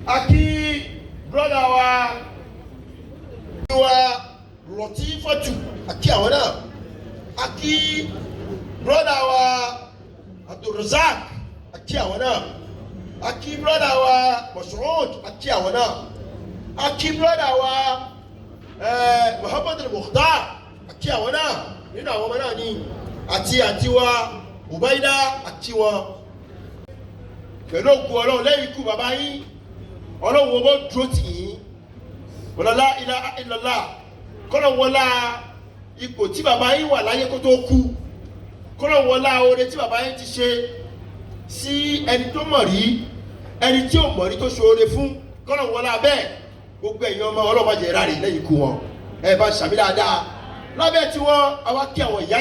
Aki brother wa Latifatu aki àwọn náà. Aki brother wa Rasaki aki àwọn náà. Aki brother wa Mas'ud aki àwọn náà. Aki brother wa Muhammad al-Mukhtar aki àwọn náà. Nínú àwọn ọmọ náà ni àti wa Ubaida àti wọn. Pẹ̀lú òkú Ọlọ́run lẹ́yìn ikú bàbá yín, Ọlọ́run owó dúró tì yín. La ilaha illallah. Kọ́lọ̀ wọlá ipò tí bàbá yín wà láyé kó tó kú. Kọ́lọ̀ wọlá oore tí bàbá yín ti ṣe sí ẹni tó mọ̀ rí, ẹni tí ò mọ̀ rí tó ṣoore fún. Kọ́lọ̀ wọlá bẹ́ẹ̀ gbogbo ẹ̀yin ọmọ Ọlọ́run má jẹ́ ráre lẹ́yìn ikú wọn. Ẹ bá ṣàmì dáadáa. Lábẹ́ tí wọ́n àwa kí àwọn ìyá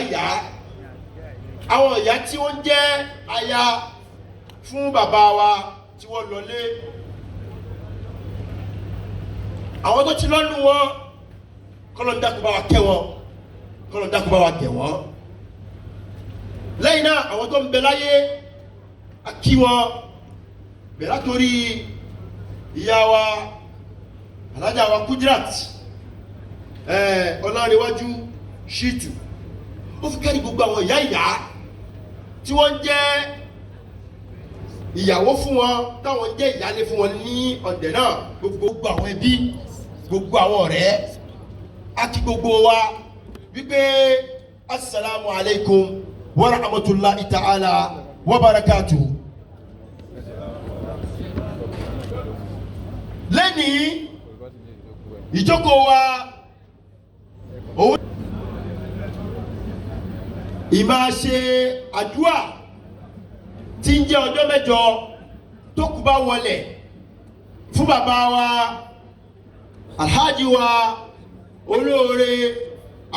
àwọn ìyá tí wọ́n jẹ́ aya fún bàbá wa tí wọ́n lọlé. Àwọn tó ti lọ́nu wọn kọ́lọ̀ dákú bá wa kẹ́ wọn, kọ́lọ̀ dákú bá wa gẹ̀ wọ́n. Lẹ́yìn náà àwọn tó ń bẹ láyé a kí wọn bẹ̀rẹ̀ látòrí ìyá wa Alhaja wa Kudirat Olanrewaju Shittu. Ó fi kárí gbogbo àwọn ìyá tí wọ́n jẹ́ ìyàwó fún wọn, táwọn jẹ́ ìyálé fún wọn ní ọ̀dẹ̀ náà. Gbogbo àwọn ẹbí, gbogbo àwọn ọ̀rẹ́, a kí gbogbo wa wípé assalamu alaikum wa rahmatullahi ta'ala wa barakatuh. Lẹ́ni ìjókòó wa òun ìmáa ṣe àdúà tí ń jẹ́ ọjọ́ mẹ́jọ tó kù bá wọlẹ̀ fún bàbá wa Alhaji wa olóore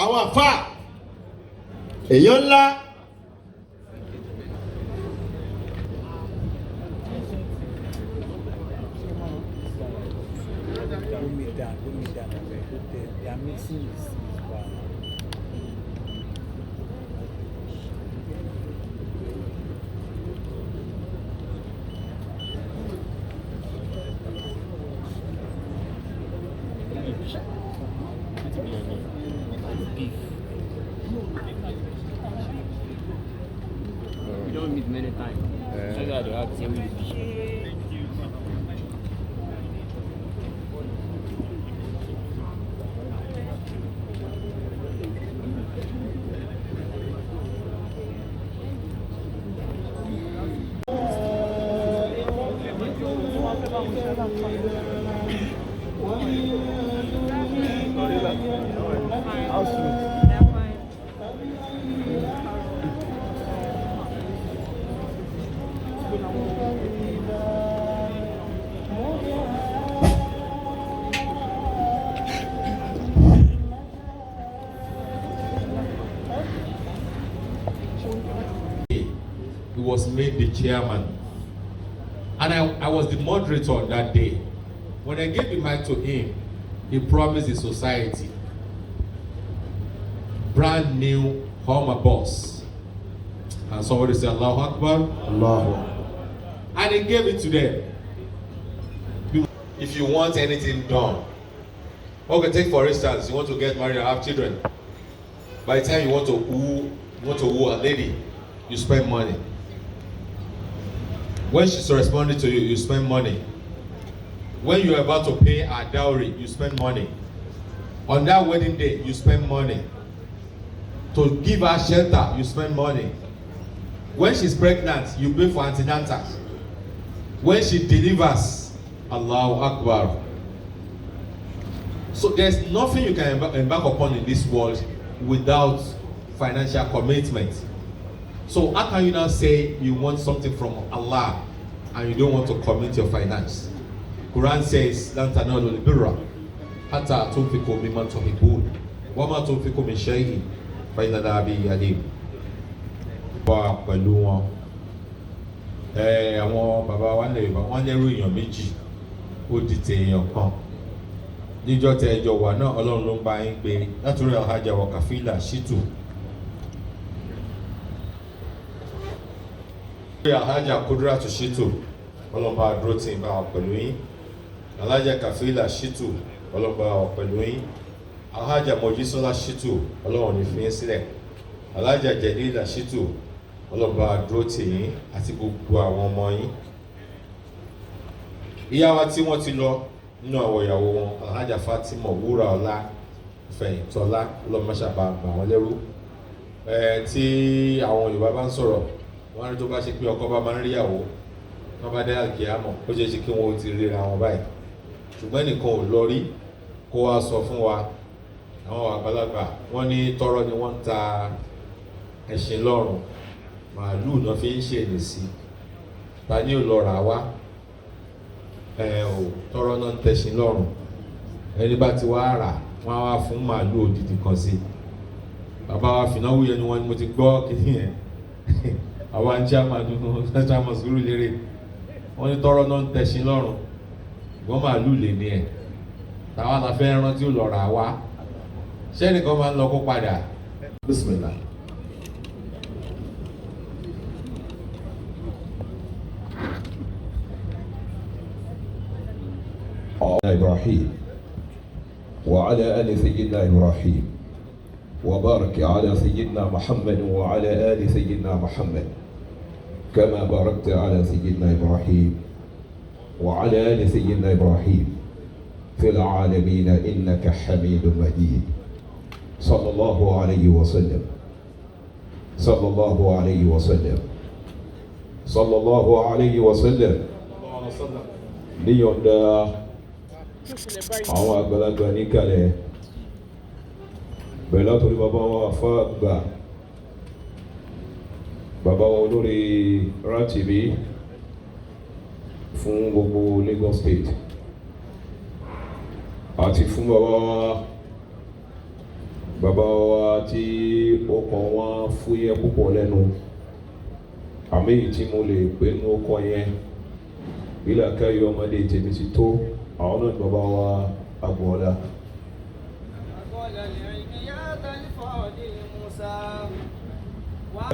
àwọn àfà èèyàn ńlá We don't meet many times. I got to ask him. He was made the chairman, and I was the moderator that day. When I gave the mic to him, he promised the society brand new Hummer bus. And somebody said, Allahu Akbar, Allahu Akbar. And he gave it to them. If you want anything done, okay, take for instance, you want to get married and have children. By the time you want to woo a lady, you spend money. When she's responding to you, you spend money. When you're about to pay her dowry, you spend money. On that wedding day, you spend money. To give her shelter, you spend money. When she's pregnant, you pay for antenatal. When she delivers, Allahu Akbar. So there's nothing you can embark upon in this world without financial commitment. So how can you now say you want something from Allah and you don't want to commit your finance? Quran says, "Lan tanalu al-birra hatta tunfiqu mimma tuhibbun wa ma tunfiqu min shay'in fa inna Allaha bihi alim." Wà pẹ̀lú wọn. Àwọn bàbá wa lè bá wọn lẹ́rú èèyàn méjì, ó di tèèyàn kan. Níjọ́ tẹ ẹjọ́ wà náà Ọlọ́run ló ń bá yín gbé látòrí Alhaji wa Kafila Shittu. Alhaji Kudirat Shittu, Ọlọ́run bá dúró tì í bá wa pẹ̀lú yín. Alhaja Kafila Shittu ọlọ́ba pẹ̀lú yín, Alhaja Mojisola Shittu ọlọ́run ní fi yín sílẹ̀, Alhaja Jedida Shittu ọlọ́ba dúró tì yín àti gbogbo àwọn ọmọ yín. Ìyá wa tí wọ́n ti lọ nínú àwọn ìyàwó wọn, Alhaja Fatima Wúrà Ọlá Fẹ̀yìntọ́lá ọlọ́mọṣàbà bà wọ́n lẹ́rú. Tí àwọn Yorùbá bá ń sọ̀rọ̀ wọ́n rí tó bá ṣe pé ọkọ bá máa ń rí ìyàwó wọ́n bá dé àkíyàmọ̀ ó ṣe é ṣe kí wọ́n ti ríra wọn báyìí, ṣùgbọ́n nìkan ò lọ rí kó wá sọ fún wa. Àwọn àgbàlagbà wọ́n ní tọrọ ni wọ́n ń ta ẹṣin lọ́rùn, màálù náà fi ń ṣe èdè sí, ta ni ò lọ rà wá? Tọrọ náà ń tẹṣin lọ́rùn, ẹni bá ti wá rà wọ́n á wá fún màálù òdìdí kan sí. Bàbá wa Fìnáwó yẹn ni wọ́n ní mo ti gbọ́ kìíní yẹn àwa ń chairman Surulere wọ́n ní tọrọ náà ń tẹṣin lọ́rùn ṣùgbọ́n màálù lè ní ẹ̀, táwa la fẹ́ rántí ò lọ rà wá, ṣẹ́nìkan máa ń lọ kó padà. Bismillah. إبراهيم وعلى آل سيدنا إبراهيم وبارك على سيدنا محمد وعلى آل سيدنا محمد كما باركت على سيدنا إبراهيم وعلى آل سيدنا إبراهيم في العالمين إنك حميد مجيد. صلى الله عليه وسلم صلى الله عليه وسلم صلى الله عليه وسلم. ليوندا àwọn àgbàlagbà níkàlẹ̀ bẹ̀rẹ̀ látòrí bàbá wa fàgbà, bàbá wa olórí Rátìbí fún gbogbo Lagos State àti fún bàbá wa tí ọkàn wọn fúyẹ́ púpọ̀ lẹ́nu, àmì tí mo lè pè ní ọkọ̀ yẹn bílà káyọ̀ ọmọdé tèmi ti tó àwọn náà bàbá wa Agboola.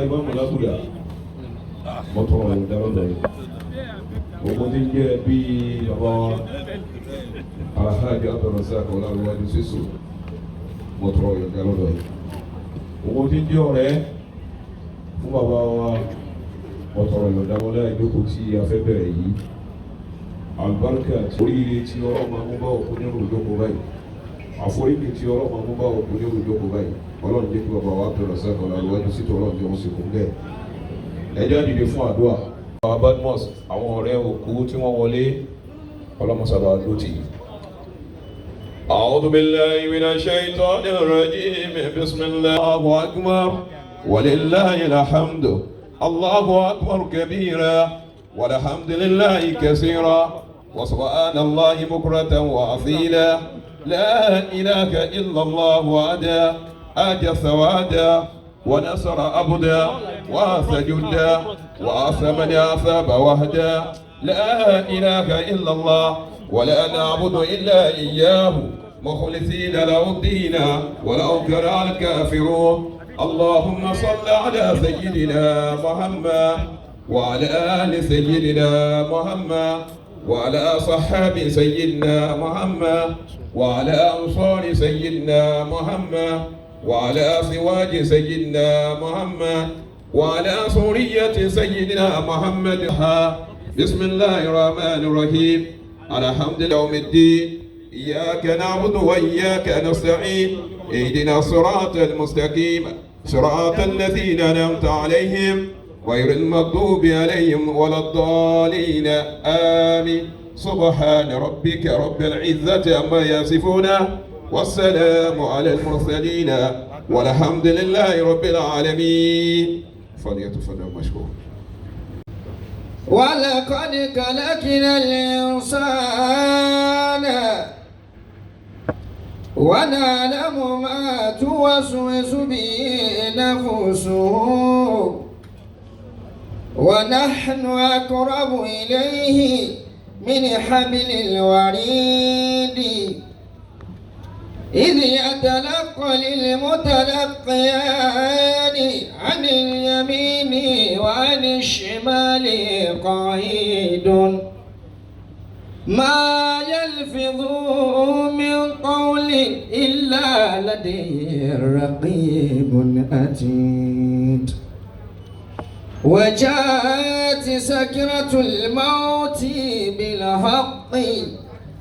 Imam Labuya mọ́tò ọ̀rọ̀ ìdáròdà yìí gbogbo tí ń jẹ́ bí bàbá Alhaji Rasaki Olanrewaju sísò mọ́tò ọ̀rọ̀ ìdáròdà yìí gbogbo tí ń jẹ́ ọ̀rẹ́ fún bàbá wa mọ́tò ọ̀rọ̀ ìdáròdà ìjókòó tí a fẹ́ bẹ̀rẹ̀ yìí. Àlùbáríkà tí oríire tí ọlọ́run máa mú bá òkú ní òrùjókòó báyìí, àforíjì tí ọlọ́run máa mú bá òkú ní òrùjókòó báyìí, ọlọ́run jẹ́ kí bàbá wa Rasaki Olanrewaju sí ọlọ́run jẹ́ wọ́n sì kún bẹ́ẹ̀. Ẹjọ́ dìde fún àdúrà. Àwọn Badmus àwọn ọ̀rẹ́ òkú tí wọ́n wọlé ọlọ́mọsábà ló ti. A'udhu billahi minash shaitanir rajim. Bismillahir akbar walillahil hamdu. Allahu akbar kabira walhamdulillahi kaseera. وسبحان الله بكرة وأصيلا لا إله إلا الله وحده أجى ثوادا ونصر أبدا وسجدا وأثمن أثاب وحدا لا إله إلا الله ولا نعبد إلا إياه مخلصين له الدين ولو كره الكافرون. اللهم صل على سيدنا محمد وعلى آل سيدنا محمد وعلى صحاب سيدنا محمد وعلى أنصار سيدنا محمد وعلى أزواج سيدنا محمد وعلى ذرية سيدنا محمد. بسم الله الرحمن الرحيم. الحمد لله يوم الدين إياك نعبد وإياك نستعين اهدنا الصراط المستقيم صراط الذين أنعمت عليهم غير المغضوب عليهم ولا الضالين آمين. سبحان ربك رب العزة عما يصفون والسلام على المرسلين والحمد لله رب العالمين. فليتفضل مشكور. ولقد خلقنا الإنسان ونعلم ما توسوس به نفسه ونحن أقرب إليه من حبل الوريد إذ يتلقى للمتلقيان عن اليمين وعن الشمال قعيد ما يلفظ من قول إلا لديه رقيب أتيد وجاءت سكرة الموت بالحق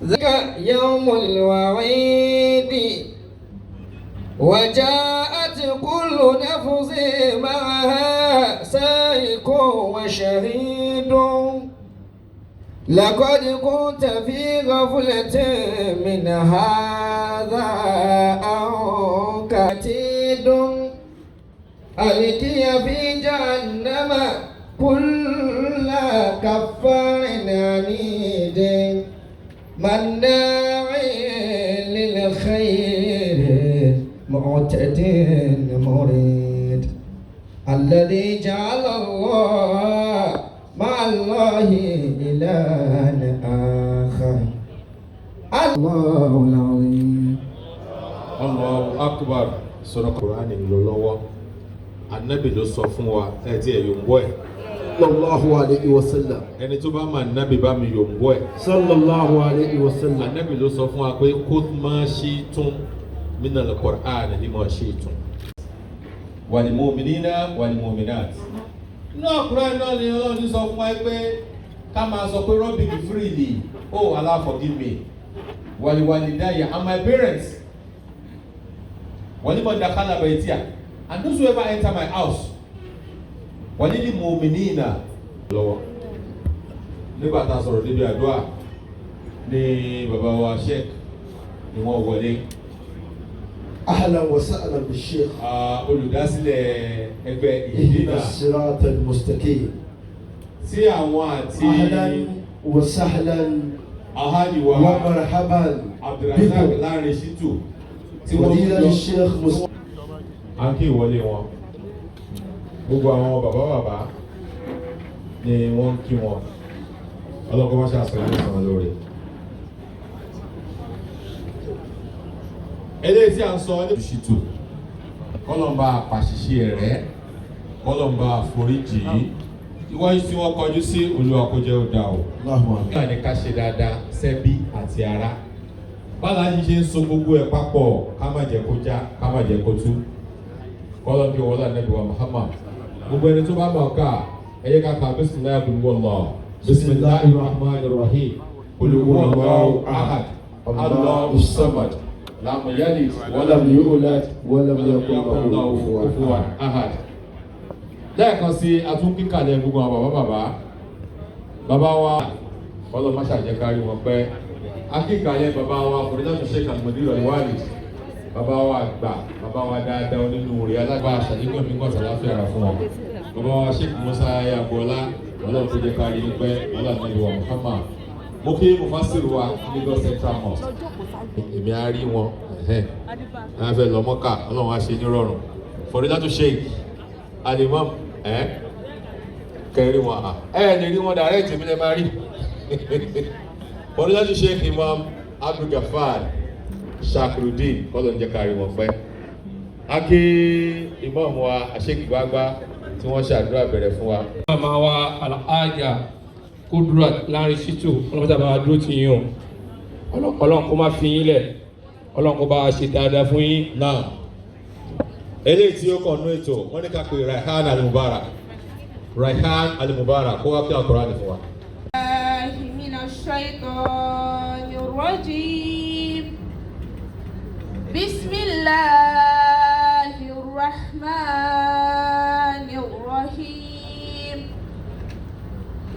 ذاك يوم الوعيد وجاءت كل نفس معها سائق وشهيد لقد كنت في غفلة من هذا أو كتيد ألقي في جهنم كل كفار عنيد مناع للخير معتد مريد الذي جعل الله مع الله إلها آخر الله العظيم. Allahu Akbar. Sọ̀rọ̀ Kùránì ló lọ́wọ́. Ànábì ló sọ fún wa ẹ tí ẹ yòǹbọ̀ ẹ̀. sallallahu alayhi wa sallam. Ẹni tó bá máa nábì bá mi yòǹbọ̀ ẹ̀. sallallahu alayhi wa sallam. Ànábì ló sọ fún wa pé kó máa ṣí tún minal Qur'an ní máa ṣí tún. Wal mu'minina wal mu'minat. Náà Kùránì náà ni Ọlọ́run sọ fún wa pé ká máa sọ pé Rabbi ghfirli, oh Allah forgive me. Wal walidayya and my parents. Waliman dakhala baytiya, and those who ever enter my house. Walil mu'minina. Lọ́wọ́. Nígbà tá a sọ̀rọ̀ débi àdúrà ní bàbá wa Sheikh ni wọ́n wọlé. ahlan wa sahlan bi sheikh. Olùdásílẹ̀ ẹgbẹ́ ihdina ìdínà. sirat al-mustaqim. Sí àwọn àti ahlan wa sahlan Alhaji wa wa marhaban Rasaki láàrin Shittu. Tí wọ́n ń wadila lọ. sheikh muslim. À ń kí ìwọlé wọn. Gbogbo àwọn bàbá ni wọ́n ń kí wọn. Ọlọ́kọ́ wá ṣàṣeyọrí ìsàn lórí. Eléyìí tí a ń sọ ní Shittu. Kọ́lọ́mbà àpàṣìṣe rẹ̀, kọ́lọ́mbà àforíjì. Ìwọ́n tí wọ́n kọjú sí Olúwa kó jẹ́ ó dá o. Nígbà ní ká ṣe dáadáa sẹ́bí àti ará. Bála yìí ṣe ń so gbogbo ẹ̀ papọ̀ ká má jẹ́ kó já, ká má jẹ́ kó tú. Kọ́lọ́mbì wọlé Ànábì wa Muhammad. Gbogbo ẹni tó bá mọ̀ ká ẹ̀yẹ ká ka bisimilayi kulubọlọ bisimilayi rahman rahim kulubọlọ ahad Allahu samad lam yalid walam yulad walam yakun lahu kufuwan ahad. Lẹ́ẹ̀kan sí atúnkíkàlẹ̀ gbogbo àwọn bàbá wa kọ́lọ́ má ṣàjẹkárí wọn pẹ́. Akíkàlẹ̀ bàbá wa Fidau Sheikh al-Mudir al-Walid, bàbá wa àgbà, bàbá wa dáadáa onínú rẹ̀ alágbà àṣàdínkù mi gbọ́dọ̀ láfíà rà fún wọn. Bàbá wa Sheikh Musa Ayagbola, Ọlọ́run tó jẹ́ kárí ní pẹ́, Ọlọ́run ní wa Muhammad. Mo kí Mufasiru wa Lagos Central Mosque. Èmi á rí wọn, á fẹ́ lọ Mọ́kà, Ọlọ́run á ṣe ní rọrùn. Fidau Sheikh Alimam, kẹrin wọn lè rí wọn direct mi lè máa rí. Fidau Sheikh Imam Abdul Gafar Shakrudin, kọ́lọ̀ ń jẹ́ kárí wọn pẹ́. Akí Imam wa Sheikh Gbagba tí wọ́n ṣàdúrà bẹ̀rẹ̀ fún wa. Màmá wa Alhaja Kudrat láàrin Shittu, ọlọ́mọdé bá wa dúró tì yín o. Ọlọ́run kó má fi yín lẹ̀, Ọlọ́run kó bá wa ṣe dáadáa fún yín. Náà, eléyìí tí ó kàn ní ètò, wọ́n ní ká pe Raihan Al-Mubarak. Raihan Al-Mubarak kó wá kí Al-Qur'ani fún wa. minash shaitanir rajim. Bismillahir rahmanir rahim.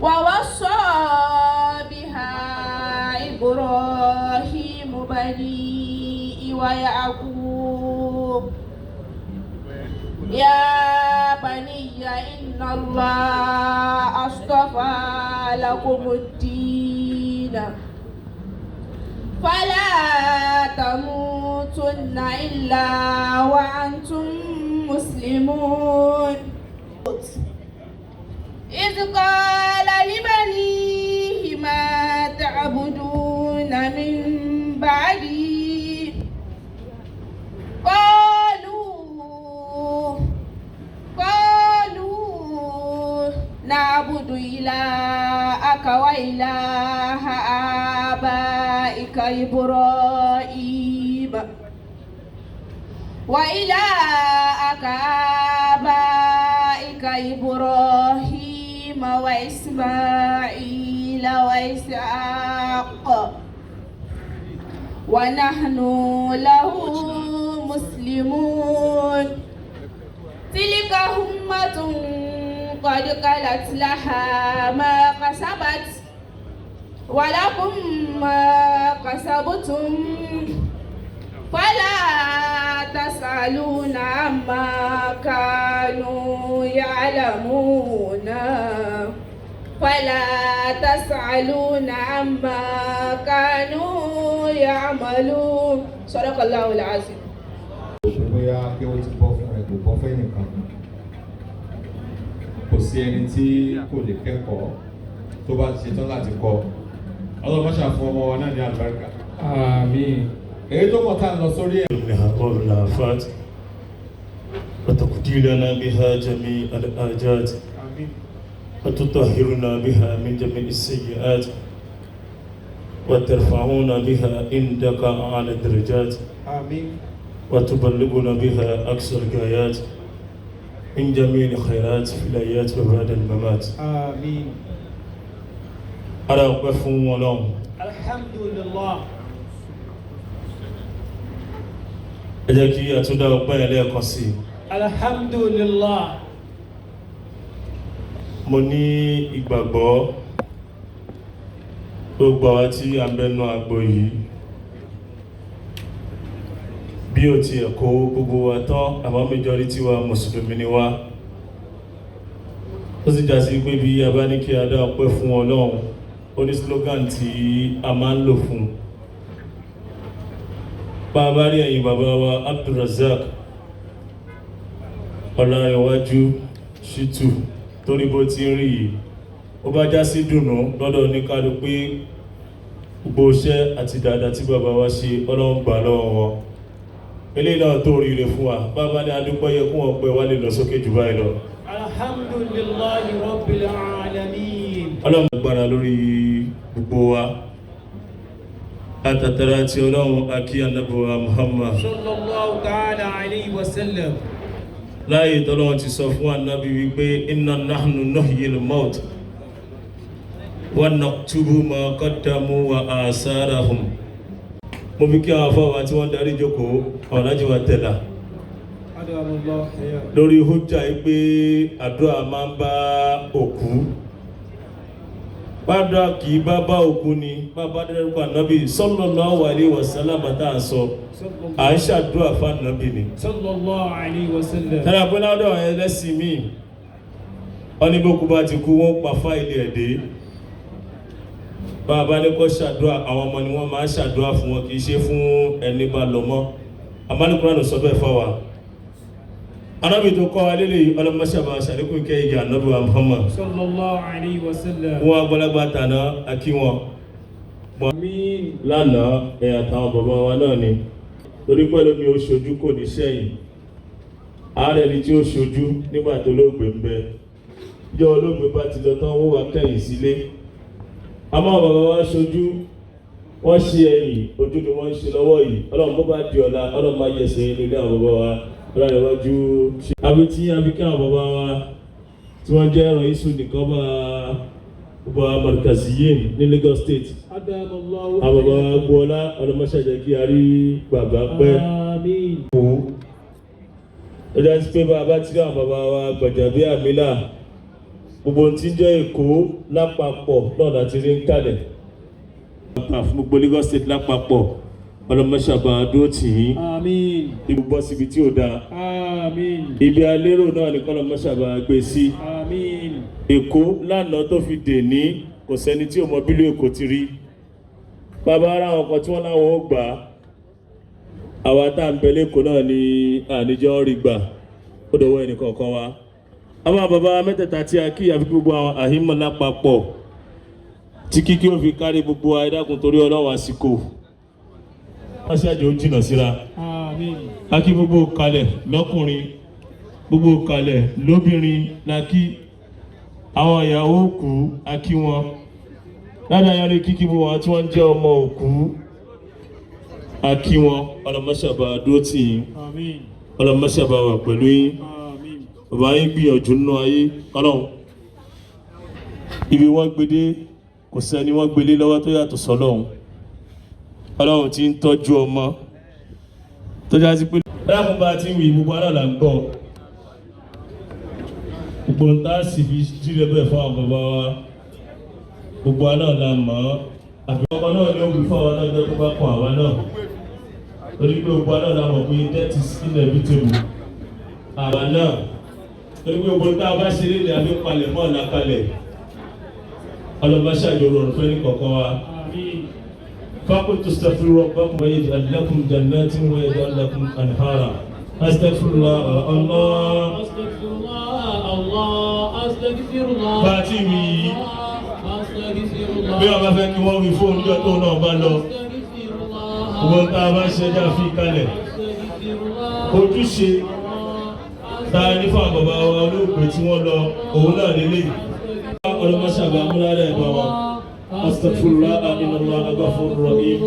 Wa wassa biha Ibrahim bani wa Yaqub. Ya baniya inna Allah astafa lakumud-din fala tamutunna illa wa antum muslimun. إذ قال لبنيه ما تعبدون من بعدي قالوا نعبد إلهك وإله آبائك إبراهيم وإلى آبائك إبراهيم وإسماعيل وإسحاق ونحن له مسلمون تلك أمة قد خلت لها ما كسبت ولكم ما كسبتم فلا تسألون عما كانوا يعلمون فلا تسألون عما كانوا يعملون صدق الله العظيم. bóyá kí ó ti bọ́ fún ẹ kò bọ́ fẹ́ nìkan kò sí ẹni tí kò lè kẹ́kọ̀ọ́ tó bá ti ṣetán láti kọ́ ọlọ́mọṣà fún ọmọ wa náà ní àlùbáríkà. àmín. èyí tó kọ̀ tá a lọ sórí ẹ̀. إنها طول الآفات وتقضي لنا بها جميع الآجات وتطهرنا بها من جميع السيئات وترفعنا بها عندك أعلى الدرجات وتبلغنا بها أقصى الغايات من جميع الخيرات في الحياة وبعد الممات. آمين. أنا أقف ولوم. الحمد لله. ẹ jẹ́ kí a tún dá ọpẹ́ yẹn lẹ́ẹ̀kan sí i. Alhamdulillah. mo ní ìgbàgbọ́ gbogbo àwa tí a ń bẹnu àgbo yìí bí o ti ẹ̀kọ́ gbogbo wa tán àmọ́ majority wa mùsùlùmí ni wá ó sì já sí pé bí a bá ní kí a dá ọpẹ́ fún Ọlọ́run ó ní slogan tí a máa ń lò fún bàbá rí ẹ̀yin bàbá wa Abdulrazak Olanrewaju Shittu torí bó ti ń rí yìí ó bá já sí dùnú lọ́dọ̀ oníkálù pé gbogbo iṣẹ́ àti dáadáa tí bàbá wa ṣe Ọlọ́run gbà lọ́wọ́ wọn eléyìí náà tó rí rẹ̀ fún wa bàbá ní adúpẹ́ yẹ kún ọpẹ́ wa lè lọ sókè jù báyìí lọ. Alhamdulillahi Rabbil Alamin. Ọlọ́run gbára lórí gbogbo wa àtàtàrà tí Ọlọ́run akí anábọ̀wá Muhammad sallallahu ta'ala alayhi wa sallam. láyé tọ́lọ́run ti sọ fún anábì wípé inna nahnu nuhyil maut wa naktubu ma qaddamu wa asarahum. mo fi kí àwọn afọ́wà tí wọ́n darí jókòó Alhaji wa tẹ̀lá lórí hujja yìí pé àdúrà máa ń bá òkú bàdúrà kì í bá òkú ni bàbá dẹ́rẹ́kọ ànábì sallallahu alaihi wasallam tá à ń sọ à ń ṣàdúrà fún ànábì ni sallallahu alaihi wasallam. tẹ́lá pé láwọ́dọ̀ ẹlẹ́sìn míì wọ́n ní bókú bá ti kú wọ́n pa fáìlì ẹ̀dẹ́ bàbá ní kọ́ ṣàdúrà àwọn ọmọ ni wọ́n máa ń ṣàdúrà fún wọn kì í ṣe fún ẹni bá lọ mọ́ amálùkúránù sọ bẹ́ẹ̀ fáwà anábì tó kọ́ wa lélẹ̀ ọlọ́mọṣàbà ṣàlékún ìkẹ́ ìgẹ̀ ànábì wa Muhammad sallallahu alaihi wasallam. wọn agbọ́lágbà tàná akí wọn lánàá ẹ̀yà àtàwọn bàbá wa náà ni torí pẹ́lú mi ó ṣojú kò ní sẹ́yìn ààrẹ ni tí ó ṣojú nígbà tó lóògbé ń bẹ jọ olóògbé bá ti lọ tán wọ́n wá kẹ́yìn sílé àmọ́ bàbá wa ṣojú wọ́n ṣe ẹ̀yìn ojú ni wọ́n ń ṣe lọ́wọ́ yìí Ọlọ́run bó bá di ọ̀la Ọlọ́run máa yẹ sẹ́yìn nílé àwọn bàbá wa Ọlanrewaju àbí tí abíkẹ́ àwọn bàbá wa tí wọ́n jẹ́ ẹ̀rọ isu nìkan bá markaziyin ní Lagos State àwọn bàbá wa gbọ́ọ́lá ọlọ́mọṣẹ́jẹ́ kí a rí bàbá pẹ́ ó dá sí pé bàbá tí àwọn bàbá wa gbàjàbí àmìlà gbogbo tí ń jẹ́ Èkó lápapọ̀ náà láti rí ń kalẹ̀ fún gbogbo Lagos State lápapọ̀ ọlọ́mọṣàbà dúró tì í ibi bọ́ síbi tí ó dáa ibi alérò náà ní kọ́lọ́mọṣàbà gbé sí Èkó lánàá tó fi dè ní kò sẹ́ni tí ò mọ bílú Èkó ti rí bàbá ara àwọn kan tí wọ́n láwọn ó gbà àwa tá à ń bẹ lẹ́kọ̀ọ́ náà ní àníjọ́ rí gbà ó dọ̀wọ́ ẹnì kọ̀ọ̀kan wa àwọn bàbá mẹ́tẹ̀ẹ̀ta tí a kí àfi gbogbo àwọn àhímọ̀ lápapọ̀ tí kíkí ó fi kárí gbogbo ẹ̀dákun torí Ọlọ́run àsìkò wọ́n ṣáàjò ó jìnà síra akí gbogbo kalẹ̀ lọ́kùnrin gbogbo kalẹ̀ lóbìnrin lákí àwọn ìyàwó kú akí wọn ládàá yára kíkí bú wọn tí wọ́n jẹ́ ọmọ òkú akí wọn ọlọ́mọṣàbà dúró tì yín ọlọ́mọṣàbà wà pẹ̀lú yín bàbá yín gbìyànjú nínú ayé ọlọ́run ibi wọ́n gbedé kò sẹ́ni wọ́n gbélé lọ́wọ́ tó yàtọ̀ sọ́lọ́run ọlọ́run tí ń tọ́jú ọmọ tó já sí pé láàmú bá ti ń wí gbogbo ara là ń gbọ́ gbogbo ń tá sì fi jíire bẹ́ẹ̀ fún àwọn bàbá wa gbogbo ara là mọ̀ ọ́ àfi ọmọ náà ní òwú fún àwọn náà tó bá kọ àwa náà torí pé gbogbo ara là mọ̀ pé that is inevitable àwa náà torí pé gbogbo tá a bá ṣe léde àbí palẹ̀ mọ́ ọ̀nà kalẹ̀ ọlọ́ba ṣàjọrò ọ̀rọ̀ fẹ́ ní kọ̀ọ̀kan wa. فقلت استغفروا ربكم ويجعل لكم جنات ويجعل لكم انهارا استغفر الله الله استغفر الله الله استغفر الله فاتمي استغفر الله bí ọba fẹ́ kí wọ́n wí fóònù ọjọ́ tó náà bá lọ wọ́n tá a bá ṣẹjá fi kalẹ̀ ojúṣe tá a ní fún àbàbà wa olóògbé tí wọ́n lọ òun náà lélẹ̀ ọlọ́mọṣàgbà múlárẹ̀ ẹ̀bà wọn. أستغفر الله إن الله غفور رحيم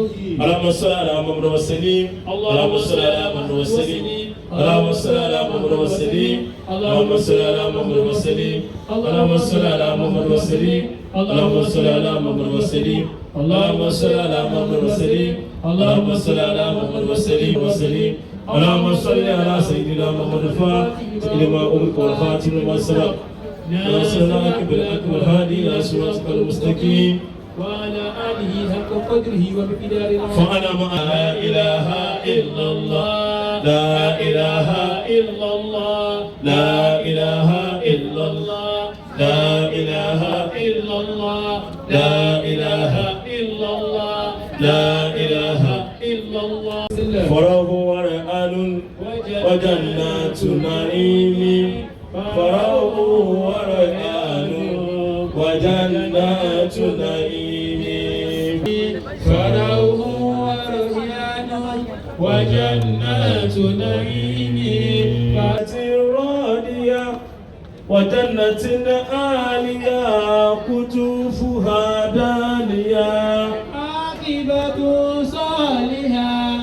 اللهم صل على محمد وسلم اللهم صل على محمد وسلم اللهم صل على محمد وسلم اللهم صل على محمد وسلم اللهم صل على محمد وسلم اللهم صل على محمد وسلم اللهم صل على محمد وسلم اللهم صل على محمد وسلم وسلم اللهم صل على سيدنا محمد الفاتح لما أمك والخاتم لما سبق ناصرك بالحق والهادي إلى صراطك المستقيم وعلى آله حق قدره ومقداره فأنا مع لا إله إلا الله لا إله إلا الله لا إله إلا الله لا إله إلا الله لا إله إلا الله لا إله إلا الله فراغ ورعان وجنات نعيم فراغ ورعان وجنات نعيم فروح وريان وجنات نعيم راضية وجنة عالية قطوفها دانية عاقبة صالحة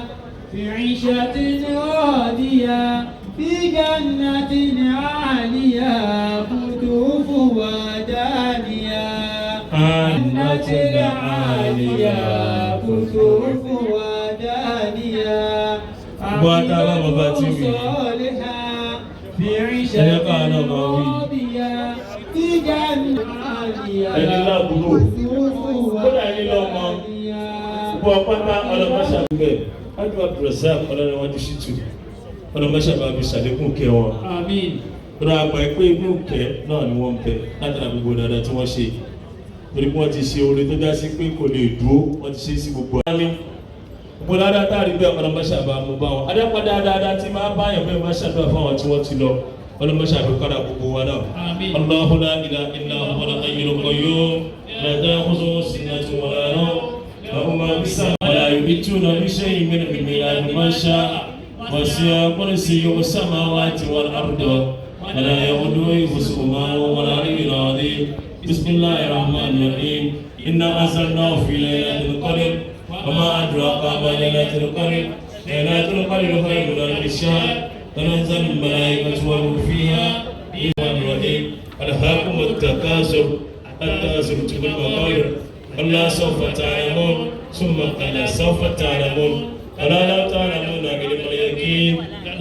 في عيشة راضية في جنة عالية قطوفها دانية جنة عالية قطوفها دانية عاقبة صالحة في عيشة راضية في جنة عالية قطوفها دانية gbọ́ pátá ọlọ́mọṣà gbẹ̀ ájúwà Rasaki Olanrewaju Shittu ọlọ́mọṣà bá fi ṣàlékún kẹ́ wọn. àmín. rà àgbà pé inú kẹ́ náà ni wọ́n ń bẹ látara gbogbo dáadáa tí wọ́n ṣe torí pé wọ́n ti ṣe oore tó já sí pé kò lè dúró wọ́n ti ṣe sí gbogbo àmì gbogbo dáadáa táàrí bẹ́ẹ̀ ọlọ́mọṣà bá mú bá wọn adápadà dáadáa tí máa bá yàn bẹ́ẹ̀ máa ṣàdúrà fáwọn tí wọ́n ti lọ ọlọ́mọṣà fi kára gbogbo wa náà. àmín. Allahu la ilaha illa huwal hayyul qayyum la ta'khudhuhu sinatun wa la nawm له ما في السماء ولا يحيطون بشيء من علمه ما شاء وسع كرسيه السماوات والأرض ولا يؤوده حفظهما وهو العلي العظيم بسم الله الرحمن الرحيم إنا أنزلناه في ليلة القدر وما أدراك ما ليلة القدر ليلة القدر خير من ألف شهر تنزل الملائكة والروح فيها بإذن الرحيم ألهاكم التكاثر حتى زرتم المقابر كلا سوف تعلمون ثم كلا سوف تعلمون ألا لا تعلمون علم اليقين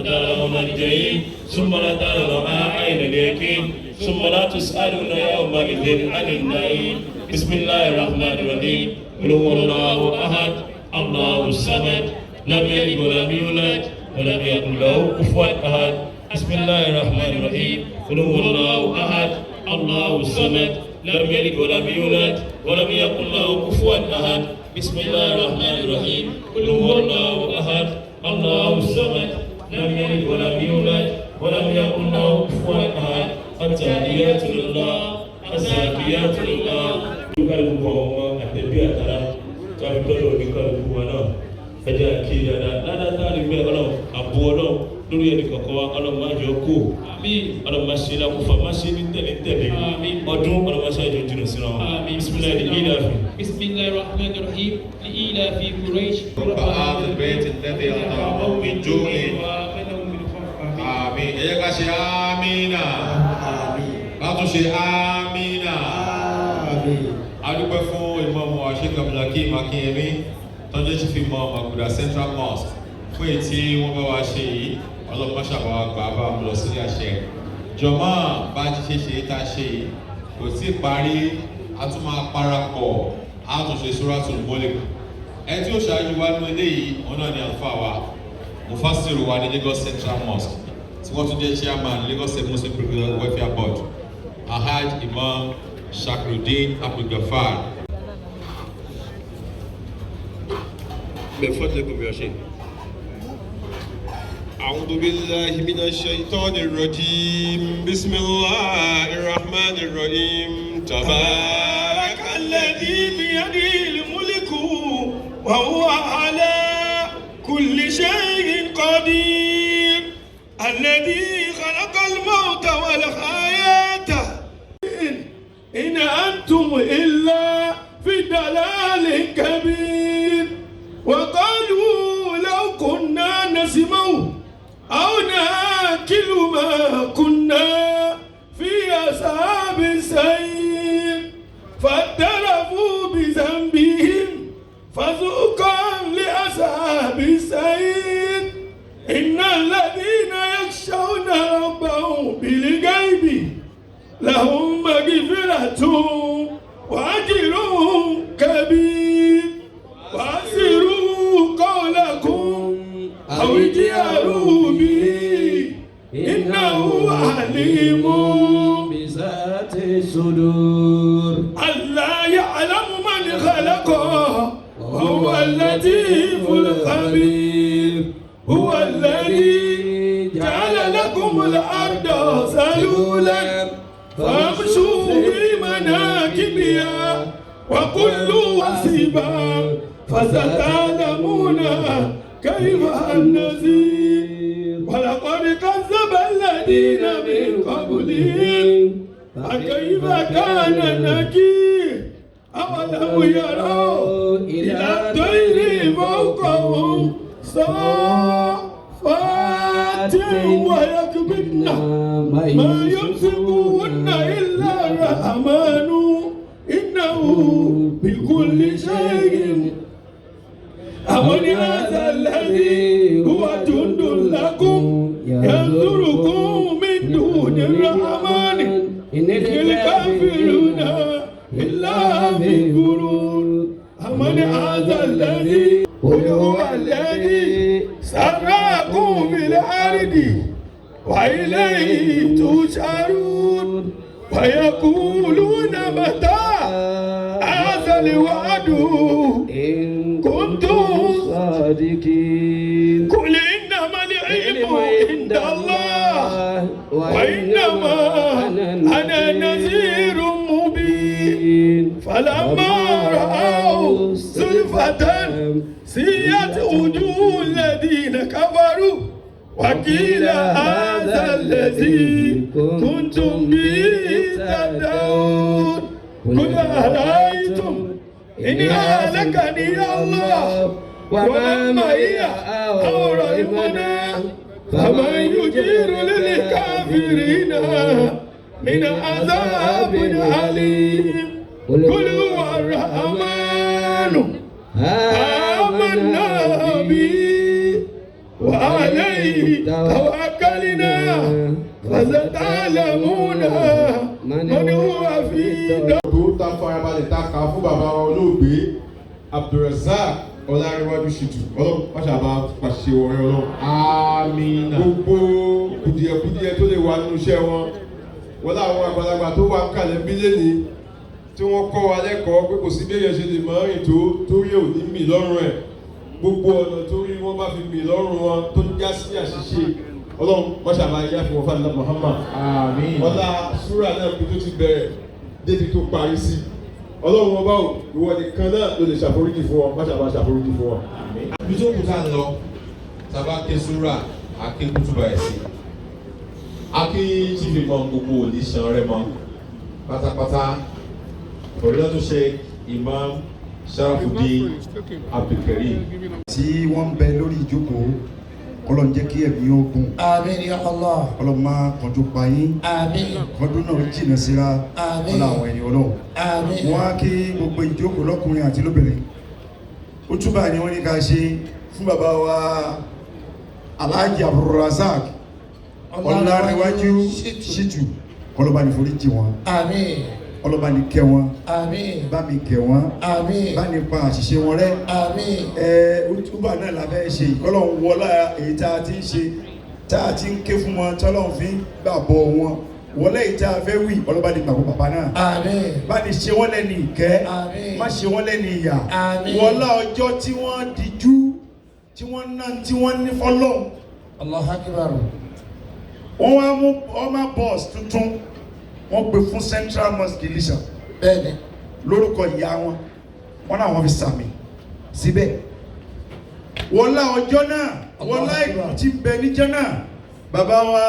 تعلمون الجحيم ثم لا تعلمون عين اليقين ثم لا تسألون يومئذ عن النعيم بسم الله الرحمن الرحيم قل هو الله أحد الله الصمد لم يلد ولم يولد ولم يكن له كفوا أحد بسم الله الرحمن الرحيم قل هو الله أحد الله الصمد لم يلد ولم يولد ولم يكن له كفوا أحد بسم الله الرحمن الرحيم قل هو الله أحد الله الصمد لم يلد ولم يولد ولم يكن له كفوا أحد التحيات لله الزاكيات لله kálukú ọmọ àtẹ̀bí àtàrà tó a fi tọ́jú òní kálukú wa náà ẹ̀jẹ̀ àkíyè dáadáa ládàá tá a lè gbé ọlọ́run àbú ọlọ́run lórí ẹni kọ̀ọ̀kan wa ọlọ́mọ àjọ kú ọlọ́mọ ṣe lákòófà má ṣe ní tẹ̀lé ọdún ọlọ́mọ ṣe àjọ jùlọ síra wọn bisimilayi ní ilé àfi. bisimilayi rahman rahim ní ilé àfi kureish. Bàbá bẹ́ẹ̀ ti lẹ́tẹ̀ ọ̀tọ̀ ọ̀mí jóni. Àmín. Ẹ jẹ́ ká ṣe àmínà. Ká tún ṣe àmínà. A dúpẹ́ fún ìmọ̀ọ́mù Sheikh Abdulhakeem Akinyemi tọ́jú ti fi mọ Maguda Central Mosque fún èyí tí wọ́n bá wa ṣe yìí ọlọ́pàá ṣàbá gbà bá wọn lọ sílé àṣẹ. Jọ̀mọ́ bá ti ṣe tá a ṣe yìí kò tí ì parí a tún máa parapọ̀ a tún ṣe Suratul Mulk. Ẹ tí ó ṣáájú wa nínú eléyìí wọn náà ni àlùfáà wa Mufasiru wa ní Lagos Central Mosque tí wọ́n tún jẹ́ chairman Lagos State Muslim Welfare Board Alhaji Imam Shakrudin Abdulgafar. بفضلكم يا شيخ. أعوذ بالله من الشيطان الرجيم. بسم الله الرحمن الرحيم. تبارك الذي بيده الملك وهو على كل شيء قدير. الذي خلق الموت والحياة. إن أنتم إلا في ضلال كبير. وقالوا لو كنا نسمع أو نأكل ما كنا في أصحاب السعير فاعترفوا بذنبهم فذوقا لأصحاب السعير. إن الذين يخشون ربهم بالغيب لهم مغفرة وأجر كبير. وأسروا قولكم أو اجهروا به إنه عليم بذات الصدور. ألا يعلم من خلق وهو اللطيف الخبير. هو الذي جعل لكم الأرض ذلولا فامشوا في مناكبها وكلوا حسبا فستعلمون كيف النذير. ولقد كذب الذين من قبلهم فكيف كان نكير. أولم يروا إلى الطير فوقهم صافات ويكبدن ما يمسكون إلا الرحمن إنه بكل شيء. أمن هذا الذي هو جند لكم ينصركم من دون الرحمن إن الكافرون إلا في غرور. أمن هذا الذي هو الذي سراكم في الأرض وإليه تشعرون. ويقولون متى هذا الوعد إن كنتم صادقين. قل إنما العلم عند الله وإنما أنا نذير مبين. فلما رأوا زلفة سيئت وجوه الذين كفروا وقيل هذا الذي كنتم به تدعون. قل أرأيتم إن أهلكني الله ومن معي أو رحمنا فمن يجير للكافرين من عذاب أليم. قل هو الرحمن آمنا به وعليه توكلنا فستعلمون من هو في tó ta farabalẹ̀ ta kà fún bàbá wa olóògbé Abdulrazak Olanrewaju Shittu ọlọ́run pàṣàbà pàṣẹ ọ̀rẹ́ ọlọ́run. Àmín. Gbogbo kùdìẹ̀kùdìẹ̀ tó lè wà nínú iṣẹ́ wọn wọ́n láwọn àgbàlagbà tó wà kálẹ̀ ń bí lẹ́ni tí wọ́n kọ́ wa lẹ́kọ̀ọ́ pé kò sí bí èèyàn ṣe lè mọ rìn tó torí ò ní mì lọ́rùn ẹ̀. Gbogbo ọ̀nà torí wọ́n bá fi mì lọ́rùn wọn tó já sí àṣìṣe ọlọ́run pàṣàbà yá fún wọn fàdúrà Muhammad. Àmín. Ọlá súrà náà bí tó ti bẹ̀rẹ̀ débi tó parí sí ọlọ́run ọba ò ìwọ nìkan náà ló lè ṣàforíjì fún wọn má ṣàbá ṣàforíjì fún wọn. Ibi tó kù tá ń lọ sábà ké súrà Aki kutuba ẹ̀sìn. Aki chief imam gbogbo òdìṣàn rẹ̀ mọ́ pátápátá. Òrìlọ́tò Sheikh Imam Sharafuddin Abdulkarim. Tí wọ́n ń bẹ lórí ìjókòó, Ọlọ́run jẹ́ kí ẹ̀mí ó gùn. Àmín ya Allah. Ọlọ́run máa kọjú pa yín. Àmín. Kọdún náà jìnnà síra. Àmín. Ọlá àwọn ẹni Ọlọ́run. Àmín. Wọ́n á kí gbogbo ìjókòó lọ́kùnrin àti lóbìnrin. Útúbà ni wọ́n ní ká ṣe fún bàbá wa Alhaji Rasaki Olanrewaju Shittu. Ọlọ́ba ní foríjì wọn. Àmín. Ọlọ́ba ní kẹ́ wọn. Àmín. Bá mi kẹ́ wọn. Àmín. Bá ní pa àṣìṣe wọn rẹ́. Àmín. Útúbà náà la fẹ́ ṣe ìkọlọ́hún wọlá èyí tá a ti ń ṣe tá a ti ń ké fún wọn tọ́lọ́hún fi ń gbàgbọ́ wọn wọlé èyí tá a fẹ́ wí ọlọ́ba ní gbàgbọ́ bàbá náà. Àmín. Bá ní ṣe wọ́n lẹ́ni ìkẹ́. Àmín. Má ṣe wọ́n lẹ́ni ìyà. Àmín. Wọlá ọjọ́ tí wọ́n dijú tí wọ́n ná tí wọ́n ní fọ́lọ́hún. Allahu Akbar. Wọ́n wá mú ọmọ bọ́ọ̀sì tuntun wọ́n gbé fún Central Mosque Ilisa. Bẹ́ẹ̀ni. Lórúkọ ìyá wọn wọ́n náà wọ́n fi sàmì síbẹ̀. Wọlá ọjọ́ náà wọlá ìlú tí ń bẹ níjọ́ náà bàbá wa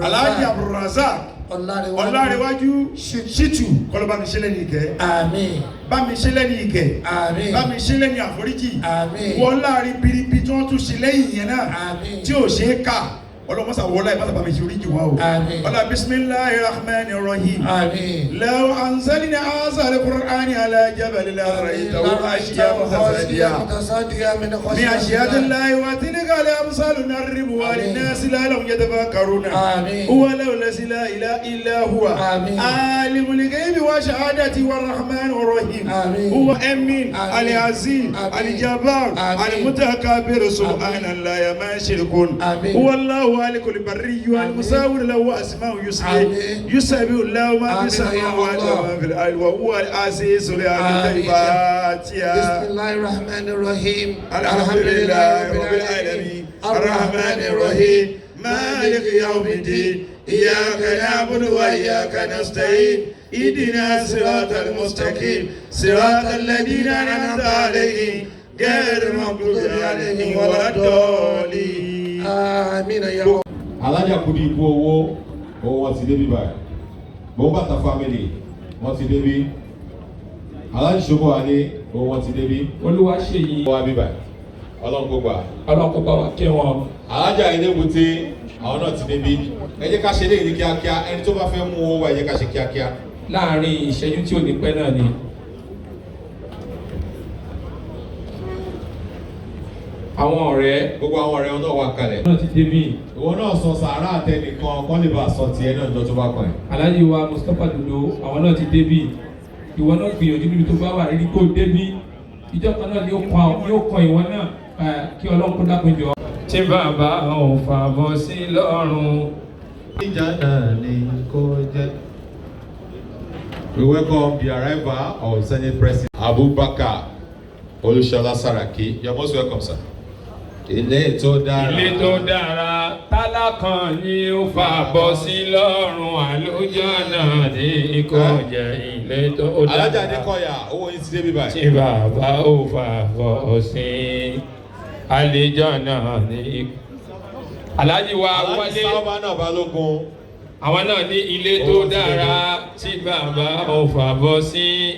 Alhaji Rasaki Olanrewaju Shittu kọlọ́ bá mi ṣe lẹ́ni ìkẹ́. Àmín. Bá mi ṣe lẹ́ni ìkẹ́. Àmín. Bá mi ṣe lẹ́ni àforíjì. Àmín. Wọlá ribiribi tí wọ́n tún ṣe lẹ́yìn yẹn náà Àmín. tí ò ṣe é kà ọlọ́mọsà wọlá ìbáṣà bá mi ṣe oríjì wọn o. Àmín. Ọlá bismillahir rahmanir rahim. Àmín. Law anzalna hazal qur'ani ala jabalin la ra'aytahu khashi'an mutasaddian min khashyati llahi wa tilka al-amsalu nadribuha lin-nasi la'allahum yatafakkaruna. Àmín. Huwa allazi la ilaha illa huwa. Àmín. Alimul ghaibi wa shahadati war-rahmanir rahim. Àmín. Huwa amin al-aziz al-jabbar al-mutakabbir subhanallahi amma yushrikun. Àmín. Huwa Allahu مالك البري والمساور له أسماء يسبح له ما في السماوات وما في الأرض وهو العزيز الحكيم. بسم الله الرحمن الرحيم. الحمد لله رب العالمين الرحمن الرحيم مالك يوم الدين إياك نعبد وإياك نستعين اهدنا الصراط المستقيم صراط الذين أنعمت عليهم غير المغضوب عليهم ولا الضالين. Àmín ya Allah. Alájà kú ní ikú owó wọn ti débi báyìí. Bọ́mbàtà family wọn ti débi. Alájà ṣòkò àlẹ́ wọn ti débi. Olúwa ṣe yìí. Wọ́n wá bí báyìí. Ọlọ́run kó gbà. Ọlọ́run kó bá wa kẹ́ wọn. Alájà Ilé-Èbúté àwọn náà ti débi. Ẹ jẹ́ ká ṣe léyìí ní kíákíá ẹni tó bá fẹ́ mú owó wa ẹ jẹ́ ká ṣe kíákíá. Láàárín ìṣẹ́jú tí ò ní pẹ́ náà ni. Àwọn ọ̀rẹ́. Gbogbo àwọn ọ̀rẹ́ wọn náà wà kalẹ̀. Náà ti débí. Ìwọ náà sọ sàárà àtẹnìkan kọ́ lè bá a sọ tiẹ̀ náà jọ tó bá kàn ẹ́. Alhaji wa Mustapha Dodo àwọn náà ti débí. Ìwọ náà gbìyànjú níbi tó bá wà rí kó débí. Ìjọ kan náà ni ó kan ìwọ náà kí Ọlọ́run kó dákun jọ. Tí bàbá ò fàbọ̀ sí lọ́rùn. Ìjà náà ni kò jẹ́. We welcome the arrival of Senate President Abubakar Olúṣọlá Saraki. You are most welcome, sir. Ilé tó dára. Ilé tó dára tálákàn ni ó fàbọ̀ sí lọ́rùn àlùjànnà ní kò jẹ́ ilé tó dára. Alájà Adékọ̀yà owó yín ti débi báyìí. Tí bàbá ò fàbọ̀ sí àlùjànnà ní. Alhaji wa wálé. Alhaji Sábà náà Balógun. Àwọn náà ní ilé tó dára tí bàbá ò fàbọ̀ sí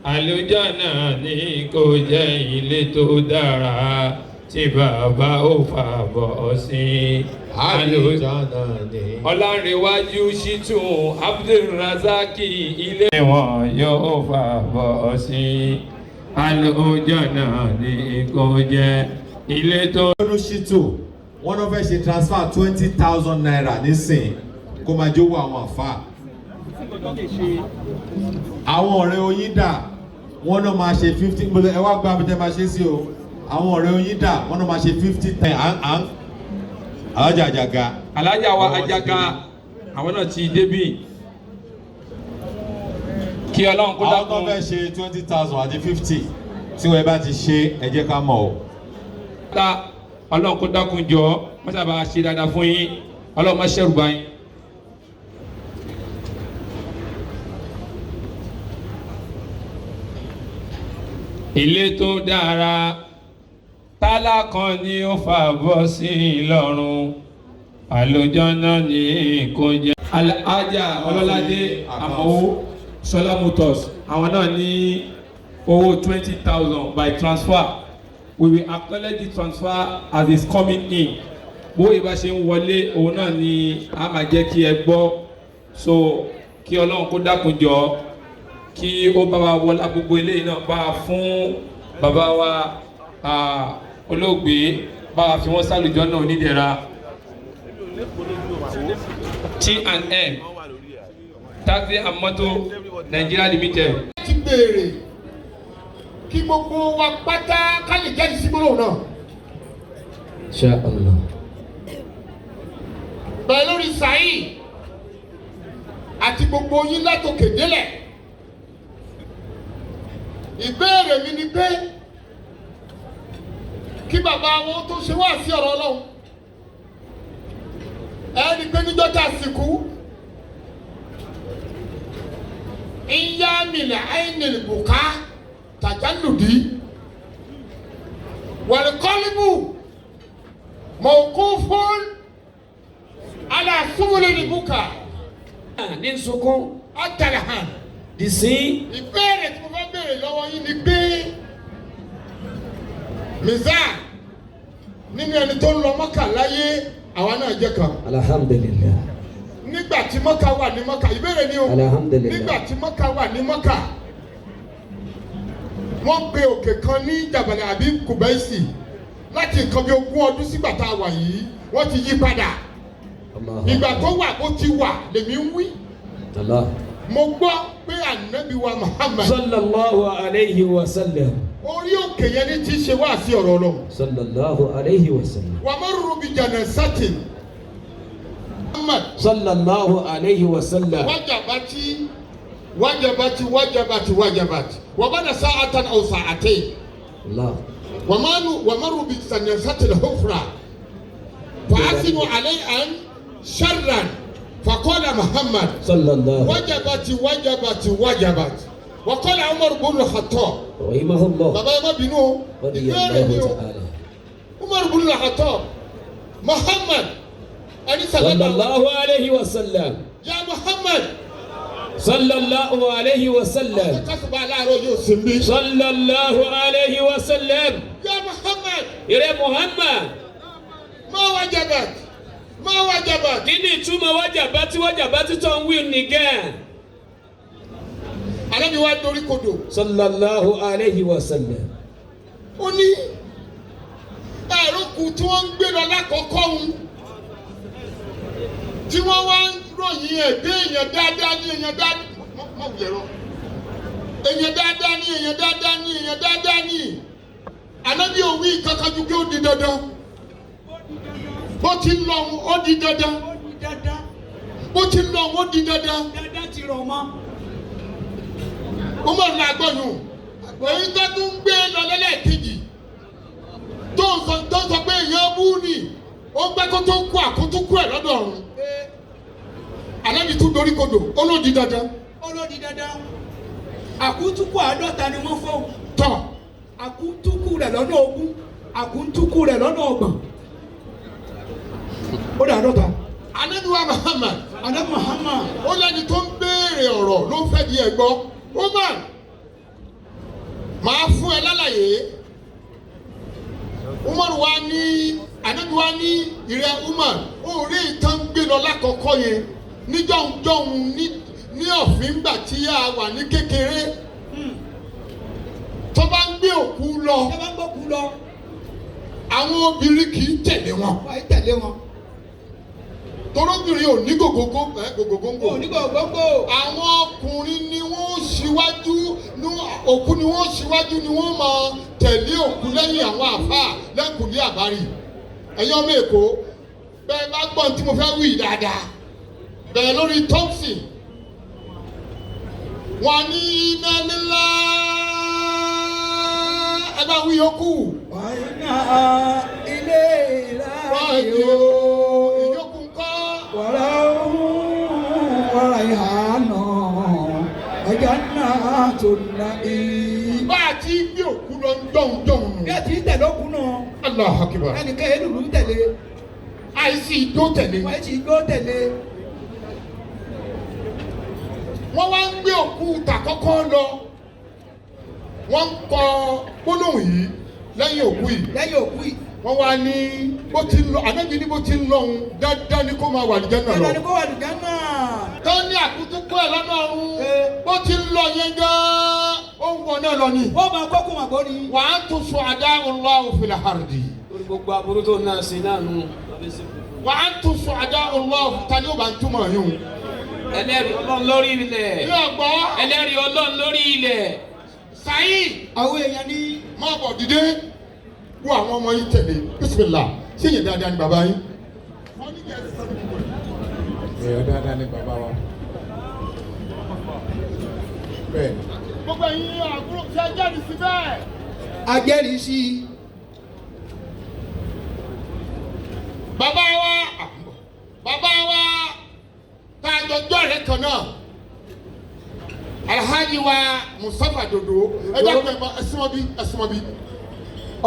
àlùjànnà ní kò jẹ́ ilé tó dára tí bàbá ò fàbọ̀ sí àlùjànnà ní. Olanrewaju Shittu Rasaki ilé wọn yóò fàbọ̀ sí àlùjànnà ní kò jẹ́ ilé tó. Shittu wọ́n náà fẹ́ ṣe transfer 20,000 naira nísìn kó máa jówó àwọn àfa. Àwọn ọ̀rẹ́ oyin dà wọ́n náà máa ṣe 50 gbọ́dọ̀ ẹ wá gba abẹ́tẹ́ máa ṣe sí o. Àwọn ọ̀rẹ́ oyin dà wọ́n náà máa ṣe 50. Alájà Àjàgà. Alájà wa Àjàgà àwọn náà ti débì. Kí Ọlọ́run kó dákun. Àwọn tó fẹ́ ṣe 20,000 àti 50 tí wọ́n bá ti ṣe ẹ jẹ́ ká mọ̀ o. Ọlọ́run kó dákun jọ wọ́n sábà ṣe dáadáa fún yín Ọlọ́run má ṣẹ̀rù bá yín. Ilé tó dára tálá kan ni ó fà bọ́ sí lọ́rùn àlùjànnà ní kò jẹ́. Alhaja Ọlọ́ládé Àmọ́wó Sola Motors àwọn náà ní owó 20,000 by transfer. We will acknowledge the transfer as it's coming in. Bó ìbá ṣe ń wọlé òun náà ni a máa jẹ́ kí ẹ gbọ́. So kí Ọlọ́run kó dákun jọ kí ó bá wa wọlá gbogbo eléyìí náà bá a fún bàbá wa olóògbé bá a fi wọ́n sálùjọ́ náà onídẹ̀ra. T&M Taxi and Motor Nigeria Limited. Ti béèrè kí gbogbo wa pátá ká lè jẹ́ ìsímọ́lò náà. Insha Allah. Bẹ́ẹ̀ lórí Saheed àti gbogbo yín látòkè délẹ̀. Ìbéèrè mi ni pé kí bàbá wọn tó ṣe wá sí ọ̀rọ̀ Ọlọ́run. Ẹni pé níjọ́ tá a sìnkú. Ìyá mìlà àìnìlì bùká tàjálùdí. Wàlùkọ́líbù mọ̀kúfún aláṣúwìlì ní bùká. Ní sunkún. Àtàlàhàn. Dìsín. Ìbéèrè tí mo fẹ́ béèrè lọ́wọ́ yín ni pé Mizan nínú ẹni tó ń lọ Mọ́kà láyé àwa náà jẹ́ kan. Alhamdulillah. Nígbà tí Mọ́kà wà ní Mọ́kà ìbéèrè ni o. Alhamdulillah. Nígbà tí Mọ́kà wà ní Mọ́kà wọ́n gbé òkè kan ní Jabal àbí Kubaisi láti nǹkan bí 20 ọdún sígbà tá a wà yìí wọ́n ti yí padà. Ìgbà tó wà bó ti wà lèmi ń wí. Mo gbọ́ pé ànábì wa Muhammad Sallallahu alayhi wa sallam. Orí òkè yẹn ní ti ṣe wá sí ọ̀rọ̀ Ọlọ́run. Sallallahu alayhi wa sallam. Wa marru bi janazatin. Muhammad. Sallallahu alayhi wa sallam. Wajabati. Wa bada sa'atan aw sa'atayn. Allah. Wa marru bi janazatin hufra. Fa asinu alayhan sharran. Fa qala Muhammad. Sallallahu. Wajabati. Wa qala Umar ibn al-Khattab. Rahimahullah. Bàbá ẹ má bínú o. Ìbéèrè ni o. Umar ibn al-Khattab. Muhammad. Sallallahu alayhi wa sallam. Ya Muhammad. Sallallahu alayhi wa sallam. Kásùbà láàárọ̀ yóò sì mí. Sallallahu alayhi wa sallam. Ya Muhammad. Ìrẹ Muhammad. Ma wajabat. Kí ni ìtumọ̀ wajabati tó ń wí nìgẹ́? Ànábì wa dorí kodò. Sallallahu alayhi wa sallam. Ó ní ẹ̀rọ kù tí wọ́n ń gbé lọ lákọ̀ọ́kọ́ òun. Tí wọ́n wá ń ròyìn ẹ̀gbẹ́ èèyàn dáadáa ní èèyàn dáadáa. Mọ̀ wùyẹ̀rọ. Èèyàn dáadáa ní. Ànábì ò wí kankan ju kí ó di dandan. Bó ti ń lọ ó di dandan. Bó ti ń lọ ó di dandan. Dandan ti rọ̀ mọ́. Ó mọ̀ ní agbọ́yún. Èyí tó tún gbé lọ lẹ́lẹ́kejì. Tó ń sọ pé èèyàn bú ni. Ó gbẹ́ kó tó kú àkótúkú ẹ̀ lọ́dọ̀ ọ̀run. Ànábì tún dorí kodò. Ó ló di dandan. Àkútúkù 50 ni wọ́n fọ́. Tọ̀. Àkútúkù rẹ̀ lọ́nà 20. Àkútúkù rẹ̀ lọ́nà 30. Ó dà 50. Ànábì wa Muhammad. Ànábì Muhammad. Ó lẹ́ni tó ń béèrè ọ̀rọ̀ ló ń fẹ́ di ẹ̀gbọ́. Umar, màá fún ẹ lálàyé. Umar wa ní Ànábì wa ní ìrẹ Umar ó rí ìtàn gbé lọ lákọ̀ọ́kọ́ yẹn níjọ́hun ní ọ̀fìn gbà tí a wà ní kékeré. Tó bá ń gbé òkú lọ àwọn obìnrin kì í tẹ̀lé wọn. Torobìnrin ò ní gògógó. Àwọn ọkùnrin ni wọ́n ṣíwájú òkú ni wọ́n ṣíwájú ni wọ́n máa tẹ̀lé òkú lẹ́yìn àwọn àfáà lẹ́kùnlé àbárí. Ẹ̀yin ọmọ Èkó bẹ́ẹ̀ bá gbọ́n tí mo fẹ́ wí dáadáa bẹ́ẹ̀ lórí Thompson wọ́n ní iná nílá ẹ bá wí yòókù. Wàyínà ilé ìlàyò. Wàrà ìhànà ọjà náà tó nà í. Bá a ti gbé òkú lọ jọ̀hún. Bí a ti tẹ̀lé òkú náà. Allahu Akbar. ẹnìkan yẹn lùlù tẹ̀lé. àìsí ìjó tẹ̀lé. wọ́n ti gbó tẹ̀lé. wọ́n wá ń gbé òkú tàkọ́kọ́ lọ wọ́n ń kọ gbólóhùn yìí lẹ́yìn òkú yìí. lẹ́yìn òkú yìí. wọ́n wá ní bó ti ń lọ ànábi ní bó ti ń lọ òun dáadáa ní kó máa wà ní Jánnà lọ. dandan ni kó wà ní Jánnà. tó ní àkútú kó ẹ̀ lọ́nà ọ̀run bó ti ń lọ yẹn gan-an ó ń wọ̀ náà lọ ni. wọ́n máa kọ́kùn àgọ́ ni. wà á tún sọ àdá Allahu fil ardi. lórí gbogbo aburú tó náà sí náà nù. wà á tún sọ àdá Allahu tani ó bá ń túmọ̀ yín. ẹlẹ́rìí Ọlọ́run lórí ilẹ̀. yóò gbọ́. ẹlẹ́rìí Ọlọ́run lórí ilẹ̀. Saheed. àwọn èèyàn ní. máa bọ̀ dìde wo àwọn ọmọ yìí tẹ̀lé bismillah ṣé yẹn dáadáa ni bàbá yín. èèyàn dáadáa ni bàbá wa. bẹ́ẹ̀ ni. gbogbo ẹ̀yin àbúrò ṣe jẹ́rìí sí bẹ́ẹ̀. ajẹ́rìí sí i. bàbá wa tá a jọ jọ́rẹ̀ẹ́ kan náà Alhaji wa Mustapha Dodo ẹ dákun ẹsùn mọ́ bí.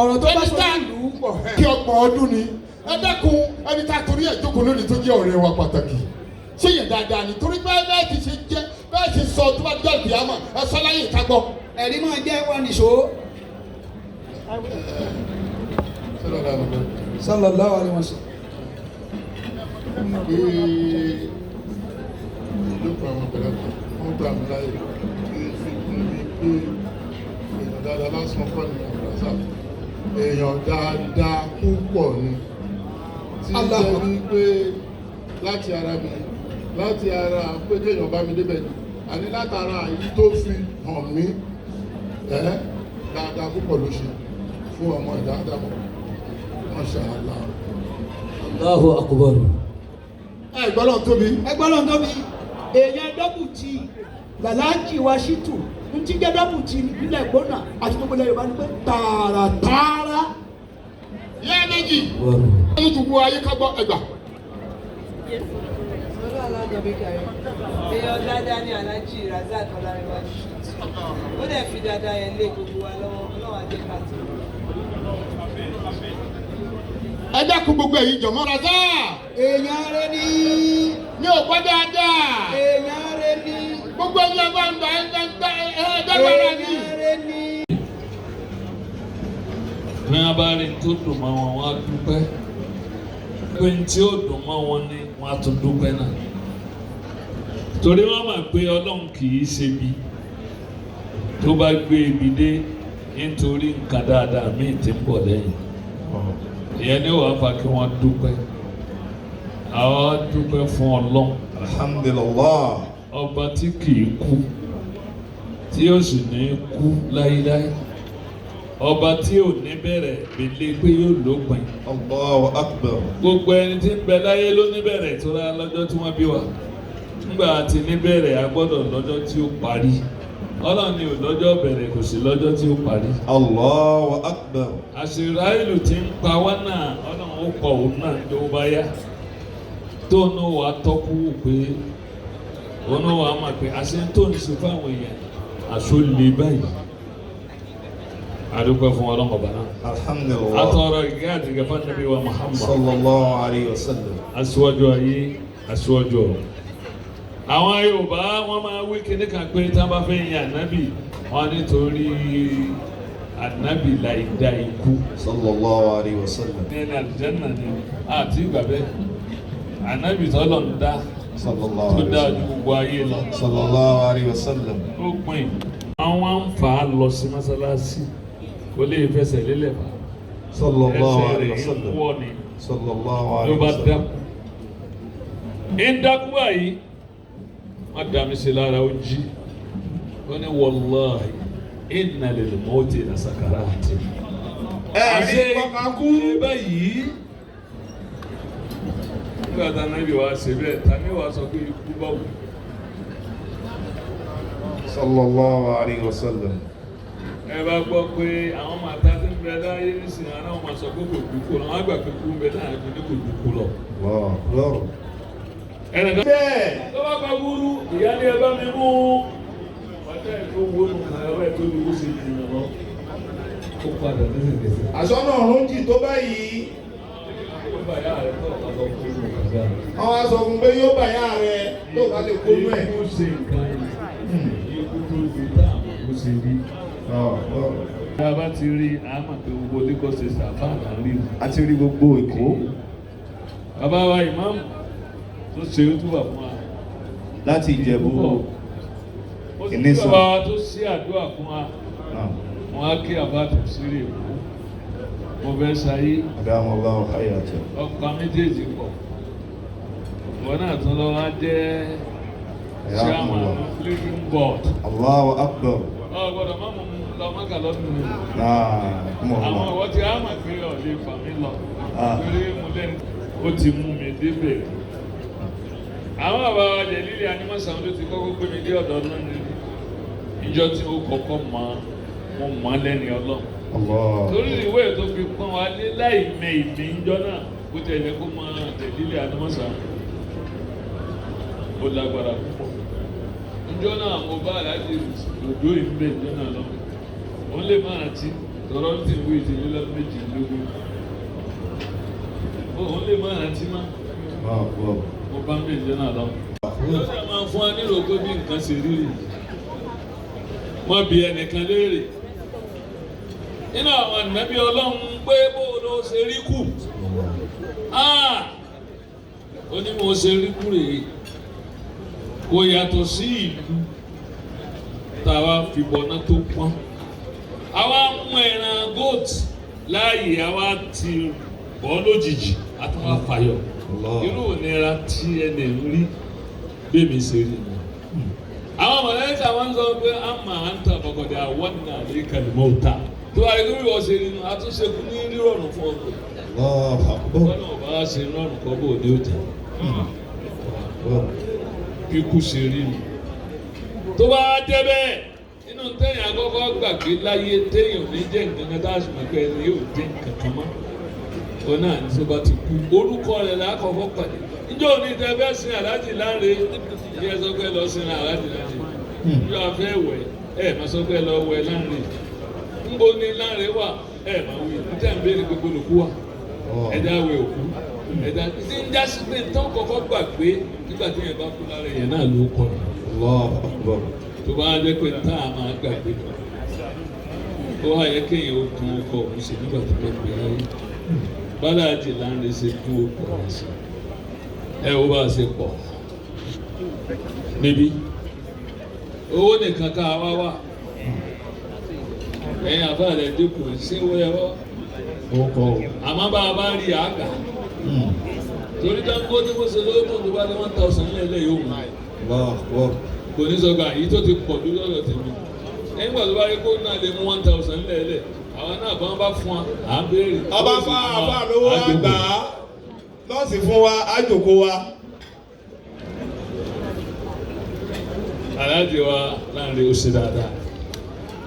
ọ̀rọ̀ tó bá sọ ìlú kí ọgbọ̀n ọdún ni ẹ dákun ẹni tá a torí ẹ̀ jókòó lónìí tó jẹ́ ọ̀rẹ́ wa pàtàkì ṣé yẹn dáadáa ni torí bẹ́ẹ̀ ti ṣe jẹ́ bẹ́ẹ̀ ti sọ tó bá jẹ́ ìbíyàmọ̀ ẹ sọ láyé ìta gbọ́. ẹ̀rí máa jẹ́ wà nìṣó. sallallahu alaihi wasallam. ìjókòó àwọn ọ̀bẹ̀rẹ̀ wọn gbà mí láyè kí n fi kún mi pé èèyàn dáadáa lásán kọ́ ni Rasaki èèyàn dáadáa púpọ̀ ni tí jẹ́ wípé láti ara mi láti ara pé kéèyàn bá mi débẹ̀ ni àní látara èyí tó fi hàn mí dáadáa púpọ̀ ló ṣe fún ọmọ ìdáadáa mọ́ Masha Allah. Allahu Akbar. ẹgbọ́n tóbi. èèyàn dọ́bùtì làlájì wa Shittu ń tí jẹ́ dọ́bùtì nílẹ̀ gbóná àti gbogbo ilẹ̀ Yorùbá ni pé tààràtààrà. yá méjì ẹni tó gbọ́ ayé ká gbọ́ ẹgbà. èèyàn dáadáa ní Alhaji Rasaki Olanrewaju ó dẹ̀ fi dáadáa yẹn lé gbogbo wa lọ́wọ́ ọlọ́wọ́ ajé pàtó. ẹ dákun gbogbo ẹ̀yin jọ̀mọ́ Rasaki. èèyàn rẹ ní. mi ò gbọ́ dáadáa. èèyàn rẹ ní. gbogbo ẹ̀yin ọba ń gbà ẹ̀ẹ́dẹ́gbẹ̀rẹ̀ ni. èèyàn rẹ ní. ní abárin tó dùn mọ́ wọn wọ́n á dúpẹ́ pé tí ó dùn mọ́ wọn ni wọ́n á tún dúpẹ́ náà torí wọ́n mọ̀ pé Ọlọ́run kì í ṣe bí tó bá gbé ibi dé nítorí nǹkan dáadáa míì tí ń bọ̀ lẹ́yìn ìyẹn ní wàá fa kí wọ́n dúpẹ́ àwọn dúpẹ́ fún Ọlọ́run alhamdulillah ọba tí kì í kú tí ó sì ní kú láíláí ọba tí ò ní bẹ̀rẹ̀ gbèlè pé yóò lópin. Allahu Akbar. gbogbo ẹni tí ń bẹ láyé ló ní bẹ̀rẹ̀ tó rà lọ́jọ́ tí wọ́n bí wa nígbà tí ní bẹ̀rẹ̀ a gbọ́dọ̀ lọ́jọ́ tí ó parí Ọlọ́run ni ò lọ́jọ́ bẹ̀rẹ̀ kò sí lọ́jọ́ tí ó parí. Allahu Akbar. àṣírí ìlú tí ń pa wá náà Ọlọ́run ó kọ òun náà tó bá yá tó ní wàá tọ́kú wò pé òun náà wàá mà pé àṣẹ tó ń ṣe fáwọn èèyàn àṣọ lè báyìí adúpẹ́ fún Ọlọ́run ọba náà. alhamdulillah. atọrọ ìgbẹ́ àti ìgbẹ́ fún Ànábì wa Muhammad. sallallahu alayhi wa sallam. aṣíwájú ayé aṣíwájú ọ̀rọ̀. àwọn Yorùbá wọn máa wí kíní kan pé tí wọn bá fẹ́ yin Ànábì wọn nítorí Ànábì láì dá ikú. sallallahu alayhi wa sallam. ní ẹni àlùjánnà ni àti ìgbà bẹ́ẹ̀ Ànábì tọ́lọ̀ ń dá tó dáa ju gbogbo ayé lọ. sallallahu alayhi wa sallam. ó pin àwọn ń fà á lọ sí mọ́sálásí kò lè fẹsẹ̀ lélẹ̀ bá. sallallahu alayhi wa sallam. ẹsẹ̀ rẹ̀ ń wọ́ ni. sallallahu ló alayhi bá wa sallam. dákú. ń dákú báyìí wọ́n dá mi sí lára ó jí ó ní wallahi inna lil mawti la sakarati. ẹ̀rí pàkàkú. báyìí nígbà tá a náà bí wàá ṣe bẹ́ẹ̀ tá a ní wàá sọ pé ikú bá wù. sallallahu alayhi wa sallam. ẹ bá gbọ́ pé àwọn màtá tí ń bẹ láyé nísìnyí àwọn ọmọ sọ pé kò dúkú lọ wọn gbà pé kú ń bẹ náà kò ní kò dúkú lọ. lọ́rọ̀. ẹnìkan bẹ́ẹ̀ tó bá pa wúrú ìyá ni ẹ bá mi mú ọjọ́ ètò owó nù ẹ̀rọ ètò olùkó ṣe jìnnà lọ kó padà lẹ́sẹ̀kẹsẹ̀. àsọ̀nà ọ̀run jì tó báyìí. Ó bá yá rẹ̀ tó ọ̀gá lọ kó lù kàdá. àwọn aṣọ fún pé yóò bá yá rẹ̀ tó bá lè kó nú ẹ̀. Ikú ṣe nǹkan yìí. Ikú tó fi dá àwọn kó ṣe rí. Bí a bá ti rí àmọ̀ pé gbogbo Lagos ṣe ṣàfáà náà rí. a ti rí gbogbo Èkó. Bàbá wa ìmáàmù tó ṣe é túbà fún wa. láti Ìjẹ̀bú. Ìní sọ. Bàbá wa tó ṣe àdúrà fún wa. Wọ́n á kí àbátò sílẹ̀ Èkó. Mo fẹ́ ṣayé. Àdáhùn ọlọ́run káyà jẹ. Ọkàn méjèèjì pọ̀. Ìwọ náà tún lọ wá jẹ́ chairman living board. Allahu Akbar. Gbọ́dọ̀ má mú lọ mọ́kà lọ́dún mi. Àwọn ọ̀wọ́ ti á mà pé ọ̀lẹ́ fà mí lọ. Torí mo lẹ́nu ó ti mú mi débẹ̀. Àwọn bàbá wa jẹ̀ lílé anímọ̀sán ló ti kọ́kọ́ gbé mi dé ọ̀dọ̀ náà ní ìjọ tí ó kọ́kọ́ mo mọ̀ lẹ́ni Ọlọ́run. Torí ìwé tó fi pọ́n wa lé láì mẹ ìmí ìjọ náà kó tẹ̀lé kó máa jẹ̀ lílé anímọ̀sán. Ó lágbára púpọ̀. Ìjọ náà mo bá Alhaji òjò ìgbẹ́ ìjọ náà lọ. Wọ́n lè máa ti tọrọ ní ìwé ìdílé méjìlélógún. Wọ́n lè máa ti má. Mo bá ń bẹ ìjọ náà lọ. Ó sì máa fún wa nílò pé bí nǹkan ṣe rí rí. Wọ́n bi ẹnìkan léèrè. Nínú àwọn ànábì Ọlọ́run pé bó ló ṣe rí kù. Ó ní mo ṣe rí kù rèé. Kò yàtọ̀ sí ìlú tàwa fìbọná tó pọ́n. Àwa mú ẹran goat láàyè àwa ti bọ́ lójijì àtàwà fàyọ̀. Irú ònira tí ẹnì ń rí bẹ́ẹ̀mi ṣe rí ni. Àwọn mọ̀lẹ́kà wọn sọ pé a máa ń ta bọ̀gọ̀dẹ̀ àwọn ní àlẹ́ kàlùmọ́ òta. Tó wà lórí ìwọ ṣe rí nu, àtúnṣe kú ní rírọ̀rùn fún ọkọ̀. Bọ́lá ò bá ṣe rọrùn kọ́ bó ní òjà. Kíkú ṣe rí nu. Tó bá dé bẹ́ẹ̀, nínú téèyàn àkọ́kọ́ gbàgbé láyé téèyàn ní jẹ́ nǹkan kan tá a sì mọ̀ pé ẹni yóò jẹ́ nǹkan kan mọ́. Ó náà ní tó bá ti kú. Orúkọ rẹ̀ lákọ̀ọ́kọ́ pàdé. Níjọ́ òní tẹ fẹ́ sin Alhaji Lanre, ìyẹn sọ pé lọ sin Alhaji Lanre. Yóò afẹ́ wẹ̀ máa sọ pé lọ wẹ̀ Lanre. Ńbo ni Lanre wà máa wí. Níta ń béèrè gbogbo olùkú wa. Ẹ̀dá wẹ̀ òkú. Ẹ̀dá tí ń já sí pé tán kọ́kọ́ gbàgbé nígbà tí yẹn bá kú lára yẹn náà ló kọ́ ni. Tó bá jẹ́ pé tá a máa gbàgbé kan. Ó wá yẹ kéèyàn ó tún ọkọ̀ òun ṣe nígbà tó bẹ́ẹ̀ gbé ayé. Alhaji Lanre ṣe tún ọkọ̀ òun ṣe. Ẹ wo bá a ṣe pọ̀. Níbí. Owó nìkan ká wá wà. Ẹ̀yin àbá rẹ̀ dínkù ṣé ó yẹ wọ́? Àmọ́ bá a bá rí àgbà. Torí dáńgó tí mo ṣe lówó tó bá ní 1,000 lẹ́lẹ́ yóò mú. Kò ní sọ gbà yìí tó ti pọ̀ lórí ọ̀dọ̀ tèmi. Ẹ̀yin gbà tó bá rí kó náà lè mú 1,000 lẹ́lẹ́. Àwọn náà bá wọn bá fún wa, à ń béèrè. Ọba fún àbá lówó àgbà lọ́ọ̀sì fún wa, àjòkó wa. Alhaji wa Lanre ó ṣe dáadáa.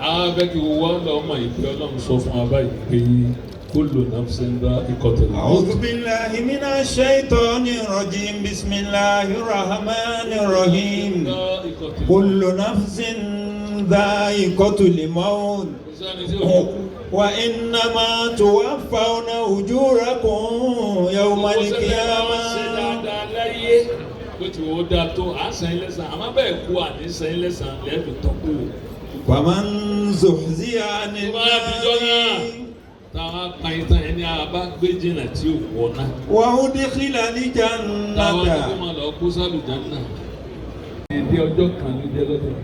Àwọn abẹ́kí wọ́n lọ mọ̀ ìpè Ọlọ́run sọ fún wa báyìí pé kullu nafsin dha'iqatul maut. A'udhu billahi minash shaitanir rajim. Bismillahir rahmanir rahim. Kullu nafsin dha'iqatul maut. Wa innama tuwaffawna ujurakum yawmal qiyamah. Bó ti wò ó dáa tó à ń san ilé san àmọ́ bẹ́ẹ̀ kú àní san ilé san lẹ́ẹ̀dùn tọ́kù. Faman zuhziha 'anil nari. Táwọn apàyìntàn ẹni àbá gbé jìnnà tí ò wọ̀ náà. Wa udkhila al-jannata. Táwọn akókó máa lọ kó sálùjá náà. Èdè ọjọ́ kan ló jẹ́ lọ́dọ̀.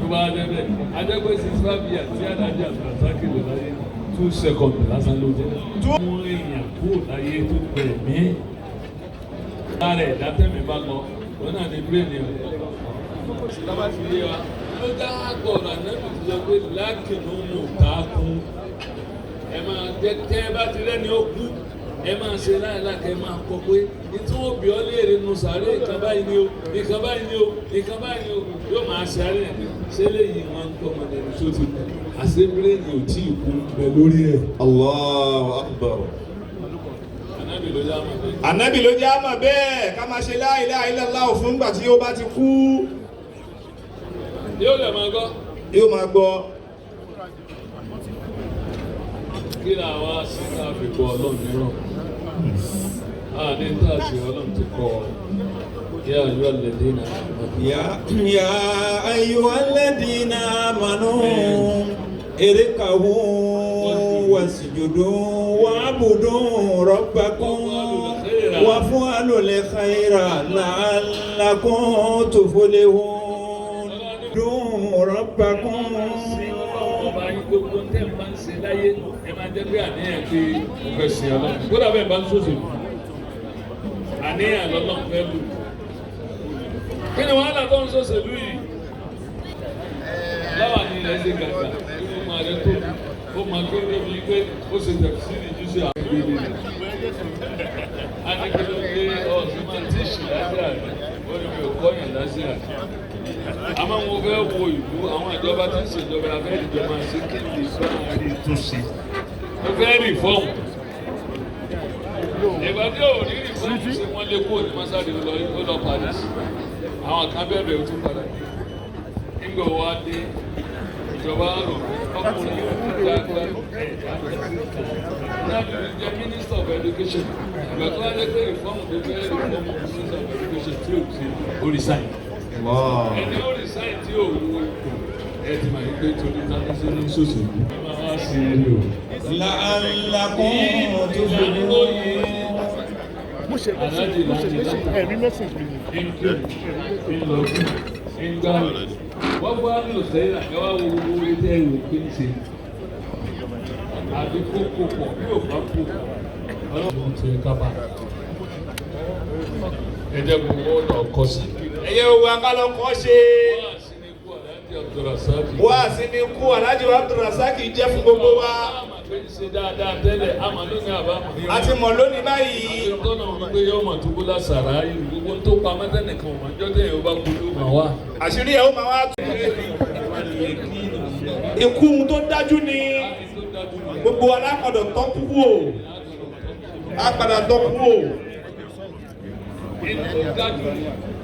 Tó bá dé bẹ́ẹ̀, ajẹ́pẹ́ 65 years tí Alhaji Rasaki lò láyé 2 seconds lásán ló jẹ́. Mú èèyàn kúrò láyé tó bẹ̀rẹ̀ mí. Lára ẹ̀dá tẹ̀mí bá lọ, wọn náà ní bírèèdì rẹ̀. Lábá ti yé wa, ló dá gbọ̀rọ̀ ànábì tó sọ pé lákìnnú mú ká kún. Ẹ máa jẹ́ tẹ́ ẹ bá ti rẹ́ni ó kú, ẹ máa ṣe láìláàkẹ́ ẹ máa kọ pé nítorí wọ́n bí ọ léèrè nù sàárè nǹkan báyìí ni o, nǹkan báyìí ni o, nǹkan báyìí ni o, yóò máa ṣe àárẹ̀ ṣé léyìí wọn ń tọ́ ọmọdé ní tó ti kú. Àṣé bírèèdì ò tí ì kú bẹ̀ lórí ẹ̀. Allahu Akbar. Ànábì ló jẹ́ àmà bẹ́ẹ̀ ká máa ṣe la ilaha illallah fún ìgbà tí ó bá ti kú. Yóò lè máa gbọ́. Yóò máa gbọ́. kí ni àwa sí ká fi bọ́ ọlọ́run nírọ̀ àní tá a sì ọlọ́run ti kọ́ ọ yá ayọ́ lẹ́dí náà. يا أيها الذين آمنوا اركعوا واسجدوا واعبدوا ربكم وافعلوا الخير لعلكم تفلحون ربكم. gbogbo tẹ́ ń bá ń ṣe láyé ẹ máa jẹ́ pé àníyàn pé mo fẹ́ sin ọlọ́run kódà bẹ́ẹ̀ bá ń sòsò àníyàn lọ́lọ́run fẹ́ lù kí ni wàhálà tó ń sòṣèlú yìí láwa ní ilẹ̀ ṣe gàgà nínú ọmọ rẹ tó ó máa gbé débi pé ó ṣe tẹ̀síìrì jù sí àwọn ìgbélé rẹ̀ á ní kí ló gbé ọ̀sẹ̀ máa ń tíṣì lásìrà rẹ̀ ó ní mi ò kọ́yàn lásìrà àmọ́ mo fẹ́ wo ìlú àwọn ìjọba tí ń ṣèjọba abẹ́ ìjọba ṣe kí ni ìfẹ́ àrí túnṣe mo fẹ́ rìfọ́ọ̀mù ìgbà tí ò ní rìfọ́ọ̀mù ṣe wọ́n lé kó ní mọ́sáàdì ó lọ Paris àwọn kan bẹ̀rẹ̀ ó tún padà nígbà wo á dé ìjọba rò ọkùnrin dáadáa láti jẹ́ minister of education ìgbà tó wá lé pé rìfọ́ọ̀mù tó fẹ́ rìfọ́ọ̀mù minister of education tí ò ṣe ó resign. ẹni ó resign tí ò wo ẹ ti máa ń gbé torí tábísí ní ṣòṣò ẹ máa wá sí eré o. làálàkùn tó fi ní Alhaji ẹ̀mí mẹ́sìn ìlú ìlú ìgbà wọ́n bá lò sẹ́yìn àgbẹ̀wá wo owó ilé ẹ̀rọ pé ń ṣe àbí kókó pọ̀ bí ò bá kó ọlọ́run ti kábà ẹ jẹ́ gbogbo ọ̀dọ̀ ọkọ̀ sí. ẹ̀yẹ́ owó akálọ̀ kọ́ ṣe. wá sí ní kú Alhaji Abdulrasaki jẹ́ fún gbogbo wa. ṣe dáadáa tẹ́lẹ̀ àmọ́ lónìí àbámọ̀. a ti mọ̀ lónìí báyìí. tọ́nà wípé yóò mọ̀ tó bó lásàrá gbogbo tó pa mẹ́tẹ́nìkan ọ̀mọ̀ ọjọ́ tẹ̀ yóò bá kú ló máa wá. àṣírí ẹ̀ ó máa wá tó. ikú tó dájú ni gbogbo alákọ̀dọ̀ tọ́ kú wò apàdà tọ́ kú wò.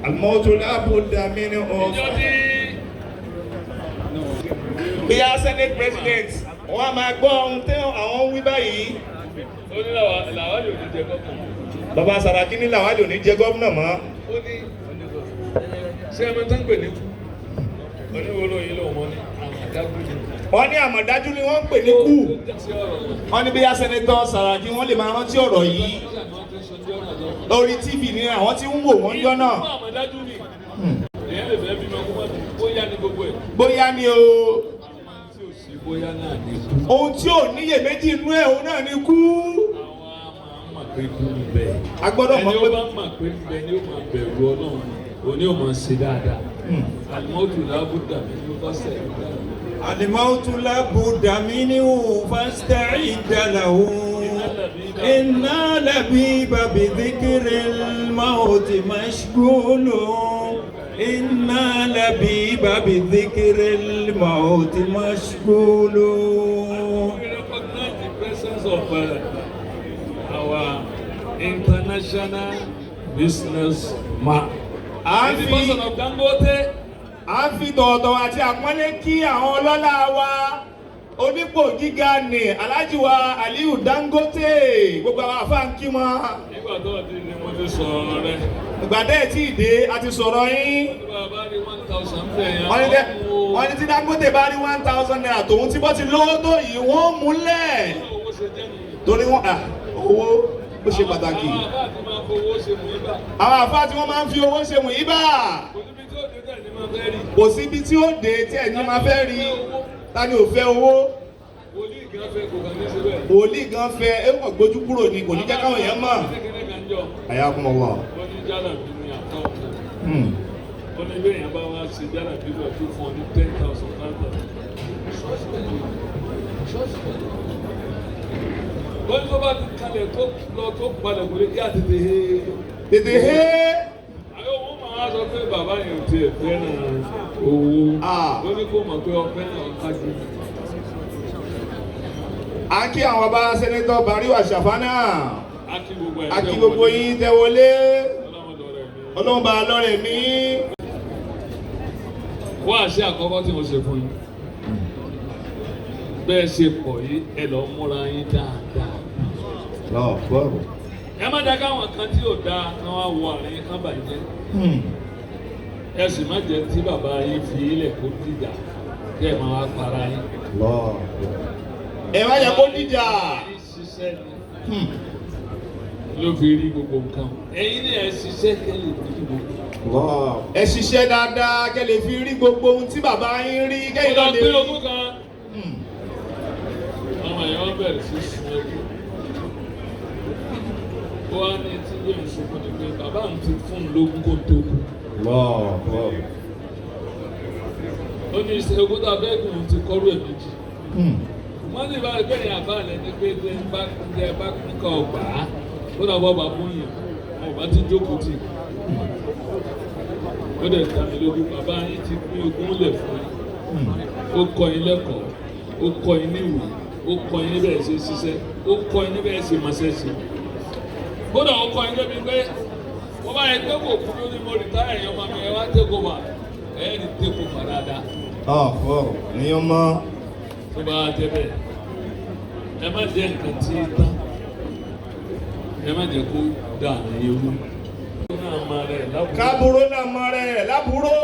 àmọ́tò láàbò dàmí ni ọ̀. bí a senate president wọ́n á máa gbọ́ ohun tí àwọn wí báyìí. ó ní Làwálì ò ní jẹ gómìnà. Bàbá Sàràkí ní Làwálì ò ní jẹ gómìnà mọ́. ó ní ṣé ẹ máa tán pè ní kú oníwòlò yìí lòun mọ́ ní àmọ̀dájú ni. wọ́n ní àmọ̀dájú ni wọ́n ń pè ní kú. wọ́n ní bí a sẹ́nẹ́tọ̀ Sàràkí wọ́n lè máa rántí ọ̀rọ̀ yìí. lórí TV ni àwọn tí ń wò wọ́n jọ náà. èèyàn lè fẹ́ bímọ kó má bí bóyá ní gbogbo ẹ̀. bóyá ni o. bóyá náà ní kú. ohun tí ò níyèméjì inú ẹ̀ òun náà ní kú. àwọn máa pé kú bẹ́ẹ̀. a gbọ́dọ̀ mọ̀ pé. ẹni ó bá máa pé bẹ́ẹ̀ ni ó máa bẹ̀rù Ọlọ́run òní ò máa ṣe dáadáa. àlùmọ́tò làbúdà mi ló bá ṣe dáadáa. àlùmọ́tò làbúdà mi ni ò fásitì ìdálàwò. iná làbí bàbí díkìrì mọ́ọ̀tì mashgulu. iná làbí bàbí díkìrì mọ́ọ̀tì mashgulu. We recognize the presence of our international businessman. a the person of Dangote. a fi tọ̀ọ̀tọ̀ àti àpọ́nlé kí àwọn ọlọ́lá wa onípò gíga ní Alhaji wa Aliyu Dangote gbogbo àwọn àfáà ń kí wọn. nígbà tó ti ní mo ti sọ̀rọ̀ rẹ̀. ìgbà tẹ́ ẹ̀ tí ì dé a ti sọ̀rọ̀ yín. bàbá rí 1,000 bẹ́ẹ̀ yẹn. wọ́n ní tí Dangote bá rí 1,000 naira tòun tí bọ́ ti lówó tó yìí wọ́n múlẹ̀. torí wọn owó ó ṣe pàtàkì. àwọn àfáà tí wọ́n máa ń fi owó ṣe wọ̀nyí bá. kò síbi tí ó dé tí ẹ̀ ní máa fẹ́ rí ta ni ò fẹ́ owó. wòlíì gan fẹ́ ẹ kàn gbójú kúrò ní kò ní jẹ́ káwọn èèyàn mọ̀. àyà kún ọ wà. ó ní bẹ́ẹ̀ yẹn bá wá sí jára bíbọ̀ tó fún ọ ní 10,000 pounds. wọ́n tó bá ti kalẹ̀ tó lọ tó padà kò lè kí àtètè he. tètè he. àyọ̀ wọ́n máa sọ pé bàbá yẹn ò tiẹ̀ fẹ́ràn owó. wọ́n ní kó mọ̀ pé ọ̀fẹ́ náà kájú. a kí àwọn bá sẹ́nẹ́tọ̀ Bariu Àṣàfà náà. a kí gbogbo yín tẹ́ wọlé. Ọlọ́run bá lọ́rẹ̀ mí. wọ́n àṣẹ àkọ́kọ́ tí mo ṣe fún yín. bẹ́ẹ̀ ṣe pọ̀ yìí ẹ lọ múra yín dáadáa. lọ́ọ̀ gbọ́rọ̀. ẹ má dá káwọn kan tí ò dáa kán wá wọ àárín kán bàjẹ́. ẹ sì má jẹ́ tí bàbá yín fi ilẹ̀ kó dìjà kí ẹ máa wá para yín. lọ́ọ̀ ẹ má jẹ́ kó dìjà. ṣiṣẹ́ ni ló fi rí gbogbo nǹkan. ẹ̀yin ni ẹ ṣiṣẹ́ kẹ́lẹ́ fi gbogbo. ẹ ṣiṣẹ́ dáadáa kẹ́ lè fi rí gbogbo ohun tí bàbá yín rí kẹ́yìn náà lè rí. ogún kan ọmọ yẹn wọ́n bẹ̀rẹ̀ sí sun ẹkún. ó wá ní tí yóò sunkún ni pé bàbá mi ti fún un lógún kó tó kù. ó ní ìṣe ogún tó abẹ́gùn ti kọ́rú ẹ̀ méjì. wọ́n ní ìbára pé ní àbáàlẹ̀ ní pé tẹ́ bá kọ́ ọgbà á ó náà bọ́ bàbá yẹn ọba ti jókòó tì. ó dẹ̀ ta mi lójú bàbá yín ti pín ogún lẹ̀ fún yín. ó kọ́ yín lẹ́kọ̀ọ́ ó kọ́ yín níwèé ó kọ́ yín níbẹ̀ ṣe ṣiṣẹ́ ó kọ́ yín níbẹ̀ ṣe máṣẹ́ ṣe. bódà ó kọ́ yín débi pé wọ́n bá yẹ pé kò kú lórí mo rí táyà yẹn ọmọ mi ẹ wá tẹ́kọ̀ wà ẹ̀ ní tẹ́kọ̀ wà dáadáa. ní ọmọ. tó bá tẹ́ bẹ́ẹ̀ ẹ má jẹ́ nǹkan tí ì tán ẹ má jẹ́ kó dà ní ewu. kábúrò náà mọ rẹ̀ lábúrò.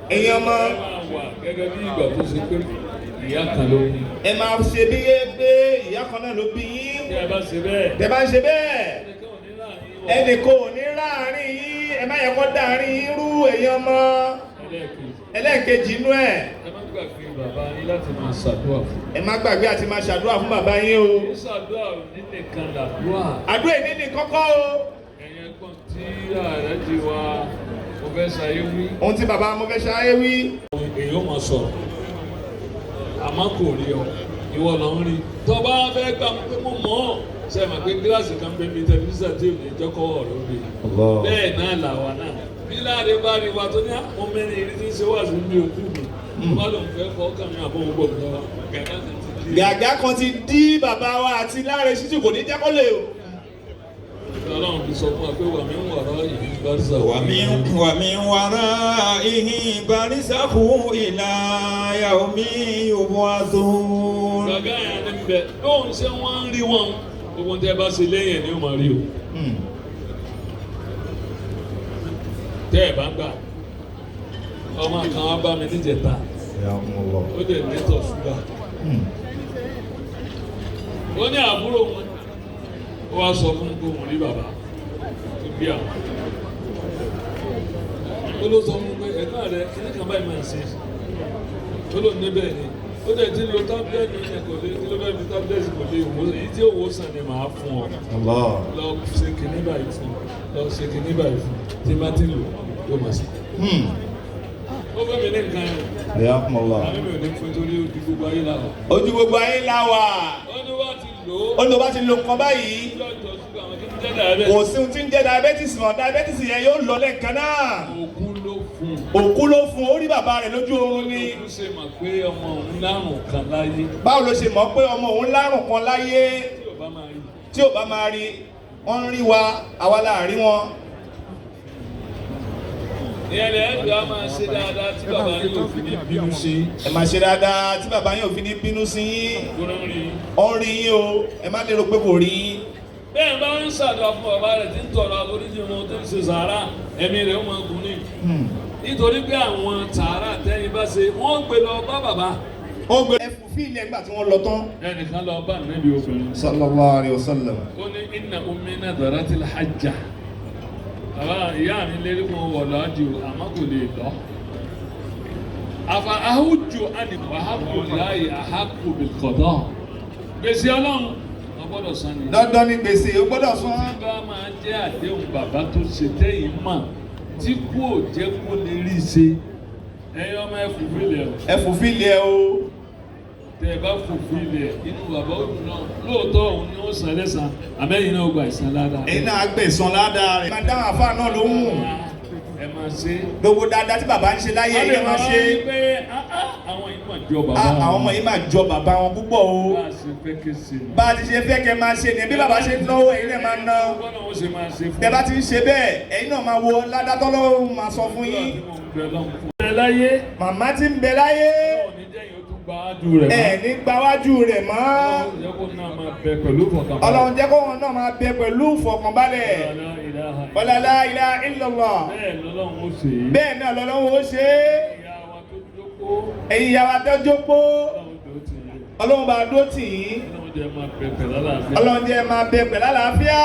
èèyàn mọ. ẹ máa wà gẹ́gẹ́ bí ìgbà tó ṣe pé ìyá kan ló ní. ẹ máa ṣe bí pé ìyá kan náà ló bí yín. tẹ́ ẹ bá ṣe bẹ́ẹ̀. tẹ́ bá ń ṣe bẹ́ẹ̀. ẹnìkan ò ní láàrin yín ẹ má yẹ kó dàrin yín rú èèyàn mọ. ẹlẹ́ẹ̀kejì inú ẹ̀. ẹ má gbàgbé bàbá yín láti máa ṣàdúrà fún. ẹ má gbàgbé àti máa ṣàdúrà fún bàbá yín o. ṣàdúrà nílé kan làdúrà. àdúrà nílé kọ́kọ́ o. ẹ̀yẹ kan tí ààrẹ ti wá mo fẹ́ ṣayé wí. ohun tí bàbá mo fẹ́ ṣayé wí. èyí ó máa sọ̀rọ̀ àmọ́ kò rí ọ ìwọ lọ ń rí tó bá fẹ́ gbà pé mo mọ̀ ọ́ ṣe é mà pé gíláàsì kan bẹ́ẹ̀ mi tẹlifíṣàn tí ò ní jọ́kọ́ ọ̀rọ̀ rí bẹ́ẹ̀ náà làwa náà bí láàrin bá rí wa tó ní àwọn mẹ́rin ìrí tí ń ṣe wà sí ní òkú mi wọ́n lòun fẹ́ kọ́ kàn mí àbọ̀ gbogbo mi lọ́wọ́ gàgá kan ti dí bàbá wa àti Láre Shittu kò ní jẹ́ kó lè o. Ọlọ́run fi sọ fún wa pé wà mí ń wọ̀rọ̀ ìhìn bárísà. wà mí ń wọ̀rọ̀ ìhìn bárísà fún ìlà yaomi yub'athun. gàgá yẹn ni bẹ lóun ṣe wọ́n ń rí wọn gbogbo tẹ bá ṣe lẹ́yìn ni ó máa rí o. tẹ́ ẹ̀ bá gbà ọmọ kan wá bá mi níjẹta ó dẹ̀ nítọ̀ ṣúgà ó ní àbúrò wọn ó wá sọ fún kó wọn rí bàbá tó bí àwọn ó ló sọ fún pé ẹ̀gbọ́n rẹ kíní kan báyìí máa ń ṣe ó ló níbẹ̀ ni ó dẹ̀ ti lo tábìlẹ́tì ní kò lè tí ló fẹ́ fi tábìlẹ́tì kò lè wò èyí tí òwò sàn ni màá fún ọ lọ ṣe kíní báyìí fún lọ ṣe kíní báyìí fún tí má ti lò yóò máa ṣe. ó fẹ́ mi ní nǹkan yẹn. ẹ̀yà kún ọlá. àmì mi ò ní fún torí ojú gbogbo ayé la wà. ojú gbogbo ayé la wà. ó ní wá ti lò ó. ó ní wá ti lo nǹkan báyìí. kò sí ohun tí ń jẹ́ diabetes mọ́ diabetes yẹn yóò lọ lẹ́ẹ̀kan náà. òkú ló fún. òkú ló fún ó rí bàbá rẹ̀ lójú oorun ni. ó ṣe mọ̀ pé ọmọ òun lárùn kan láyé. báwo ló ṣe mọ̀ pé ọmọ òun lárùn kan láyé. tí ò bá máa rí wọ́n ń rí wa àwa láàrin wọn. ìyẹn lè ẹ́ bí a máa ṣe dáadáa tí bàbá yín ò fi ní bínú sí. ẹ máa ṣe dáadáa tí bàbá yín ò fi ní bínú sí yín. ó ń rí yín o ẹ má lérò pé kò rí yín. bẹ́ẹ̀ bá ń ṣàdúrà fún bàbá rẹ̀ tí ń tọrọ àforíjì wọn tó ń ṣe sàárà ẹ̀mí rẹ̀ ó máa gùn ní. nítorí pé àwọn sàárà tẹ́yìn bá ṣe wọ́n gbé lọ bá bàbá. ó gbé ẹfù fíìlì ẹgbà tí wọ́n lọ tán. ẹnìkan lọ bá nàbí obìnrin. sallallahu alayhi wa sallam. ó ní inna ummi nadaratil hajja. bàbá ìyá mi lérí mo wọ̀ lọ́jù àmọ́ kò lè lọ. àfà ahujju àni wàhábù láàyè àhákù bil-qada. gbèsè ọlọ́run gbọ́dọ̀ san ni. dandan ni gbèsè o gbọ́dọ̀ san. tí bá máa jẹ́ àdéhùn bàbá tó ṣe tẹ́yìn mọ̀ tí kú ò jẹ́ kó lè rí i ṣe ẹ̀yin ọmọ ẹ fòfilẹ̀ o. ẹ fòfilẹ̀ o. tẹ ẹ bá fòfilẹ̀ inú bàbá òun náà lóòótọ́ òun ni ó san lẹ́sàn àmẹ́yìn náà gba ìsan ládàá. ẹ̀yin náà gbé ìsan ládàá rẹ̀. máa dáhùn àfáà náà lóhùn. ẹ máa ṣe. gbogbo dáadáa tí bàbá ń ṣe láyé ẹ máa ṣe. àwọn yìí máa jọ bàbá wọn. àwọn ọmọ yìí máa jọ bàbá wọn púpọ̀ o. bá a ti ṣe fẹ́ kẹ́ máa ṣe ni bí bàbá ṣe ń náwó ẹ̀yin náà máa ná. tẹ́ bá ti ń ṣe bẹ́ẹ̀ ẹ̀yin náà máa wo ládàtọ́ lọ́wọ́ máa sọ fún yín. màmá ti ń bẹ láyé. ẹ̀ ní gbáwájú rẹ̀ mọ́. Ọlọ́run jẹ́ kó wọn náà máa bẹ pẹ̀lú ìfọ̀kànbalẹ̀. Wala la ilaha illallah. Bẹ́ẹ̀ náà lọ́lọ́run ó ṣe é. Ẹ̀yin ìyá wa tó jókòó. Ọlọ́run bá dó tì yín. Ọlọ́run jẹ́ máa bẹ pẹ̀lú àlàáfíà.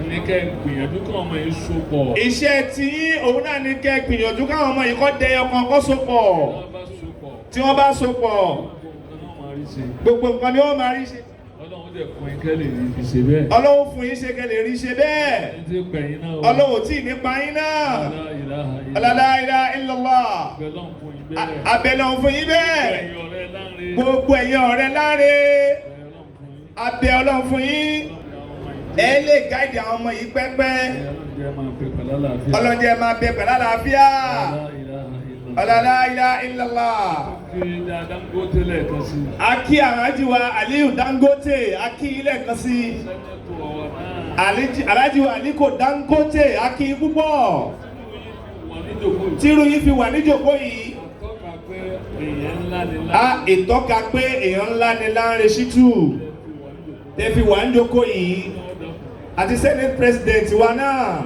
Ní kẹ́ gbìyànjú káwọn ọmọ yìí so pọ̀. Iṣẹ́ tí òun náà ní kẹ́ gbìyànjú káwọn ọmọ yìí kọ́ dẹyọ kan kọ́ so pọ̀. Tí wọ́n bá so pọ̀, gbogbo nǹkan ni wọ́n máa rí ṣe. Ọlọ́run dẹ̀ fún yín kẹ́ lè rí ṣe bẹ́ẹ̀. Ọlọ́run fún yín ṣe kẹ́ lè rí ṣe bẹ́ẹ̀. Ọlọ́run tí ì nípa yín náà. La ilaha illallah. Abẹ́lọ́run fún yín bẹ́ẹ̀. Gbogbo ẹ̀yin ọ̀rẹ́ láre. Abẹ́ Ọlọ́run fún yín. Ẹ lè gáìdì àwọn ọmọ yìí pẹ́pẹ́. Ọlọ́jẹ́ máa bẹ pẹ̀lú àlàáfíà. La ilaha illallah. Aki Alhaji wa Aliyu Dangote, aki ilẹ̀ kan sí. Alhaji wa Aliko Dangote, aki púpọ̀. Tírú yìí fi wà níjòkó yìí. Ìtọ́ka pé èèyàn ńlá ni Lanre Shittu. Tẹ́ fi wà níjòkó yìí. Àti Senate President wa náà.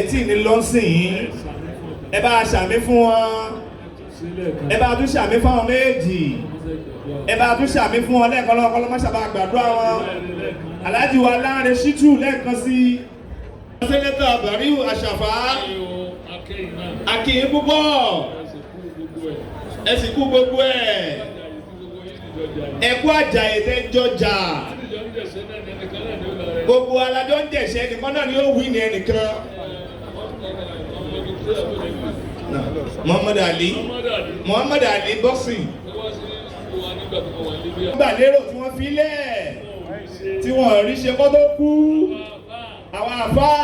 Tí ní lọ́sìn yìí. Ẹ bá ṣàmì fún wọn. Ẹ bá tún ṣàmì fún wọn méjì. Ẹ bá tún ṣàmì fún wọn lẹ́ẹ̀kan lọ́wọ́ kọ́lọ́mọ́ ṣàbá gbàdúrà wọn. Alhaji wa Lanre Shittu lẹ́ẹ̀kan sí. Sẹ́nẹ́tọ̀ Bariu Àṣàfà. Akíyín púpọ̀. Ẹ sì kú gbogbo ẹ̀. Ẹ kú àjàyè tẹ́ jọjà. Gbogbo alájọ́ ń jẹ̀ṣẹ́ nìkan náà ni ó wí ní ẹnìkan. Muhammad Ali boxing. Nígbà lérò tí wọ́n fi lẹ̀ tí wọ́n rí ṣe kọ́ tó kú. Àwọn àfáà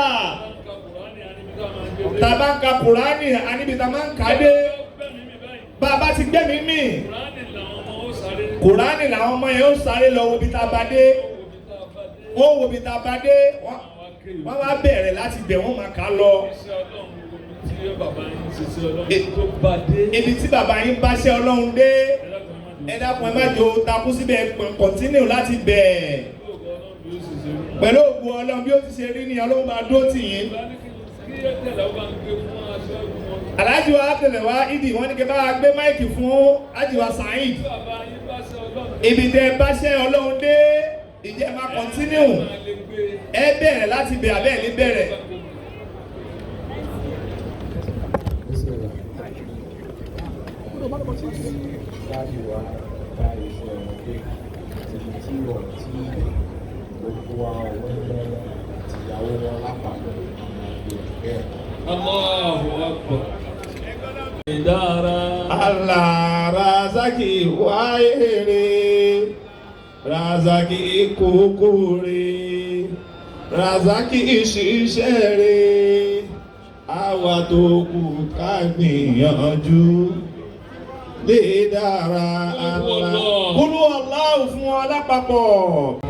tàbá ń ka Kùránì àníbi tá máa ń kà á dé. Bàbá ti gbẹ́mìí mì. Kùránì làwọn ọmọ yẹn ó sáré lọ wo bí tá a bá dé. Wọ́n wo bí tá a bá dé. Wọ́n wá bẹ̀rẹ̀ láti bẹ̀ wọ́n máa kà á lọ. Ibi tí bàbá yín bá ṣe Ọlọ́run dé. Ẹ dákun ẹ má jò takú síbẹ̀ continue láti bẹ̀. Pẹ̀lú ògùn Ọlọ́run bí ó ti ṣe rí ni Ọlọ́run máa dó tì yín. Alhaji wa Tẹ̀lẹ̀wá Ìdí wọ́n ní kí bá gbé máìkì fún Alhaji wa Saheed. Ibi tẹ́ bá ṣe Ọlọ́run dé. Ìjẹ́ máa continue. Ẹ bẹ̀rẹ̀ láti bẹ̀ abẹ́ ní bẹ̀rẹ̀. Láti wá bá iṣẹ́ ọ̀gbẹ́ tí wọ́n tí gbogbo àwọn ọ̀rẹ́ àti ìyàwó wọn lápapọ̀ bẹ́ẹ̀. Allahu Akbar. Ìdára. Allah Rasaki wáyére. Rasaki kúkúrè. Rasaki ṣiṣẹ́ àwa tó kù ká gbìyànjú. Lè dára Allah. Kúlú Allah fún wa lápapọ̀.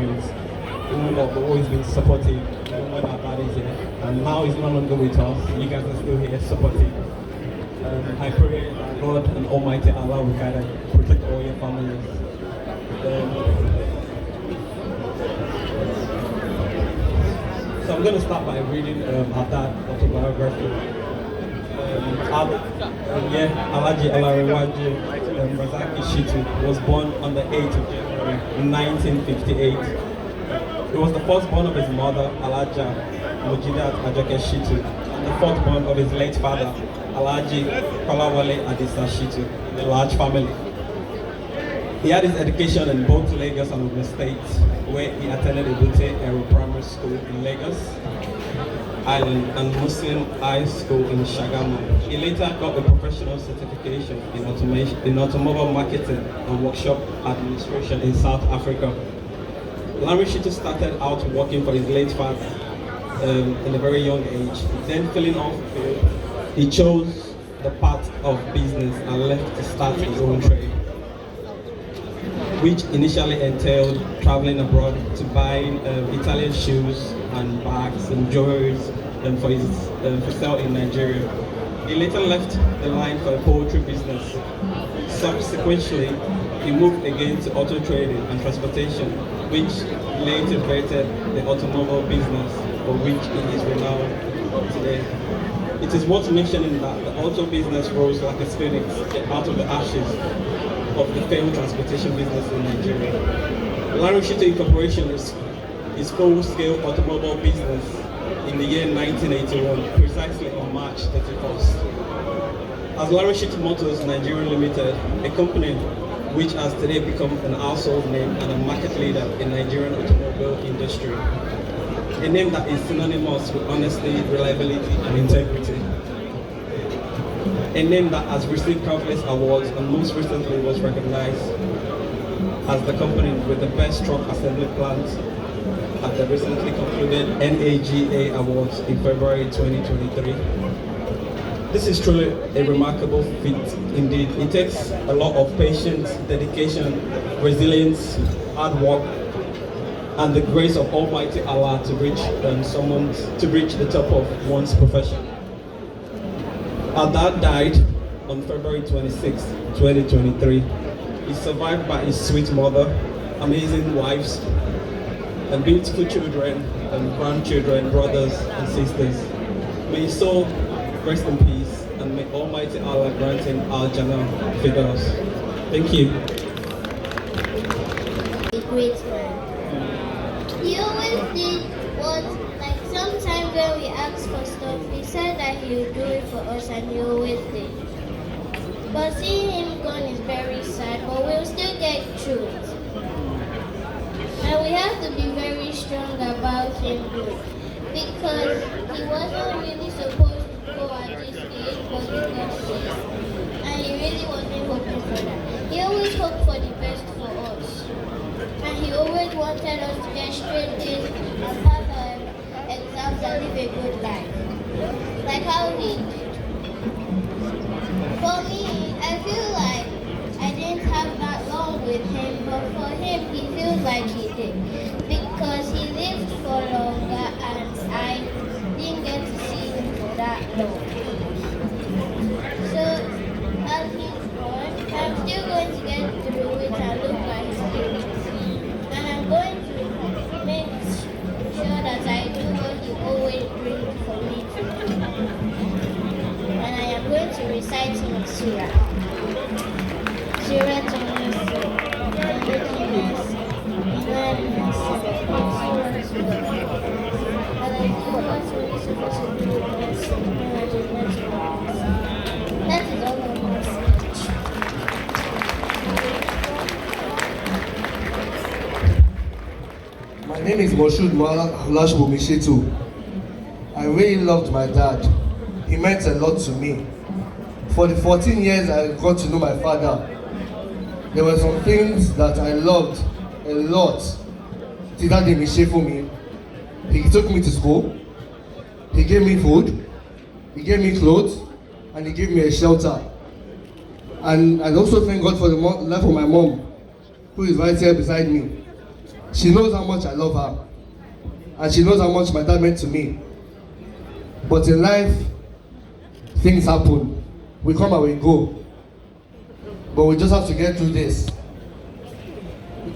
They've always been supportive even when our dad is here. And now he's no longer with us. You guys are still here supporting. I pray that God and Almighty Allah will guide and protect all your families. So I'm going to start by reading our dad autobiography. Alhaji Olanrewaju Rasaki Shittu was born on the 8th of January 1958. He was the firstborn of his mother, Alhaja Mujidat Ajoke Shittu, and the fourth born of his late father, Alhaji Kolawole Adisa Shittu, a large family. He had his education in both Lagos and Ogun State, where he attended Ebute Ero Primary School in Lagos and Muslim High School in Shagamu. He later got a professional certification in automobile marketing and workshop administration in South Africa. Olanrewaju Shittu started out working for his late father in a very young age. Then, feeling unfulfilled, he chose the path of business and left to start his own trade, which initially entailed traveling abroad to buying Italian shoes and bags and jewelry for sale in Nigeria. He later left the line for a poultry business. Subsequently, he moved again to auto trading and transportation, which later created the automobile business, for which he is renowned today. It is worth mentioning that the auto business rose like a phoenix out of the ashes of the failed transportation business in Nigeria. Olanrewaju Shittu Incorporation is full-scale automobile business in the year 1981, precisely on March 31st. As Olanrewaju Shittu Motors Nigeria Limited, a company which has today become an household name and a market leader in Nigerian automobile industry. A name that is synonymous with honesty, reliability, and integrity. A name that has received countless awards and most recently was recognized as the company with the best truck assembly plant at the recently concluded NAGA Awards in February 2023. This is truly a remarkable feat indeed. It takes a lot of patience, dedication, resilience, hard work, and the grace of Almighty Allah to reach the top of one's profession. Our dad died on February 26, 2023. He's survived by his sweet mother, amazing wives, and beautiful children and grandchildren, brothers and sisters. May his soul rest in peace, and may Almighty Allah grant him Al-Jannah Fidau. Thank you. A great man. He always did what, like sometimes when we asked for stuff, he said that he would do it for us, and he always did. But seeing him gone is very sad, but we'll still get through it. And we have to be very strong about him because he wasn't really supposed to go at this age, but he got sick. And he really wasn't hoping for that. He always hoped for the best for us. And he always wanted us to get straight A's and pass our exams and live a good life. Like how he did. For me, I feel like I didn't have that long with him, but for him, he feels like he did. Because he lived for longer and I didn't get to see him for that long. So, as he's gone, I'm still going to get through it and look at his pictures. And I'm going to make sure that I do what he always dreamed for me to do. And I am going to recite him a surah. Surah to that is all of my speech. My name is Moshood Alhaji Shittu. I really loved my dad. He meant a lot to me. For the 14 years I got to know my father, there were some things that I loved a lot. That day, for me. He took me to school. He gave me food. He gave me clothes, and he gave me a shelter. And I also thank God for the life of my mom, who is right here beside me. She knows how much I love her, and she knows how much my dad meant to me. But in life, things happen. We come and we go. But we just have to get through this.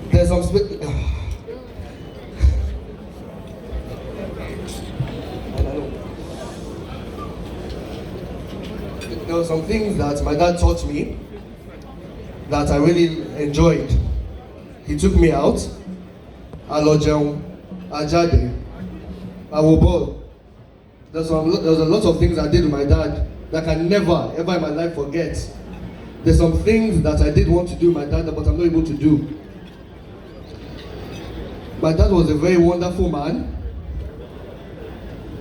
There's some there were some things that my dad taught me that I really enjoyed. He took me out. I lọ jẹun, I jáde, I wo ball, There's a lot of things I did with my dad that I can never, ever in my life forget. There's some things that I did want to do with my dad, but I'm not able to do. My dad was a very wonderful man,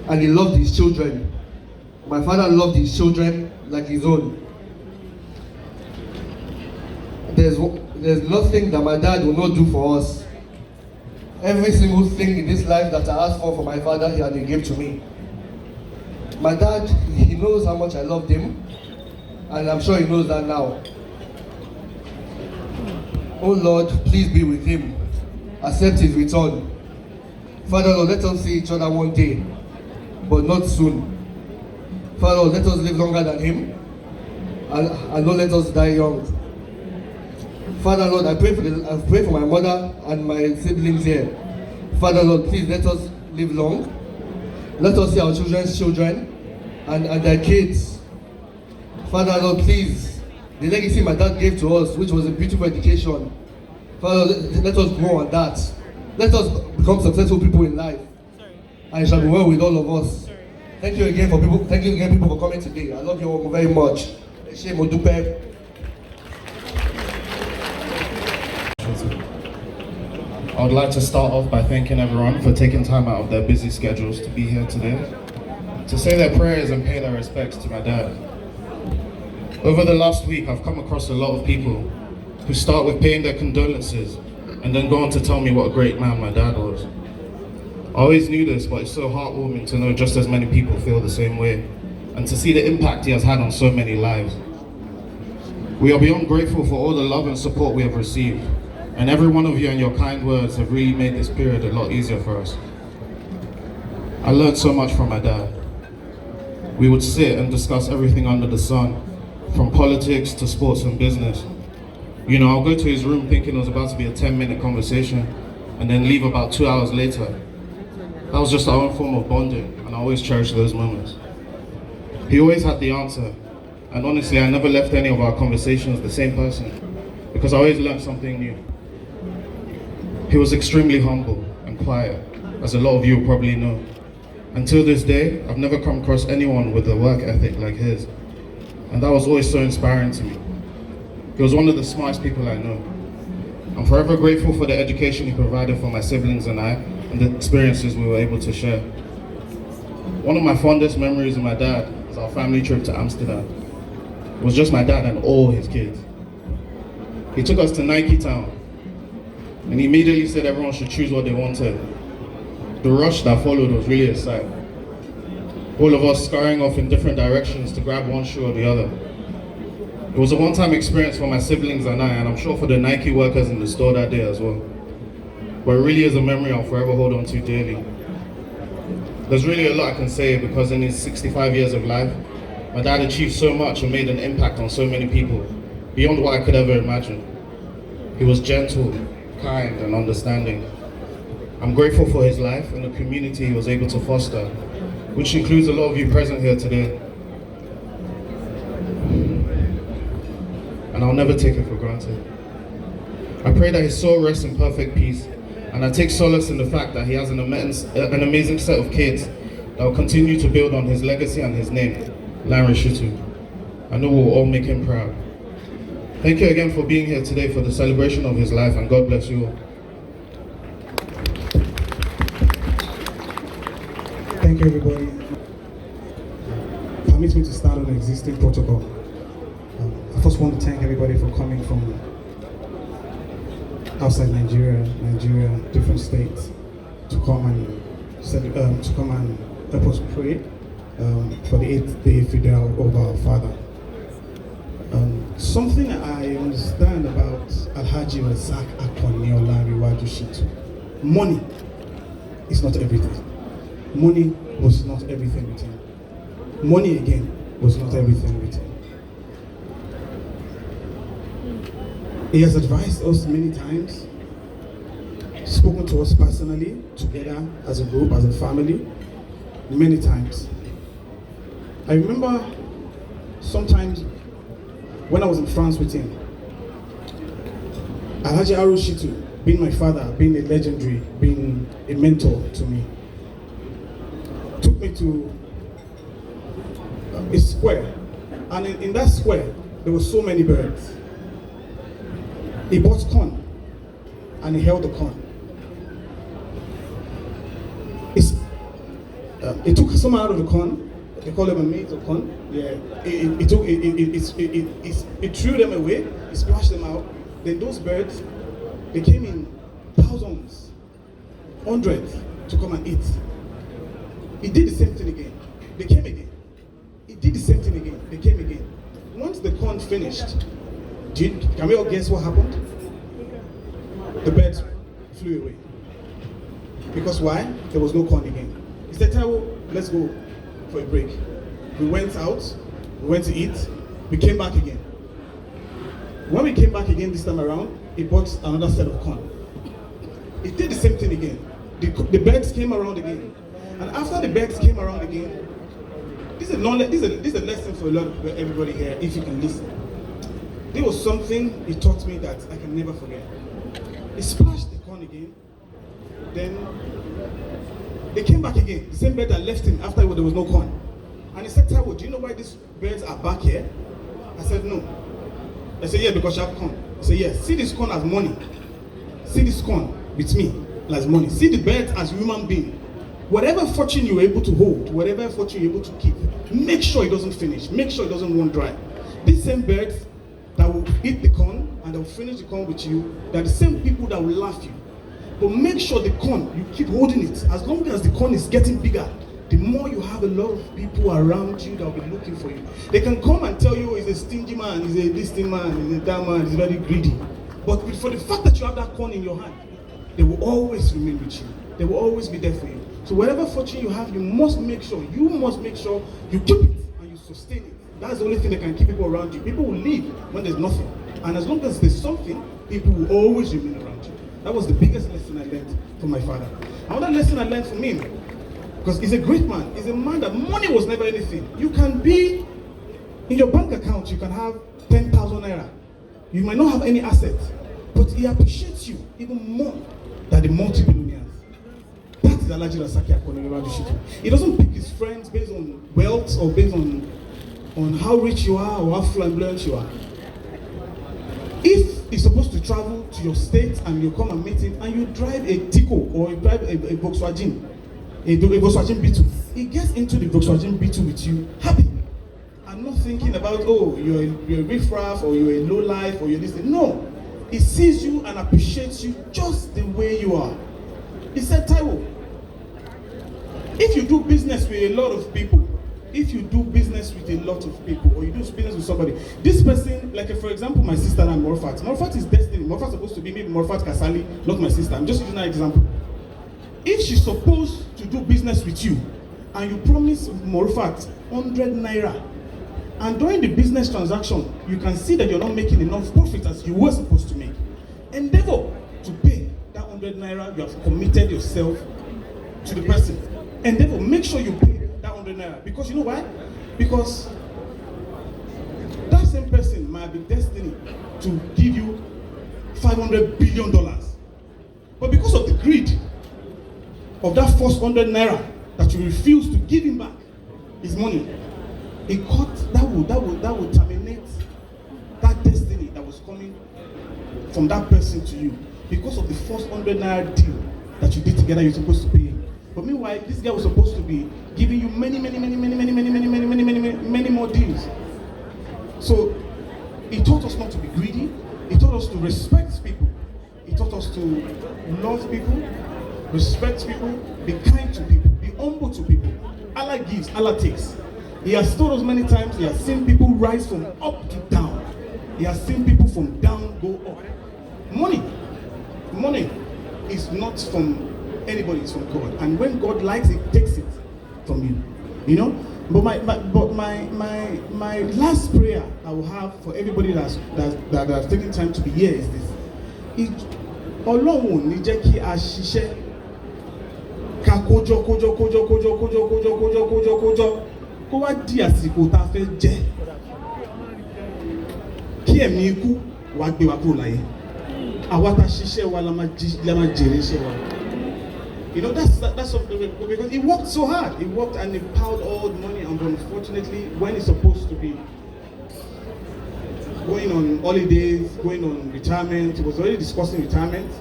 and he loved his children. My father loved his children like his own. There's nothing that my dad will not do for us. Every single thing in this life that I asked for my father, he gave to me. My dad, he knows how much I loved him, and I'm sure he knows that now. Oh Lord, please be with him. Accept his return. Father Lord, let us see each other one day, but not soon. Father Lord, let us live longer than him, and don't let us die young. Father Lord, I pray for my mother and my siblings here. Father Lord, please let us live long. Let us see our children's children and their kids. Father Lord, please, the legacy my dad gave to us, which was a beautiful education. Father, let us grow on that. Let us become successful people in life, and it shall be well with all of us. Thank you again, people, for coming today. I love you all very much. I would like to start off by thanking everyone for taking time out of their busy schedules to be here today, to say their prayers and pay their respects to my dad. Over the last week, I've come across a lot of people who start with paying their condolences and then go on to tell me what a great man my dad was. I always knew this, but it's so heartwarming to know just as many people feel the same way, and to see the impact he has had on so many lives. We are beyond grateful for all the love and support we have received, and every one of you and your kind words have really made this period a lot easier for us. I learned so much from my dad. We would sit and discuss everything under the sun, from politics to sports and business. You know, I'll go to his room thinking it was about to be a 10-minute conversation, and then leave about 2 hours later. That was just our own form of bonding, and I always cherish those moments. He always had the answer, and honestly, I never left any of our conversations the same person, because I always learned something new. He was extremely humble and quiet, as a lot of you probably know. Until this day, I've never come across anyone with a work ethic like his, and that was always so inspiring to me. He was one of the smartest people I know. I'm forever grateful for the education he provided for my siblings and I, and the experiences we were able to share. One of my fondest memories of my dad is our family trip to Amsterdam. It was just my dad and all his kids. He took us to Nike Town, and he immediately said everyone should choose what they wanted. The rush that followed was really a sight. All of us scurrying off in different directions to grab one shoe or the other. It was a one-time experience for my siblings and I, and I'm sure for the Nike workers in the store that day as well. But it really is a memory I'll forever hold on to dearly. There's really a lot I can say, because in his 65 years of life, my dad achieved so much and made an impact on so many people, beyond what I could ever imagine. He was gentle, kind, and understanding. I'm grateful for his life and the community he was able to foster, which includes a lot of you present here today. And I'll never take it for granted. I pray that his soul rests in perfect peace, and I take solace in the fact that he has an amazing set of kids that will continue to build on his legacy and his name, Shittu. I know we'll all make him proud. Thank you again for being here today for the celebration of his life, and God bless you all. Thank you, everybody. Permit me to start on the existing protocol. I first want to thank everybody for coming from outside Nigeria, different states, to come and help us pray for the 8th day Fidau of our father. Something I understand about Alhaji Rasaki Olanrewaju Shittu. Money is not everything. Money was not everything with him. Money again was not everything with him. He has advised us many times, spoken to us personally, together as a group, as a family, many times. I remember sometimes when I was in France with him, Alhaji Shittu, being my father, being a legendary, being a mentor to me, took me to square, and in that square there were so many birds. He bought corn, and he held the corn. He took some out of the corn. They call them a maize or corn. Yeah. It threw them away. It splashed them out. Then those birds, they came in thousands, hundreds to come and eat. He did the same thing again. They came again. He did the same thing again. They came again. Once the corn finished, can we all guess what happened? The birds flew away. Because why? There was no corn again. He said, Taiwo, let's go for a break. We went out, we went to eat, we came back again. When we came back again this time around, he bought another set of corn. He did the same thing again. The birds came around again. And after the birds came around again, this is a lesson for everybody here, if you can listen. There was something he taught me that I can never forget. He splashed the corn again, then they came back again. The same bird that left him after there was no corn. And he said, Taiwo, do you know why these birds are back here? I said, no. I said, yeah, because you have corn. He said, yes. See this corn as money. See this corn with me as money. See the birds as human being. Whatever fortune you're able to hold, whatever fortune you're able to keep, make sure it doesn't finish. Make sure it doesn't run dry. These same birds that will eat the corn and they will finish the corn with you, they're the same people that will laugh you. But make sure the corn, you keep holding it. As long as the corn is getting bigger, the more you have a lot of people around you that will be looking for you. They can come and tell you he's a stingy man, he's a this thing man, he's a that man, he's very greedy. But for the fact that you have that corn in your hand, they will always remain with you. They will always be there for you. So whatever fortune you have, you must make sure you keep it and you sustain it. That's the only thing that can keep people around you. People will leave when there's nothing. And as long as there's something, people will always remain around you. That was the biggest lesson I learned from my father. Another lesson I learned from him, because he's a great man. He's a man that money was never anything. You can be, in your bank account, you can have 10,000 naira. You might not have any assets, but he appreciates you even more than the multi-billionaires. That is Alhaji Rasaki Olanrewaju Shittu. He doesn't pick his friends based on wealth or based on how rich you are or how flamboyant you are. If he's supposed to travel to your state and you come and meet him and you drive a Tico or you drive a Volkswagen, a Volkswagen B2, he gets into the Volkswagen B2 with you happy and not thinking about, oh, you're a riffraff or you're a low life or you're this thing. No, he sees you and appreciates you just the way you are. He said, Taiwo, if you do business with a lot of people, or you do business with somebody, this person, like for example, my sister and Morfat. Morfat is destiny. Morfat's supposed to be maybe Morfat Kasali, not my sister. I'm just using that example. If she's supposed to do business with you, and you promise Morfat 100 naira, and during the business transaction, you can see that you're not making enough profit as you were supposed to make, endeavor to pay that 100 naira you have committed yourself to the person. Endeavor, make sure you pay that 100 naira. Because you know why? Because that same person might be destined to give you $500 billion. But because of the greed of that first 100 naira that you refuse to give him back his money, a court that would terminate that destiny that was coming from that person to you because of the first 100 naira deal that you did together. You're supposed to pay him. But meanwhile, this guy was supposed to be giving you many more deals. So he taught us not to be greedy. He taught us to respect people. He taught us to love people, respect people, be kind to people, be humble to people. Allah gives, Allah takes. He has told us many times, he has seen people rise from up to down. He has seen people from down go up. Money is not from anybody, it's from God. And when God likes it, takes it from you. You know? But my last prayer I will have for everybody that has taken time to be here is this. Ọlọ́run ní jẹ́ kí a ṣiṣẹ́ ká kójọ kó wá di àsìkò tá a fẹ́ jẹ kí ẹ̀mí ikú wá gbé wa kúrò láyé. Àwa tá ṣiṣẹ́ wa la máa jèrè iṣẹ́ wa. You know, that's because he worked so hard. He worked and he piled all the money, and unfortunately, when he's supposed to be going on holidays, going on retirement, he was already discussing retirement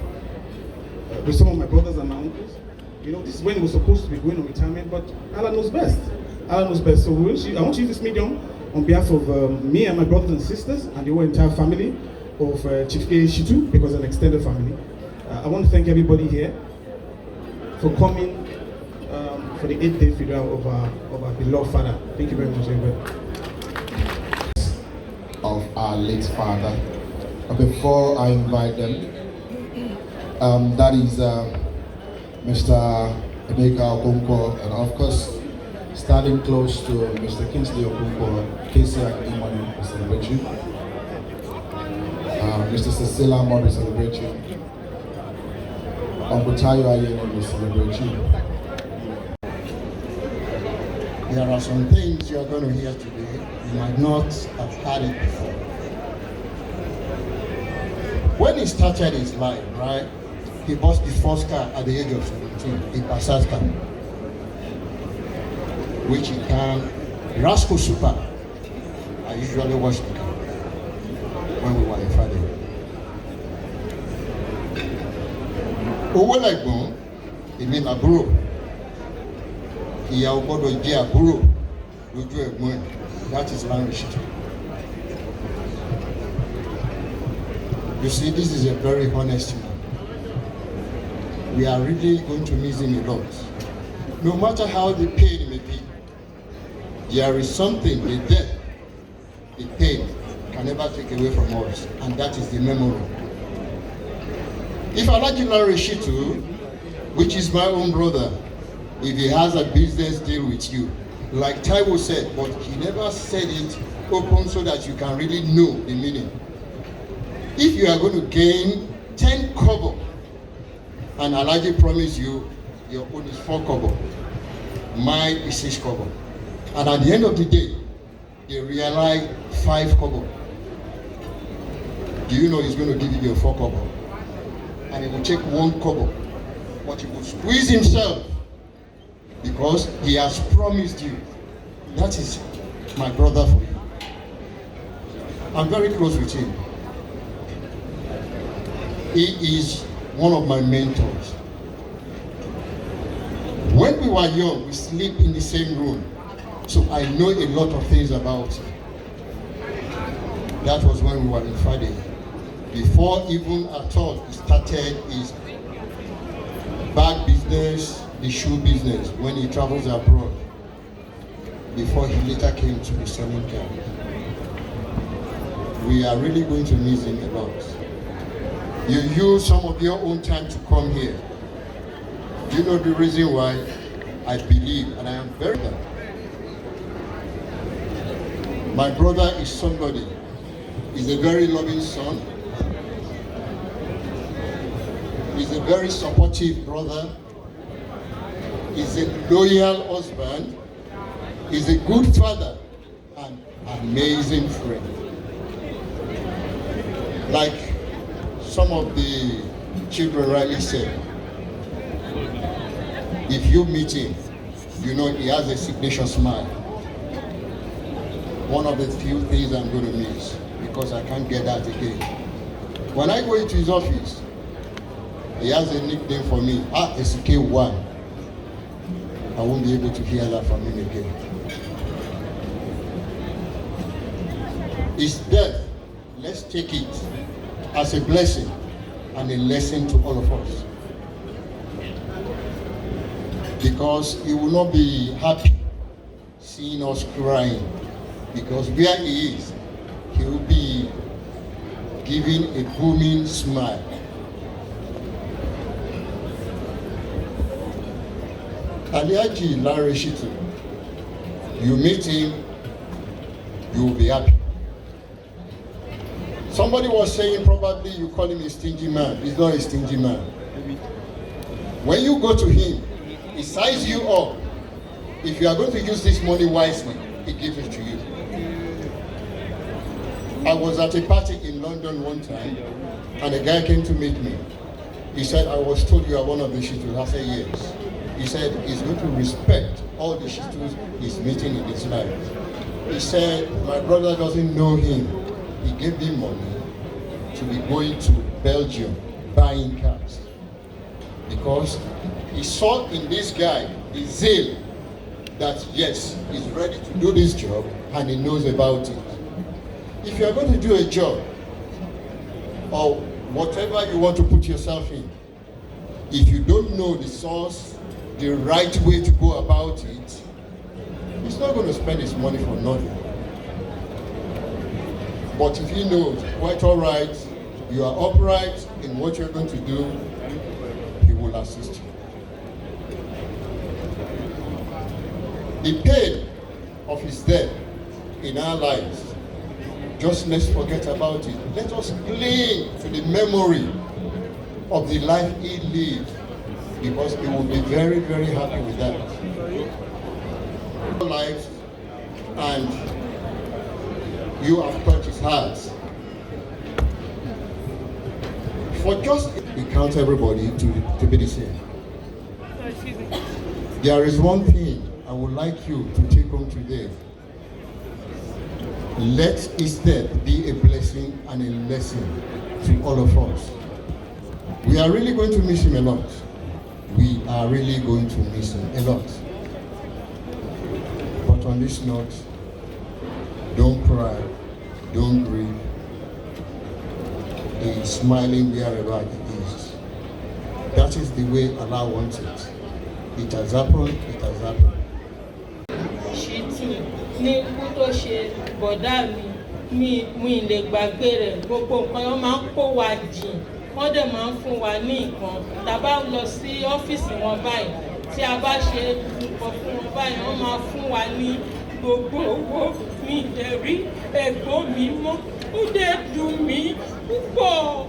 with some of my brothers and my uncles. You know, this is when he was supposed to be going on retirement, but Allah knows best. Allah knows best. So I want to use this medium on behalf of me and my brothers and sisters and the whole entire family of Chief Shittu, because an extended family. I want to thank everybody here for coming for the 8th day Fidau of our beloved father. Thank you very much, everybody. Of our late father. Before I invite them, that is Mr. Emeka Okonkwo, and of course, standing close to Mr. Kingsley Okonkwo, KCI Imani, we celebrate you. Mr. Cecilia Moore, we celebrate you. Uncle Tayo Ayeni, we celebrate you. There are some things you are going to hear today you might not have heard it before. When he started his life, right, he bought his first car at the age of 17, a Passat car, which he can, Rasco Super. I usually watch the car when we were in Friday. Owó lẹ́gbọ̀n, èmi làbúrò. Ìyá ò gbọ́dọ̀ jẹ́ àbúrò lójú ẹ̀gbọ́n ẹ̀. That is Shittu. You see, this is a very honest man. We are really going to miss him a lot. No matter how the pain may be, there is something, the death, the pain can never take away from us, and that is the memory. If Alhaji Shittu, which is my own brother, if he has a business deal with you, like Taiwo said, but he never said it open so that you can really know the meaning. If you are going to gain 10 kobo, and Alhaji promise you, your own is 4 kobo, mine is 6 kobo. And at the end of the day, they realize 5 kobo. Do you know he's going to give you your 4 kobo? And he will take 1 kobo, but he will squeeze himself because he has promised you. That is my brother for you. I'm very close with him. He is one of my mentors. When we were young, we sleep in the same room. So I know a lot of things about him. That was when we were in Friday. Before even at all he started his bag business, the shoe business, when he travels abroad, before he later came to the selling cars. We are really going to miss him a lot. You use some of your own time to come here. Do you know the reason why? I believe, and I am very glad. My brother is somebody. He's a very loving son. He's a very supportive brother. He's a loyal husband. He's a good father and amazing friend. Like some of the children rightly said, if you meet him, you know he has a signature smile. One of the few things I'm going to miss, because I can't get that again. When I go into his office, he has a nickname for me, SK1. I won't be able to hear that from him again. His death, let's take it as a blessing and a lesson to all of us. Because he will not be happy seeing us crying. Because where he is, he will be giving a booming smile. Alhaji Shittu, you meet him, you will be happy. Somebody was saying probably you call him a stingy man. He's not a stingy man. When you go to him, he sizes you up. If you are going to use this money wisely, he gives it to you. I was at a party in London one time, and a guy came to meet me. He said, I was told you are one of the Shittus. I said, yes. He said, he's going to respect all the Shittus he's meeting in his life. He said, my brother doesn't know him. He gave him money to be going to Belgium, buying cars. Because he saw in this guy the zeal that, yes, he's ready to do this job and he knows about it. If you are going to do a job or whatever you want to put yourself in, if you don't know the source, the right way to go about it, he's not going to spend his money for nothing. But if he knows, quite all right, you are upright in what you're going to do, he will assist you. The pain of his death in our lives, just let's forget about it. Let us cling to the memory of the life he lived, because he will be very, very happy with that. Life, and you have touched his heart. For just, we count everybody to be the same. There is one thing I would like you to take home today. Let his death be a blessing and a lesson to all of us. We are really going to miss him a lot. We are really going to miss him a lot. But on this note, don't cry, don't grieve. He is smiling wherever he is. That is the way Allah wants it. It has happened, it has happened. Shittu ní ikú tó ṣe bọ̀dá mi lè gbàgbé rẹ̀, gbogbo nǹkan wọn máa ń kó wa jìn, wọ́n dẹ̀ máa ń fún wa ní nǹkan. Tá bá lọ sí ọ́fíìsì wọn báyìí, tí a bá ṣe nǹkan fún wọn báyìí, wọ́n máa fún wa ní gbogbo owó. Mi dẹ̀ rí ẹ̀gbọ́n mi mọ́, ó dẹ̀ dùn mí púpọ̀.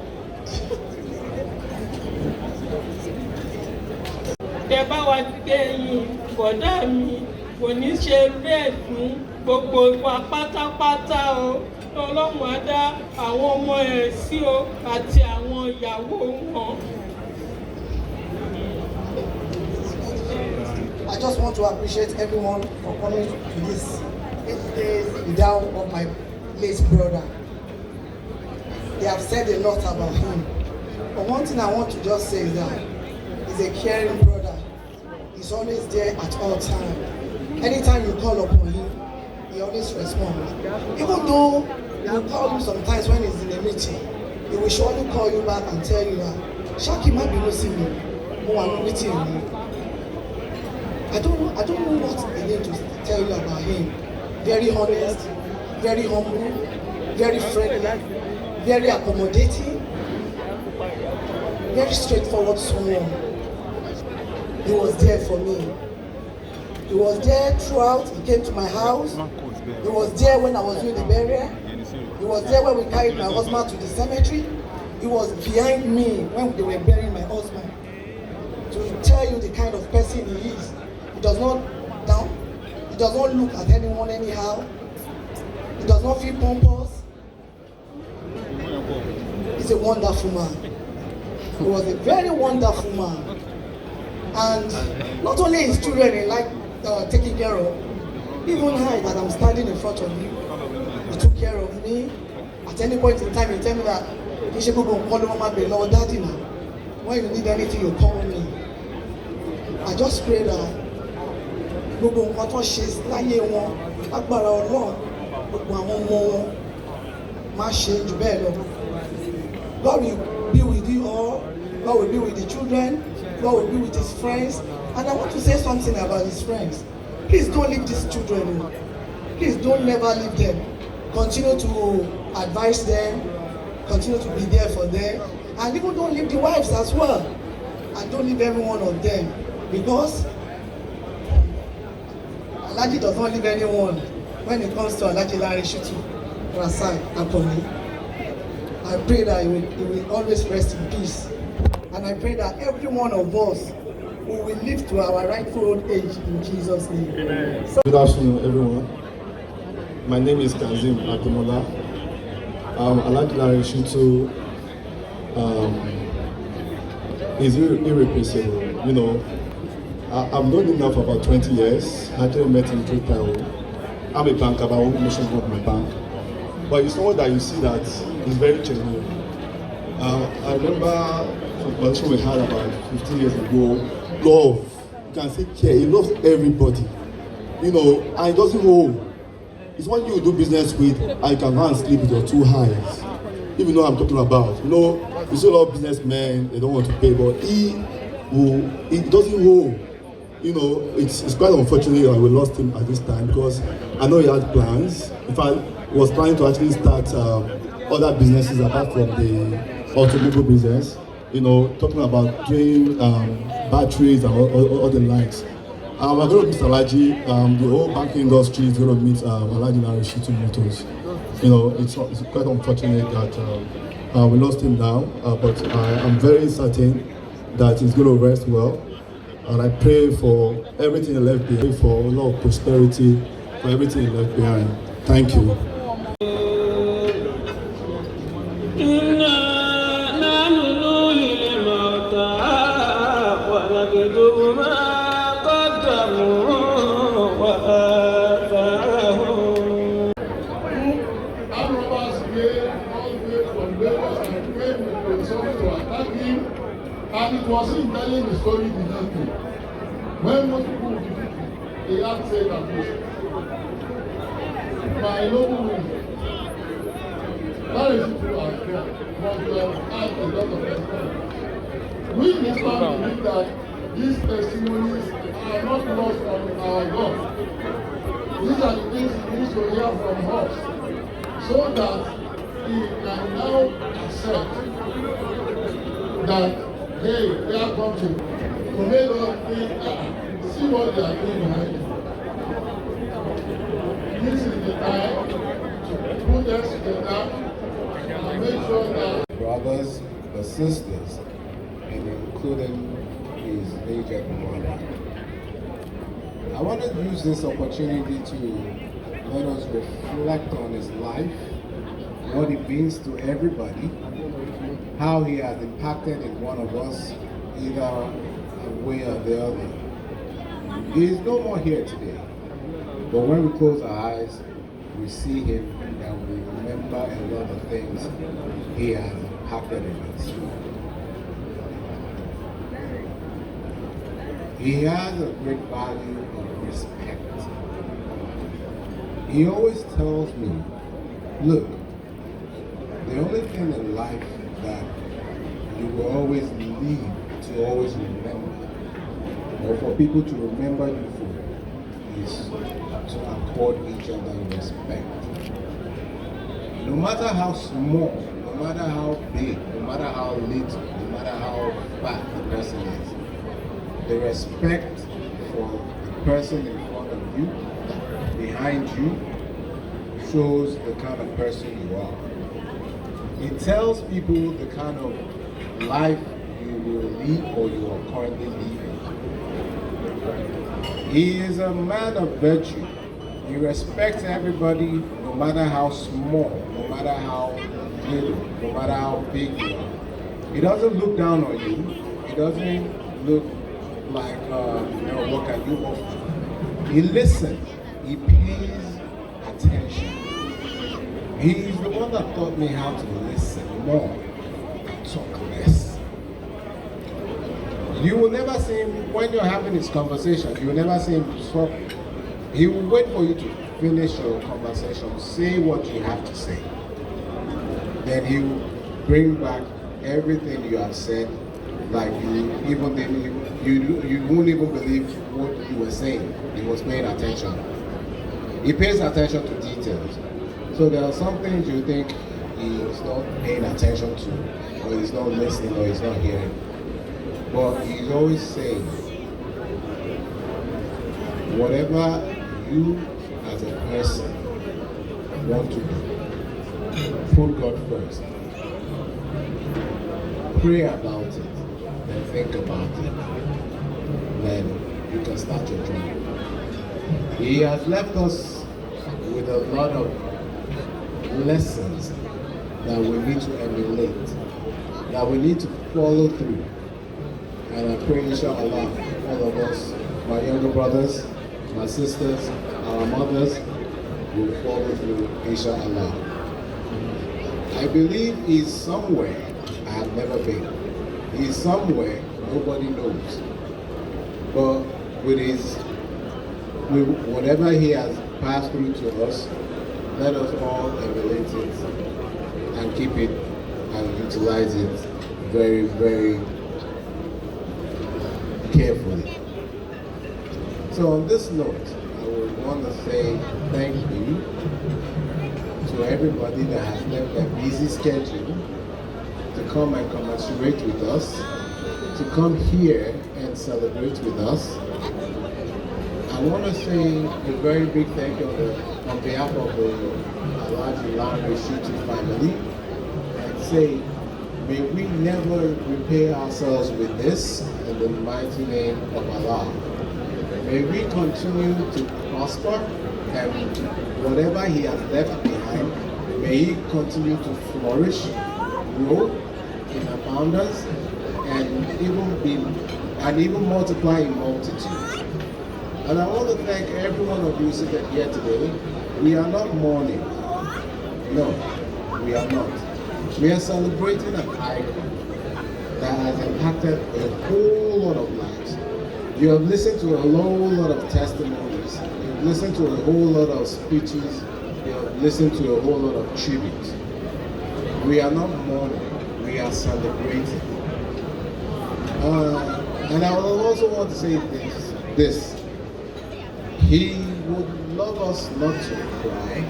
Tẹ́ bá wa gbẹ̀yìn bọ̀dá mi, kò ní ṣe bẹ́ẹ̀ fún gbogbo wa pátápátá o. Ọlọ́run á dá àwọn ọmọ ẹ̀ sí o àti àwọn ìyàwó wọn. I just want to appreciate everyone for coming to this 8 days Fidau of my late brother. They have said a lot about him. But one thing I want to just say is that he's a caring brother. He's always there at all times. Anytime you call upon him, he always responds. Even though you call him sometimes when he's in a meeting, he will surely call you back and tell you that, Shaki might be losing me. Oh, I'm meeting you. I don't know what I need to tell you about him. Very honest, very humble, very friendly, very accommodating, very straightforward someone. He was there for me. He was there throughout. He came to my house. He was there when I was doing the burial. He was there when we carried my husband to the cemetery. He was behind me when they were burying my husband. To tell you the kind of person he is. He does not look at anyone anyhow. He does not feel pompous. He's a wonderful man. He was a very wonderful man. And not only his children he liked taking care of, even I that I'm standing in front of you, he took care of me. At any point in time, he tell me that you should go and call Mama be Lord Daddy now. When you need anything, you call me. I just pray that gbogbo nǹkan tó ṣe láyé wọn lágbára Ọlọ́run gbogbo àwọn ọmọ wọn má ṣe jù bẹ́ẹ̀ lọ. God will be with you all. God will be with the children. God will be with his friends. And I want to say something about his friends. Please don't leave these children. Please don't never leave them. Continue to advise them. Continue to be there for them. And even don't leave the wives as well. And don't leave every one of them. Because Alhaji does not leave anyone when it comes to Alhaji Shittu, Rasaki, and Pony. I pray that he will always rest in peace. And I pray that every one of us will live to our rightful old age in Jesus' name. Amen. Good afternoon, everyone. My name is Kazim Akemola. Alhaji Shittu is irreplaceable. You know, I've known him now for about 20 years. I actually met him through Fidau. I'm a banker, but I won't mention about my bank. But it's someone that you see that is very genuine. I remember some conversation we had about 15 years ago. Love, you can say care. He loves everybody. You know, and he doesn't hold. It's when you do business with, and you can go and sleep with your two eyes. If you know what I'm talking about. You know, you see a lot of businessmen, they don't want to pay, but he doesn't hold. You know, it's quite unfortunate that we lost him at this time because I know he had plans. In fact, he was planning to actually start other businesses apart from the automobile business. You know, talking about doing batteries and all the likes. We're going to meet Alhaji. The whole banking industry is going to meet Alhaji and Shittu Motors. You know, it's quite unfortunate that we lost him now, but I'm very certain that he's going to rest well. And I pray for everything he left behind, for a lot of prosperity, for everything he left behind. Thank you. And it was him telling the story behind. When most people they had said that my noble woman, that is true as well, but we have had a lot of testimonies. We in Islam believe that these testimonies are not lost on our God. These are the things he needs to hear from us, so that he can now accept that, hey, we are coming. To make us think, see what they are doing behind it. This is the time to put us together and make sure that brothers, the sisters, and including his agent brother. I want to use this opportunity to let us reflect on his life, what it means to everybody, how he has impacted in one of us, either a way or the other. He is no more here today, but when we close our eyes, we see him and we remember a lot of things he has impacted in us. He has a great value of respect. He always tells me, look, the only thing in life that you will always need to always remember, or for people to remember you for, is to accord each other respect. No matter how small, no matter how big, no matter how little, no matter how fat the person is, the respect for the person in front of you, behind you, shows the kind of person you are. It tells people the kind of life you will lead or you are currently living. He is a man of virtue. He respects everybody, no matter how small, no matter how little, no matter how big you are. He doesn't look down on you. He doesn't look like, what can you offer? He listens. He pays attention. He's the one that taught me how to listen more and talk less. You will never see him, when you're having this conversation, you will never see him talk. He will wait for you to finish your conversation, say what you have to say. Then he will bring back everything you have said, like you won't even believe what you were saying. He was paying attention. He pays attention to details. So there are some things you think he's not paying attention to, or he's not listening, or he's not hearing. But he's always saying, whatever you as a person want to do, put God first. Pray about it, and think about it. Then you can start your journey. He has left us with a lot of lessons that we need to emulate, that we need to follow through. And I pray, inshallah, all of us, my younger brothers, my sisters, our mothers, will follow through, inshallah. I believe he's somewhere I have never been. He's somewhere nobody knows. But with whatever he has passed through to us, let us all emulate it and keep it and utilize it very, very carefully. So on this note, I would want to say thank you to everybody that has left their busy schedule to come and commiserate with us, to come here and celebrate with us. I want to say a very big thank you on behalf of the Alhaji Shittu family and say, may we never repay ourselves with this in the mighty name of Allah. May we continue to prosper and whatever he has left behind, may he continue to flourish, grow in abundance, and even multiply in multitude. And I want to thank every one of you seated here today. We are not mourning. No, we are not. We are celebrating an icon that has impacted a whole lot of lives. You have listened to a whole lot of testimonies. You've listened to a whole lot of speeches. You have listened to a whole lot of tributes. We are not mourning. We are celebrating. And I also want to say this. He would love us not to cry,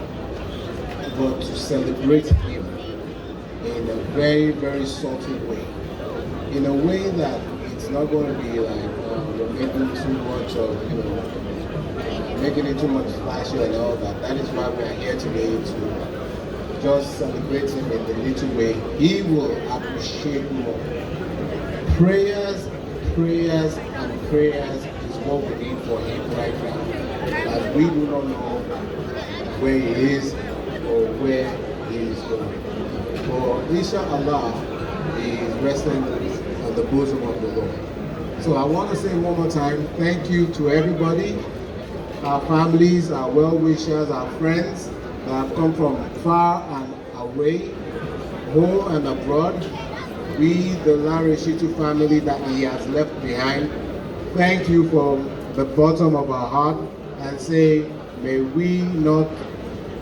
but to celebrate him in a very, very subtle way. In a way that it's not going to be like we're making too much of, making it too much flashy and all that. That is why we are here today, to just celebrate him in the little way. He will appreciate more. Prayers, and prayers is what we need for him right now. As we do not know where he is or where he is going. For inshallah, he is resting on the bosom of the Lord. So I want to say one more time, thank you to everybody, our families, our well-wishers, our friends that have come from far and away, home and abroad. We, the Shittu family that he has left behind, thank you from the bottom of our heart and say, may we not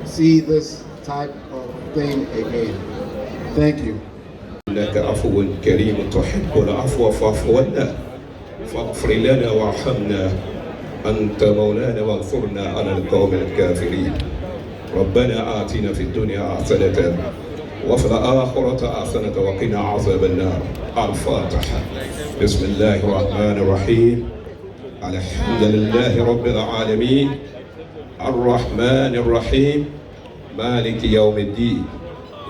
see this type of thing again. Thank you. إنك عفو كريم تحب العفو فاعف عنا فاغفر لنا وارحمنا أنت مولانا واغفرنا على القوم الكافرين ربنا آتنا في الدنيا حسنة وفي الآخرة حسنة وقنا عذاب النار الفاتحة بسم الله الرحمن الرحيم الحمد لله رب العالمين الرحمن الرحيم مالك يوم الدين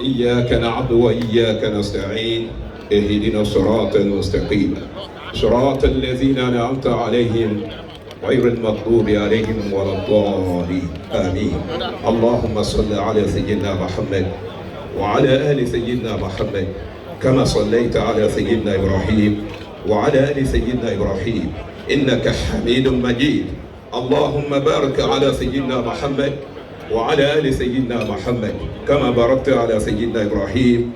إياك نعبد وإياك نستعين اهدنا الصراط المستقيم صراط الذين أنعمت عليهم غير المغضوب عليهم ولا الضالين آمين اللهم صل على سيدنا محمد وعلى آل سيدنا محمد كما صليت على سيدنا إبراهيم وعلى آل سيدنا إبراهيم إنك حميد مجيد اللهم بارك على سيدنا محمد وعلى آل سيدنا محمد كما باركت على سيدنا إبراهيم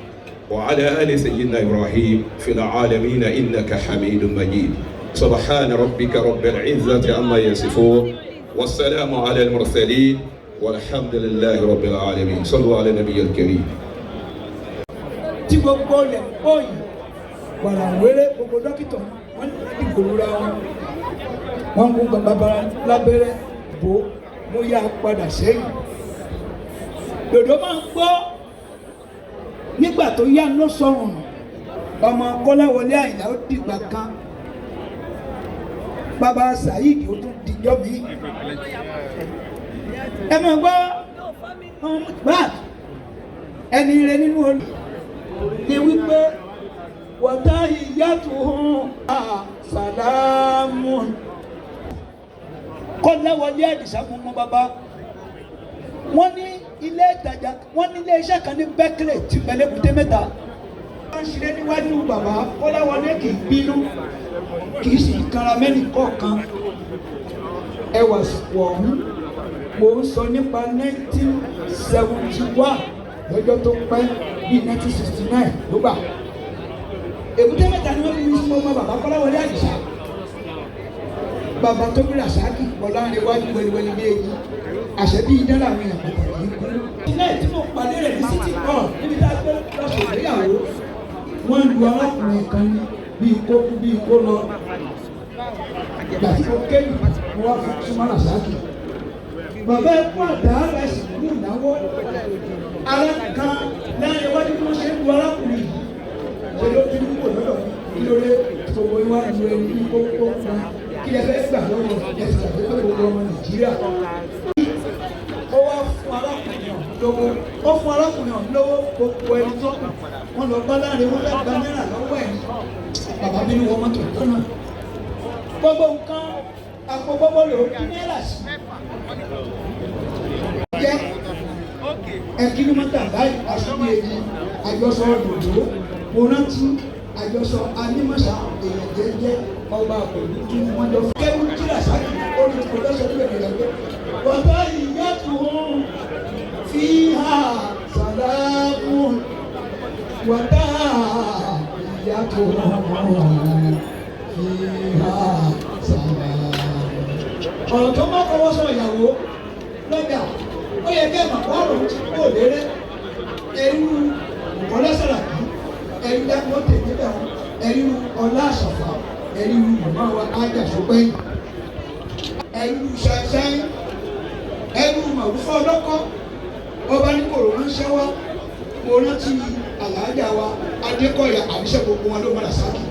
وعلى آل سيدنا إبراهيم في العالمين إنك حميد مجيد سبحان ربك رب العزة عما يصفون والسلام على المرسلين والحمد لله رب العالمين صلوا على النبي الكريم tí gbogbo ilẹ̀ ń pọ̀ yìí wàràwéré gbogbo dókítà wọ́n ti gbòòrò wọn kó bàbá lábẹ́rẹ́ bò mo yá padà sẹ́yìn dòdò máa ń gbọ́ nígbà tó yá ló sọ̀rùn ọmọ Kọ́láwọlé Àyìnlá ó dìgbà kan bàbá Saheed ó tún dìjọ́ mi ẹ máa gbọ́ ẹni rẹ nínú olú ni wípé wọ́tá ìyàtò hàn sàlámù Kọ́láwọlé Àdìsá mọ́ bàbá wọ́n ní ilé ìtajà wọ́n ní ilé iṣẹ́ kan ní Berkeley tí pẹ̀lẹ́kùté mẹ́ta máa ń ṣeré níwájú bàbá Kọ́láwọlé kì í bínú kì í sì karamẹ́lì kọ̀ọ̀kan ẹwà wọ̀hún mo ń sọ nípa 1971 lọ́jọ́ tó pẹ́ bíi 1969 ló gbà. Èbúté mẹ́ta ni wọ́n fi sí ọmọ bàbá Kọ́láwọlé Àdìsá bàbá tó bí Rasaki Ọlanrewaju wẹliwẹli bí èyí àṣẹ bí idán làwọn èèyàn pàtàkì yìí kú. ilé tí mo pàdé rẹ̀ ní city hall níbi tá a gbé lọ́sọ̀ ìgbéyàwó wọ́n lu arákùnrin kan ní bíi kó lọ gbàtí mo kéwì mo wá fún súnmọ́ Rasaki. Bàbá ẹ kú àdá rẹ̀ sì ní ìnáwó ara kan lẹ́yìn iwájú bí wọ́n ṣe ń lu arákùnrin yìí ṣe ló fi kúrò lọ́dọ̀ kí ló dé gbogbo iwájú ẹni bí kókó fún kí ẹ fẹ́ gbà lọ́wọ́ ẹ̀sìn àti gbogbo ọmọ Nàìjíríà. Ó wá fún arákùnrin lówó ó fún arákùnrin lówó gbogbo ẹni tó wọn lọ bá láàrin wọn fẹ́ gba náírà lọ́wọ́ ẹ̀ bàbá bínú wọn mọ́tò tó náà. Gbogbo nǹkan àpò gbogbo lò kí náírà sí. Jẹ́ ẹ̀kíní mọ́tà báyìí aṣọ bí èyí àjọsọ òdòdó mo rántí àjọsọ anímọ̀ṣá èèyàn jẹ́jẹ́ ọba pẹ̀lú kí wọ́n jọ kẹ́rù tí Rasaki orí tí kò lọ́sọ̀ tó lè rẹ̀ pé bàbá ìyá tó fi hà sàlámù wàtá ìyá tó fi hà sàlámù. Ọ̀rọ̀ tó má kọ́wọ́ sọ ìyàwó lọ́jà ó yẹ kẹ́ màá wọ́n tí kò lérè ẹrú ọlọ́sàlàkì ẹrú Dangote níbẹ̀ wọn ẹrú ọlá àṣàfà ẹrú màmá wa ájà sọpẹ́yìn ẹrú ṣàṣàyìn ẹrú màwúfọ́ ọlọ́kọ́ ọba ní kòrò ránṣẹ́ wá mo rántí àlàájá wa Adékọ̀yà àbíṣẹ́ gbogbo wọn ló mọ̀nà sáàkì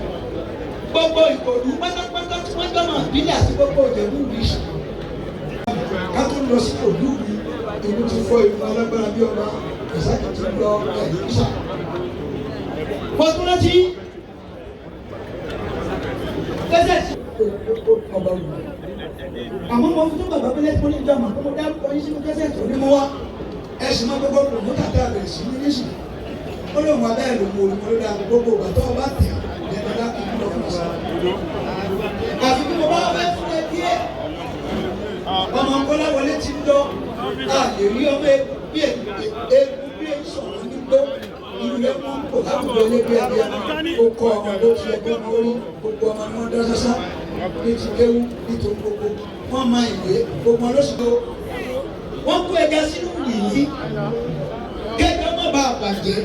gbogbo Ìkòròdú pátápátá tí wọ́n gbọ́mọ̀ ìbílẹ̀ àti gbogbo Ìjẹ̀bú ìṣù ká tó lọ sí òlú mi ìlú ti fọ́ ìlú alágbára bí ọba Rasaki ti lọ ìṣà. Wọ́n tún rántí gẹ́gẹ́ sí ọba òlù. Àmọ́ mo fún bàbá pẹ́lẹ́ tí mo ní ìjọ àmọ́ kó mo dá ọyún sínú gẹ́gẹ́ tó ní mo wá. Ẹ̀sìn máa gbogbo pòmótà tá a bẹ̀rẹ̀ sí ní níṣì. Ó lóun wá bẹ́ẹ̀ lòun olùkọ́ ló dáa gbogbo ìgbà tó ọba tẹ̀ lẹ́nu kí n lọ fún ọ̀sán. Àfi bí mo bá fẹ́ fún ẹ díẹ̀. Ọmọ Kọ́láwọlé ti ń lọ àlè rí ọmọ bí egun bí sọ̀rọ̀ nígbó ilé wọn kò láwùjọ ilé bí ẹbí ẹni ó kọ ọmọ bó ti ẹgbẹ́ ọmọ orí gbogbo ọmọ ni wọ́n dá sásá ní ti kéwú nítorí gbogbo wọ́n máa ìwé gbogbo ọlọ́sùn wọ́n kó ẹja sínú yìnyín kẹ́kẹ́ má bàa bàjẹ́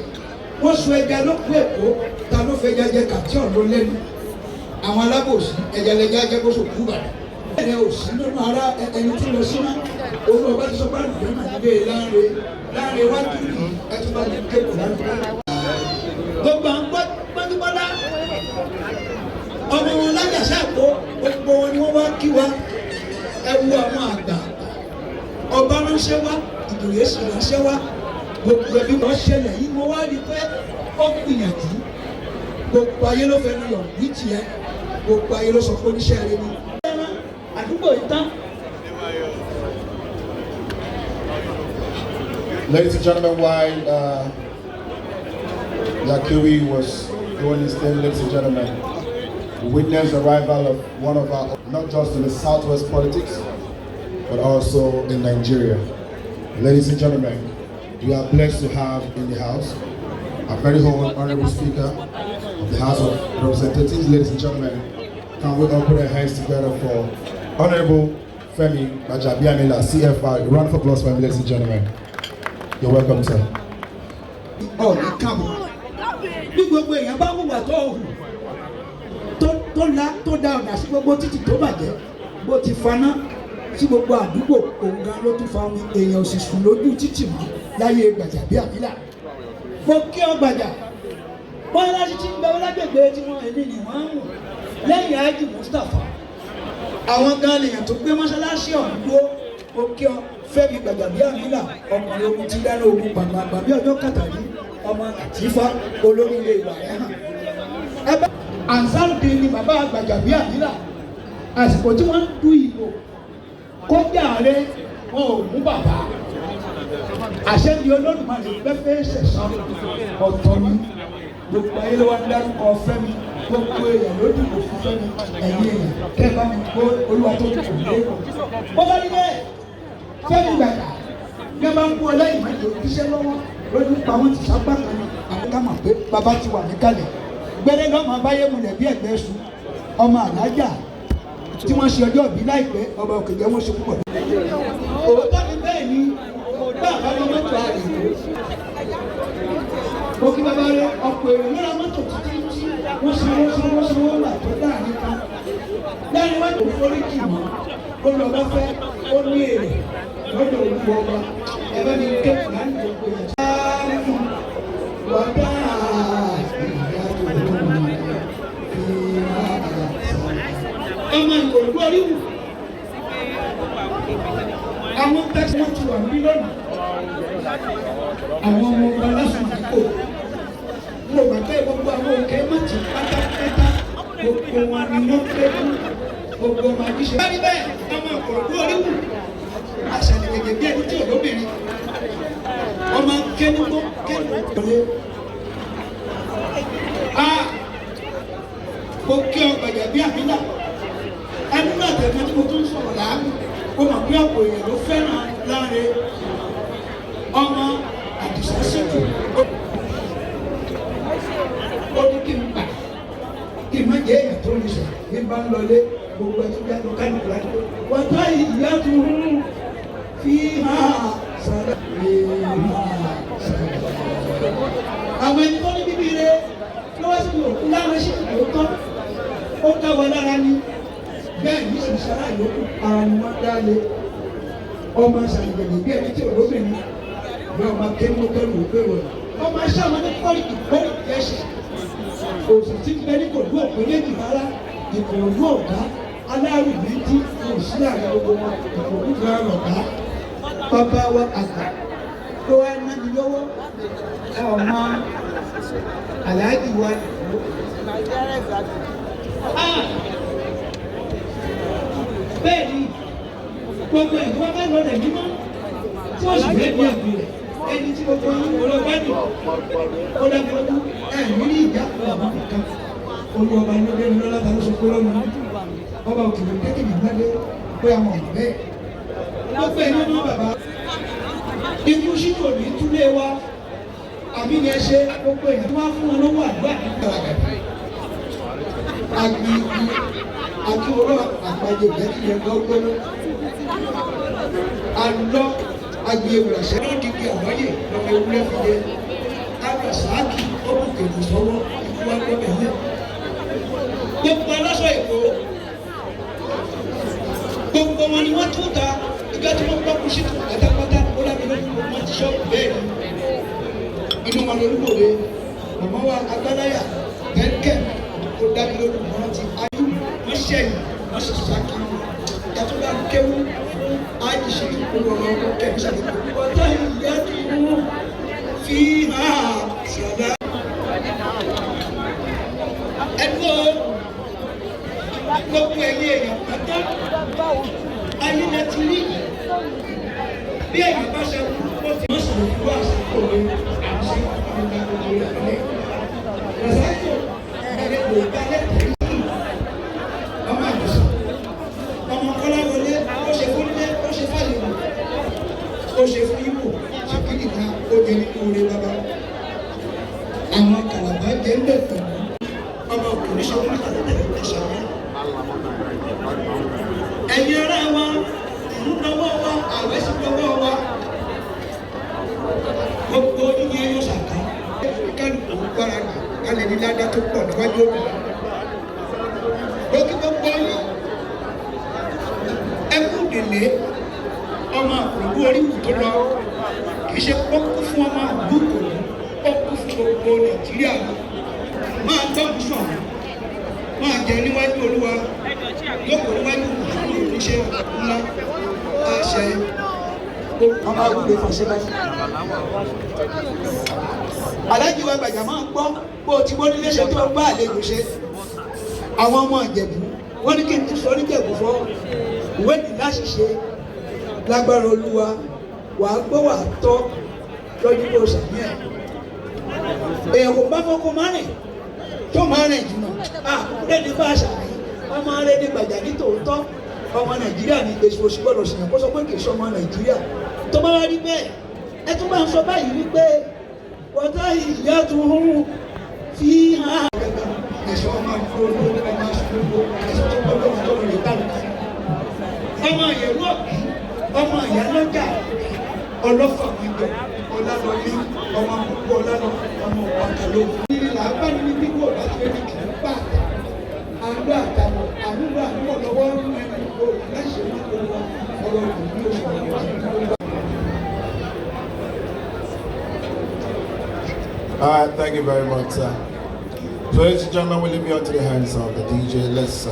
wọ́n sun ẹja lókù èkó ta ló fẹ́ ẹja jẹ kàtí ọ̀dọ́ lẹ́nu àwọn alábòsí ẹja lẹja jẹ bó so kú bàdà ẹ̀rẹ̀ òsì nínú ara ẹni tí lọ sí náà olú ọba ti sọ pé àlùfẹ́ náà nílé láàrin wájú yìí ẹtù bá lè kéèkó láńpẹ́. Gbogbo àwọn gbọ́dúgbọ́dá ọmọ wọn lájàṣà kó gbogbo wọn ni wọ́n wá kí wa ẹwu àwọn àgbà ọba ránṣẹ́ wá ìdòwé sì ránṣẹ́ wá gbogbo ẹbí wọn ṣẹlẹ̀ yìí mo wá rí pé ó gbìyànjú gbogbo ayé ló fẹ́ lọ ní tiẹ̀ gbogbo ayé ló sọ pé oníṣẹ́ rẹ ni. Ladies and gentlemen, while Yakiwi was doing his thing, ladies and gentlemen, we witnessed the arrival of one of our, not just in the Southwest politics, but also in Nigeria. Ladies and gentlemen, we are blessed to have in the house a very honorable Speaker of the House of Representatives. Ladies and gentlemen, can we all put our hands together for Honorable Femi Gbajabiamila, CFR. A round of applause for him, ladies and gentlemen. You're welcome, sir. Oh, ní kábọ̀. Bí gbogbo èèyàn bá wùwà tó hù tó dá ọ̀nà sí gbogbo títì tó bàjẹ́ bó ti faná sí gbogbo àdúgbò òun gan ló tún fa omi èèyàn ò sì sùn lójú títì mọ́ láyé Gbajabiamila. Mo kí ọ Gbàjà. Wọ́n láti ti ń bẹ lágbègbè tí wọ́n èmi ni wọ́n ń wù lẹ́yìn Alhaji Mustapha. Àwọn gan lèèyàn tó gbé mọ́ṣáláṣí ọ̀hún dúró ó kí ọ Fẹ́mi Gbajabiamila ọkùnrin ogun ti dáná ogun gbàgbàgbà bí ọjọ́ kàtàkì ọmọ Àtífá olórí ilé ìwà rẹ̀ hàn. Ẹgbẹ́ Ansarudi ni bàbá Gbajabiamila àsìkò tí wọ́n ń du ìbò kọjá rẹ̀ wọn ò mú bàbá. Àṣẹ ni Olódùmarè fẹ́fẹ́ ṣẹ̀ṣán ọ̀tọ̀ ni gbogbo ayé ló wá ń dárúkọ Fẹ́mi gbogbo èèyàn ló dìbò fún Fẹ́mi ẹ̀yìn èèyàn kẹ́ ẹ bá mi kó olúwa tó dìbò lé kò. bó bá rí bẹ́ẹ̀ Fẹ́mi gbàgbà bí wọ́n bá ń kú ọlẹ́yìn máa ń lò iṣẹ́ lọ́wọ́ lójú pa wọ́n ti sápá kan ní àwọn ká mọ̀ pé bàbá ti wà níkàlẹ̀ gbẹ́rẹ́ náà máa báyé mulẹ̀ bí ẹ̀gbẹ́ sùn ọmọ Alhaja tí wọ́n ṣe ọjọ́ ìbí láìpẹ́ ọba òkè jẹ́ wọ́n ṣe púpọ̀. òótọ́ ni bẹ́ẹ̀ ni bàbá lọ mọ́tò àrègbè mo kí bàbá rẹ ọ̀pọ̀ èrò lọ́ra mọ́tò títí tí wọ́n sanwó wà tó láàrin kan lẹ́yìn wọ́n tó forí kì mọ́ ó lọ bá fẹ́ ó ní èrè lọ́dọ̀ olúwo ọba ẹ̀bẹ́ mi kéèkì láti gbogbo yẹn. wọ́dà ọmọ ìwòlú oríwù àwọn tẹ́sí wọ́n ti wà ní lónìí àwọn ọmọ ọba lásán àdúgbò mo gbà pé gbogbo àwọn òkè mọ̀tì pátápátá gbogbo wọn ni wọ́n pé fún gbogbo ọmọ àdìsẹ́. báyìí bẹ́ẹ̀ ọmọ ìwòlú oríwù àṣàlẹ̀ gẹ́gẹ́ bí ẹni tí ò lóbìnrin ọmọ kẹ́nugbó kẹ́nugbó. mo kí ọ gbàgbà bí àmìlà ẹnu náà tẹ̀lé tí mo tún sọ̀rọ̀ láàmú ó mọ̀ pé ọ̀pọ̀ èèyàn ló fẹ́ràn láre ọmọ àdìsá Ṣítù ó ní kí n gbà kí n má jẹ́ èèyàn tó ní sọ bí n bá ń lọlé gbogbo ẹ̀ tó jẹ́ tó kánìkù láti pé wọ́n tó ìyá tó fi hàn sọ̀rọ̀ àwọn ẹni tó ní bíbí rẹ lọ́wọ́ sí òkú láwọn ṣe ìlòótọ́ ó káwọn lára ní bẹ́ẹ̀ ní ìṣẹ̀ṣẹ̀ àyókù ara ni wọ́n dá lé ọmọ ṣàgbẹ̀lẹ̀ bí ẹni tí olóbìnrin bí ọmọ kẹ́mọ́kẹ́rù òpèrò ọmọ aṣáwọn ní kọ́ọ̀lì ẹ̀ṣẹ̀ òsì tí bẹ́ẹ̀ ní kò dún òpè méjì rárá ìkòròdú ọ̀gá aláàrù méjì òsì àrẹ gbogbo wọn ìkòròdú fẹ́ràn lọ̀gá bàbá wa àgbà tó wá ná mi lọ́wọ́ ọmọ Alhaji wa bẹ́ẹ̀ ni gbogbo ẹ̀ wọ́n bá lọ́rẹ̀ mímọ́ tí wọ́n sì fẹ́ bí ẹ̀bí rẹ̀ ẹni tí gbogbo yín olóògbádùn ó dágbọ́dún ẹ̀mí ní ìjà ọ̀bá nìkan olú ọba ní ọdẹ nílọ́lá ta ló sọ pé lọ́nà ọba òkèèrè kékeré gbádé pé àwọn ọ̀nà bẹ́ẹ̀ gbogbo ẹ̀ nínú bàbá ikú Ṣítù ní túlé wa àbí ni ẹ ṣe gbogbo èèyàn tó wá fún wọn lówó àdúrà nígbà agbègbè àti ọ̀rọ̀ àpàjọ ìgbẹ́kìlẹ̀ gbọ́gbọ́n alọ́ agbègbè àṣẹ náà dìgbì àwáyé lọ́wọ́ ewúrẹ́ fìdé Rasaki ó kù kèdè sọ́wọ́ ikú wa gbọ́ bẹ̀yẹ. gbogbo aláṣọ Èkó gbogbo wọn ni wọ́n tún ta ìgbà tí wọ́n gbọ́ kú Ṣítù pátápátá ó lábẹ́ lọ́wọ́ wọn ti ṣọ́ọ̀bù bẹ́ẹ̀ inú wọn lórúkọ rẹ màmá wa agbáláyà kẹ́kẹ́ tó dábí lórúkọ wọn ti ayú wọn ṣẹ̀yìn wọn sì ṣáàkì yàtọ̀ bá kéwú fún àìsí ìpolówó ọmọ kẹ́kẹ́ ṣàlùkò ọ̀tá ìyá tó wọ́n fi hàn ṣàdá. ẹ̀dùn gbogbo ẹ̀yìn èèyàn pátá ayé lẹ ti rí bí èèyàn bá ṣe kú ó ti mọ̀ sọ̀rọ̀ fún àṣìkò rẹ̀ àti ìgbà gbogbo rẹ̀ lẹ́. Rasaki ẹ̀rẹ́ kò bá lẹ́tẹ̀ẹ́ yìí ọmọ àgbẹ̀sọ̀ ọmọ kọ́lá wọlé ó ṣe fún ilé ó ṣe fàlẹ̀ wò ó ṣe fún Ìgbò ṣèkìlì ká ó jẹ nínú orí bàbá. àwọn kàlàbà jẹ́ ń bẹ̀ pẹ̀lú ọmọ òkèèrè ṣe fún ìtàlẹ́tẹ̀ ẹ̀ṣẹ̀ wọn. ẹ̀yin ará wa ìlú lọ́wọ́ wa àwẹ̀ sí lọ́wọ́ wa gbogbo yíyí yóò ṣàká kálukú gbára nà kálẹ̀ ní ládá tó pọ̀ níwájú òbí lókè gbogbo yín ẹkú délé ọmọ àkùrọ̀gbó oríwù tó lọ kì í ṣe pọ́kú fún ọmọ àdúgbò pọ́kú fún gbogbo Nàìjíríà máa gbọ́dọ̀ sọ̀rọ̀ máa jẹ níwájú Olúwa lóko níwájú ìṣòro oníṣẹ́ ńlá àṣẹ ọmọ àgùnbẹ fàṣẹ báyìí. Alhaji wa gbàjà máa ń gbọ́ bó ti wọ́n nílé ṣe tó bá àlejò ṣe àwọn ọmọ Ìjẹ̀bú wọ́n ní kí n tún sọ níjẹ̀bú fọ́ ìwé ní láṣìṣe lágbára Olúwa wàá gbọ́ wàá tọ́ lọ́jọ́ bó ṣàmì ẹ̀. èèyàn kò bá fọkọ máa rìn tó máa rìn jùlọ lẹ́ni bá àṣà rẹ̀ ọmọ rẹ̀ ní gbàjà ní tòótọ́ ọmọ nàìjíríà ní èso oṣù gbọ́dọ̀ ṣèyàn kó sọ pé kì í ṣe ọmọ nàìjíríà tó bá wá rí bẹ́ẹ̀ ẹ tún bá ń sọ báyìí wípé wọ́tá ìyá tún hún fi hàn ẹ̀ṣọ́ ọmọ ìfowópamọ́ ọmọ ìṣòro ẹ̀ṣọ́ tó gbọ́dọ̀ wà lọ́rùn rẹ̀ tàbí ọmọ ìyẹ̀wò ọmọ ìyálọ́jà ọlọ́fà wíjọ ọlálọ́lé ọmọ àkókò ọlálọ́ ọmọ ọ̀kàlọ́. ìrìnà abáni ní bíbọ̀ láti ẹni kì í bá àgbà àtàwọn àmúlò àmúlò lọ́wọ́ ẹni kò láṣẹ ní gbogbo ọ̀rọ̀ ìlú òṣèlú. All right, thank you very much, sir. So, ladies and gentlemen, we'll leave you out to the hands of the DJ. Let's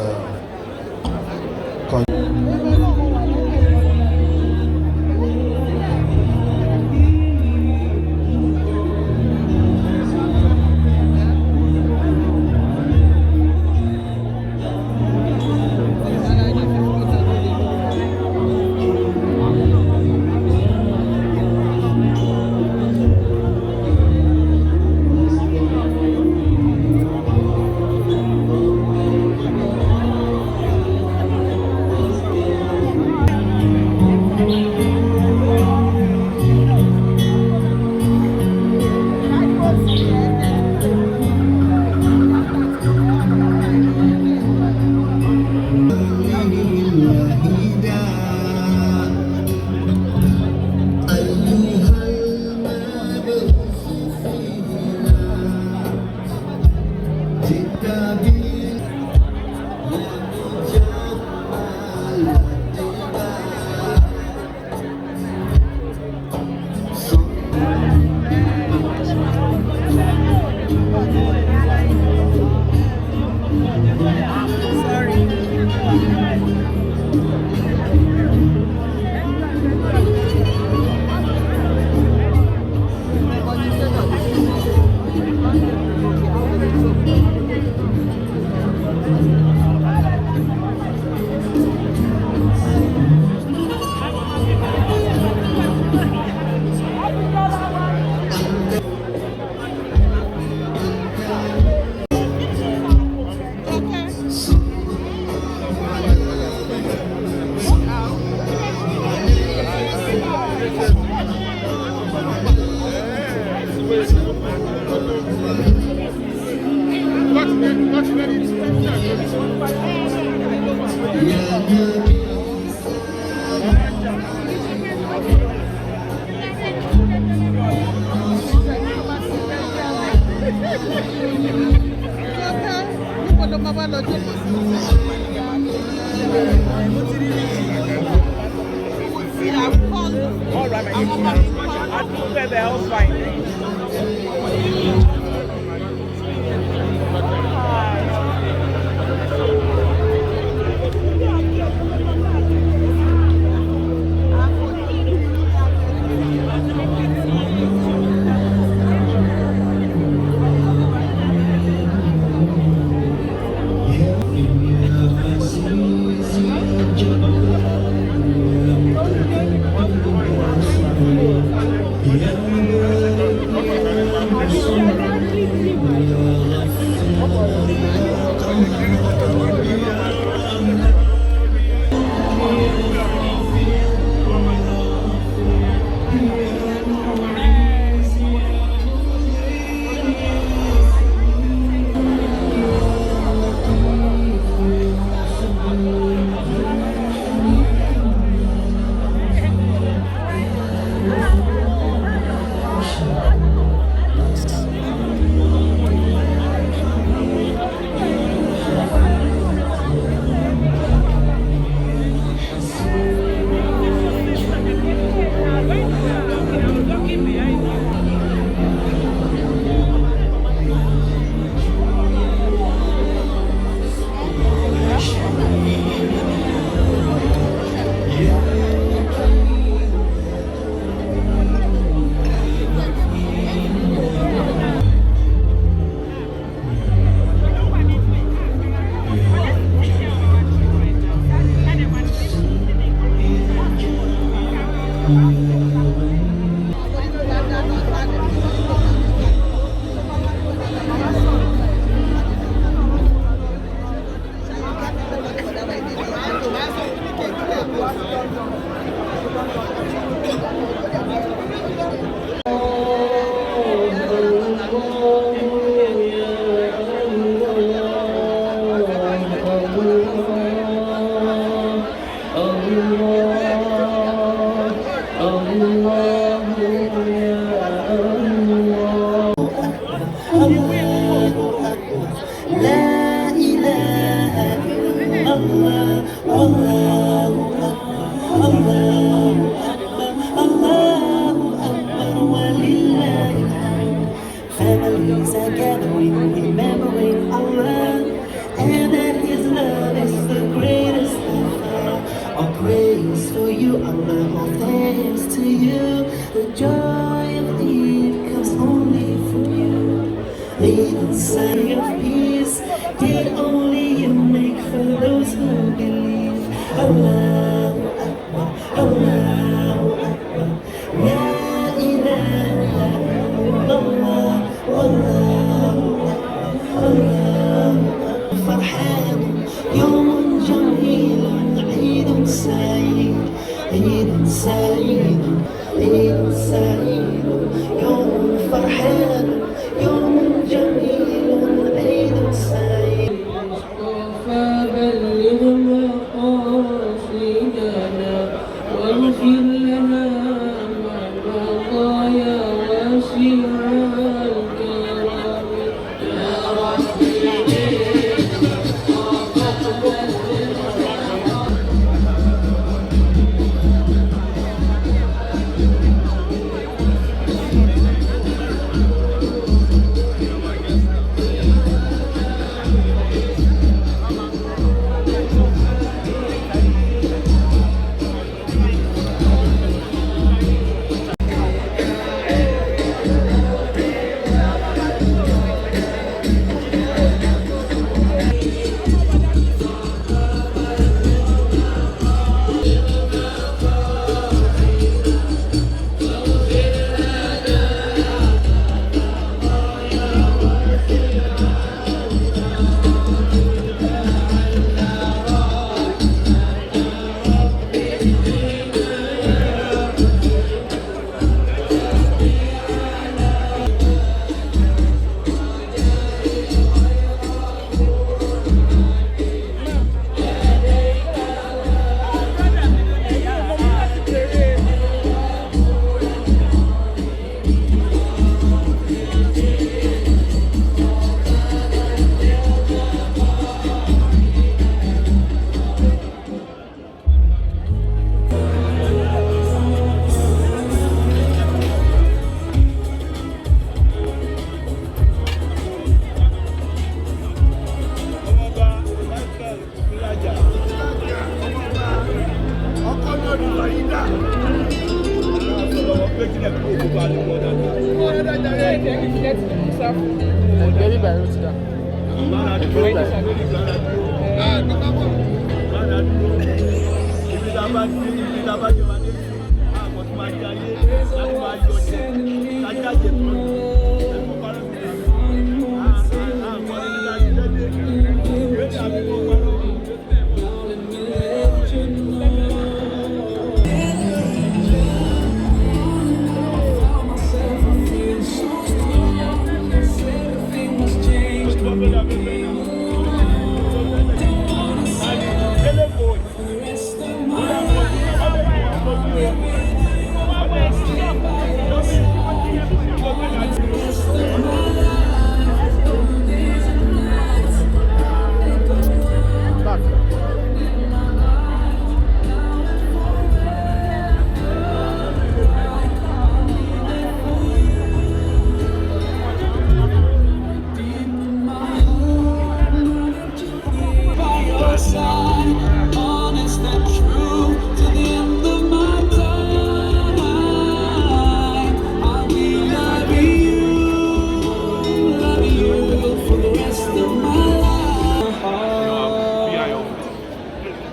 Yeah. Families are gathering, remembering Allah, and that His love is the greatest of all. All praise for you, Allah, all thanks to you. The joy of Eid comes only from you. Eid inside of peace, did only you make for those who believe. Allahu Akbar, Allahu Akbar, La ilaha illallah, Allahu Akbar, Allahu Akbar. فرحان يوم جميل عيد سعيد عيد سعيد عيد سعيد يوم فرحان يوم جميل عيد سعيد فبلغ مقاصدنا واغفر لنا ما مضى يا واسع الكرم يا ربي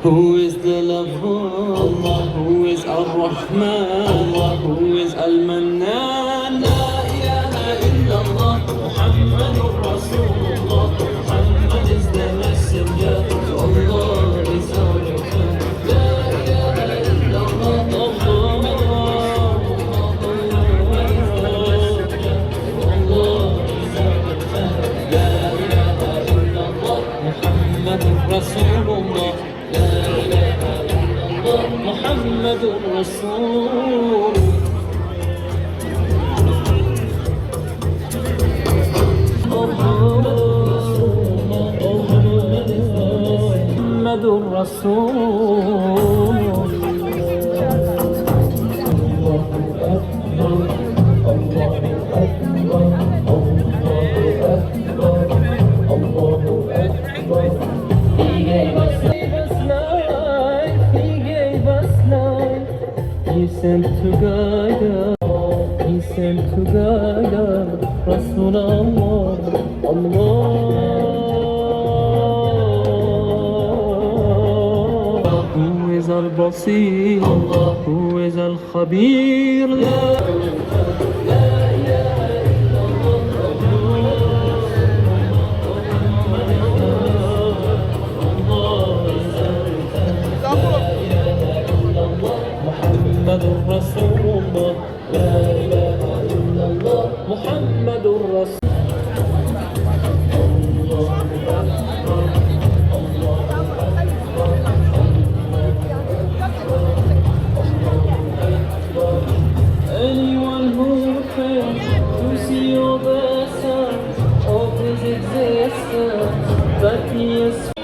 Who is the lover? Allah. Who is Ar-Rahman? Allah. Who is Al-Mannan? La ilaha illallah, Muhammadur Rasulullah. Muhammad is the messenger. Allah is our God. La ilaha illallah, Muhammadur Rasulullah. Allah is رسول He gave us life, He gave us life. He sent to guide us, He sent to guide us, Rasulullah, Allah. Who is Al-Basir, who is Al-Khabir, محمد رسول الله لا إله إلا الله محمد رسول Anyone who fails to see all the signs of his existence, that he is